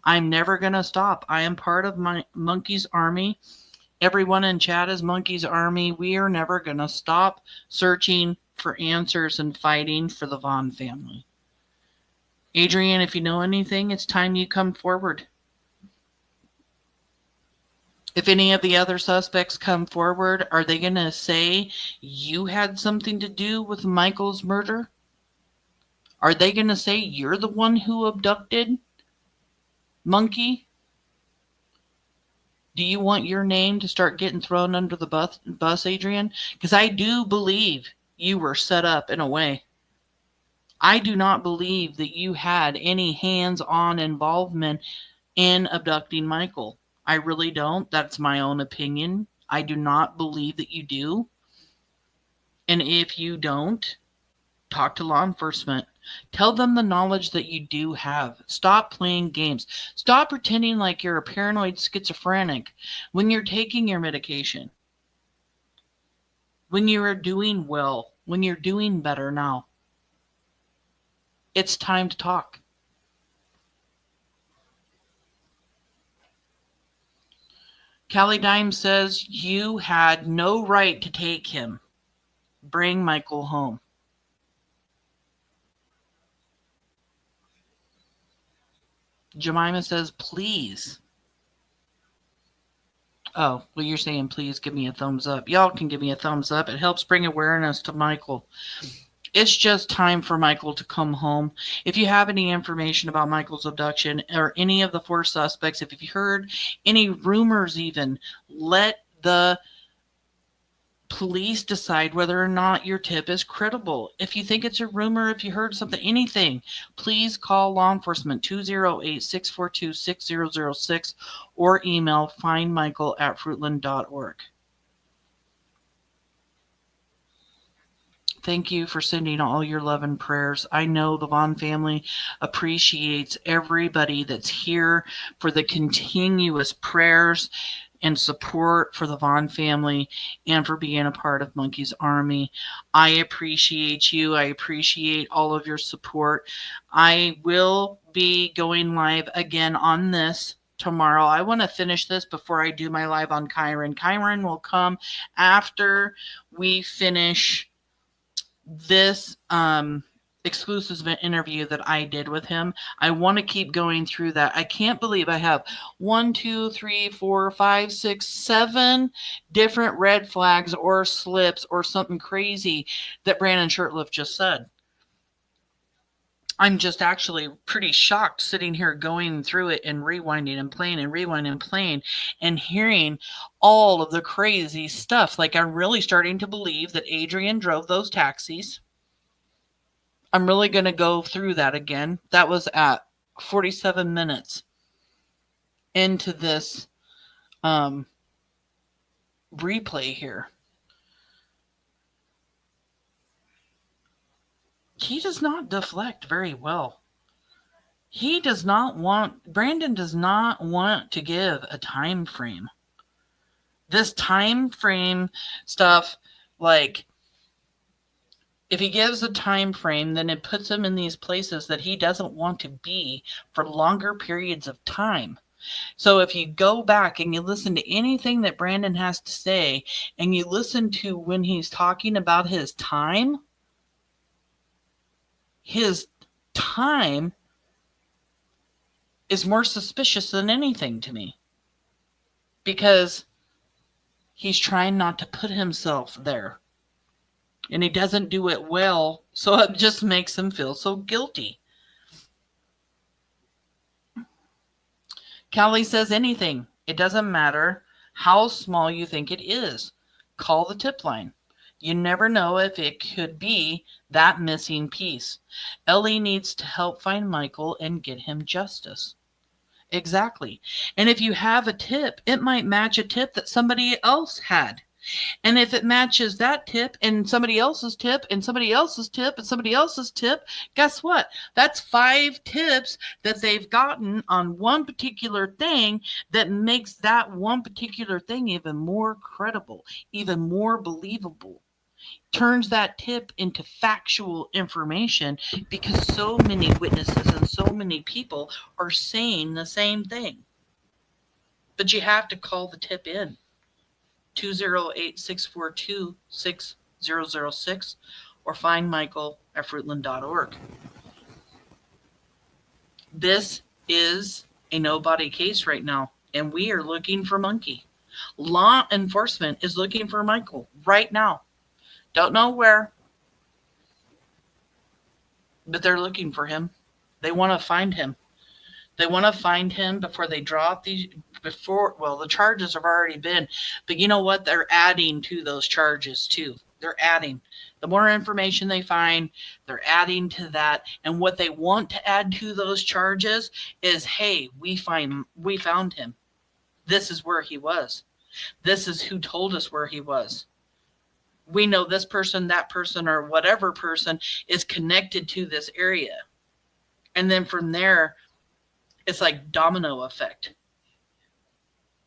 I'm never going to stop. I am part of my Monkey's Army. Everyone in chat is Monkey's Army. We are never going to stop searching for answers and fighting for the Vaughan family. Adrian, if you know anything, it's time you come forward. If any of the other suspects come forward, are they going to say you had something to do with Michael's murder? Are they going to say you're the one who abducted Monkey? Do you want your name to start getting thrown under the bus, Adrian? Because I do believe you were set up in a way. I do not believe that you had any hands-on involvement in abducting Michael. I really don't. That's my own opinion. I do not believe that you do. And if you don't, talk to law enforcement. Tell them the knowledge that you do have. Stop playing games. Stop pretending like you're a paranoid schizophrenic when you're taking your medication. When you're doing well. When you're doing better now. It's time to talk. Callie Dime says you had no right to take him. Bring Michael home. Jemima says, please. Oh, well, you're saying please give me a thumbs up. Y'all can give me a thumbs up. It helps bring awareness to Michael. It's just time for Michael to come home. If you have any information about Michael's abduction or any of the four suspects, if you've heard any rumors even, let the police decide whether or not your tip is credible. If you think it's a rumor, if you heard something, anything, please call law enforcement 208-642-6006 or email findmichael@fruitland.org. Thank you for sending all your love and prayers. I know the Vaughan family appreciates everybody that's here for the continuous prayers and support for the Vaughan family and for being a part of Monkey's Army. I appreciate you. I appreciate all of your support. I will be going live again on this tomorrow. I want to finish this before I do my live on Kyron. Kyron will come after we finish this exclusive interview that I did with him. I want to keep going through that. I can't believe I have 1, 2, 3, 4, 5, 6, 7 different red flags or slips or something crazy that Brandon Shurtliff just said. I'm just actually pretty shocked sitting here going through it and rewinding and playing and rewinding and playing and hearing all of the crazy stuff. Like, I'm really starting to believe that Adrian drove those taxis. I'm really going to go through that again. That was at 47 minutes into this replay here. He does not deflect very well. Brandon does not want to give a time frame. This time frame stuff, like, if he gives a time frame, then it puts him in these places that he doesn't want to be for longer periods of time. So if you go back and you listen to anything that Brandon has to say, and you listen to when he's talking about his time is more suspicious than anything to me, because he's trying not to put himself there, and he doesn't do it well, so it just makes him feel so guilty. Callie says anything. It doesn't matter how small you think it is. Call the tip line. You never know if it could be that missing piece. Ellie needs to help find Michael and get him justice. Exactly. And if you have a tip, it might match a tip that somebody else had. And if it matches that tip and somebody else's tip and somebody else's tip and somebody else's tip, guess what? That's 5 tips that they've gotten on one particular thing that makes that one particular thing even more credible, even more believable. Turns that tip into factual information because so many witnesses and so many people are saying the same thing. But you have to call the tip in. 208-642-6006 or find Michael at fruitland.org. This is a nobody case right now, and we are looking for Monkey. Law enforcement is looking for Michael right now. Don't know where, but they're looking for him. They want to find him. They want to find him before they drop the charges have already been. But you know what? They're adding to those charges too. They're adding. The more information they find, they're adding to that. And what they want to add to those charges is, hey, we found him. This is where he was. This is who told us where he was. We know this person, that person, or whatever person is connected to this area. And then from there, it's like domino effect.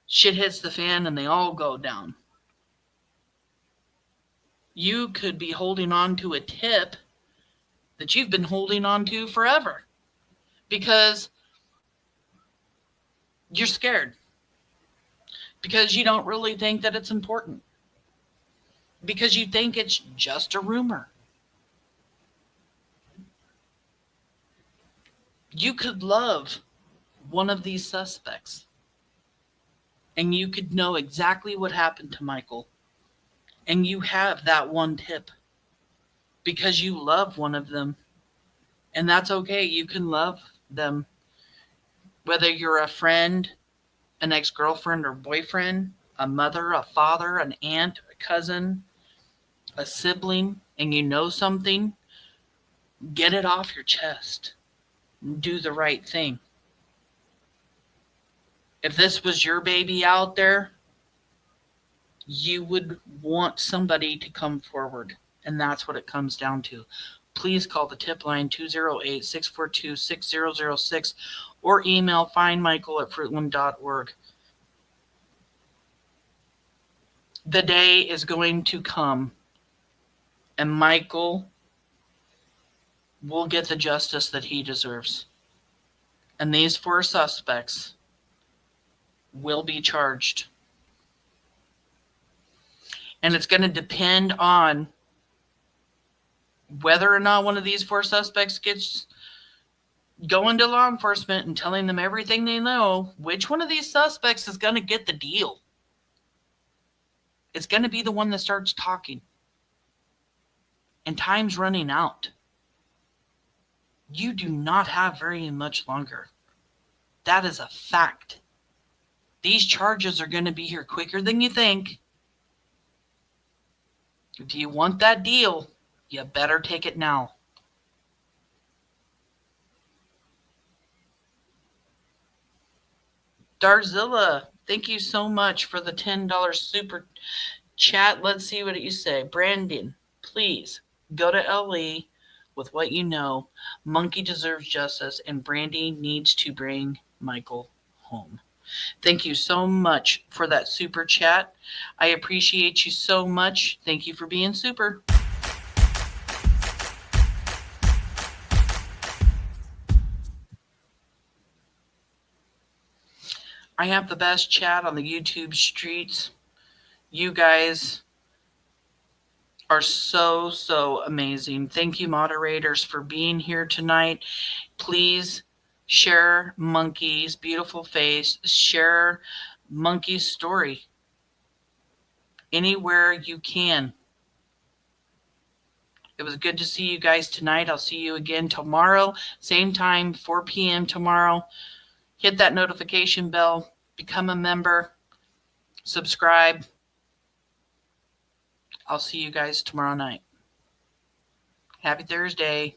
Shit hits the fan and they all go down. You could be holding on to a tip that you've been holding on to forever because you're scared. Because you don't really think that it's important. Because you think it's just a rumor. You could love one of these suspects and you could know exactly what happened to Michael, and you have that one tip because you love one of them, and that's okay. You can love them whether you're a friend, an ex-girlfriend or boyfriend, a mother, a father, an aunt, a cousin, a sibling, and you know something. Get it off your chest. Do the right thing. If this was your baby out there, you would want somebody to come forward. And that's what it comes down to. Please call the tip line 208-642-6006 or email findmichael@fruitland.org. The day is going to come and Michael will get the justice that he deserves. And these 4 suspects will be charged. And it's going to depend on whether or not one of these 4 suspects gets going to law enforcement and telling them everything they know. Which one of these suspects is going to get the deal? It's going to be the one that starts talking. And time's running out. You do not have very much longer. That is a fact. These charges are going to be here quicker than you think. If you want that deal, you better take it now. Darzilla, thank you so much for the $10 super chat. Let's see what you say. Brandon, please go to LE with what you know. Monkey deserves justice, and Brandy needs to bring Michael home. Thank you so much for that super chat. I appreciate you so much. Thank you for being super. I have the best chat on the YouTube streets. You guys are so amazing. Thank you, moderators, for being here tonight. Please share Monkey's beautiful face. Share Monkey's story anywhere you can. It was good to see you guys tonight. I'll see you again tomorrow. Same time, 4 p.m. tomorrow. hit that notification bell, become a member, subscribe. I'll see you guys tomorrow night. Happy Thursday.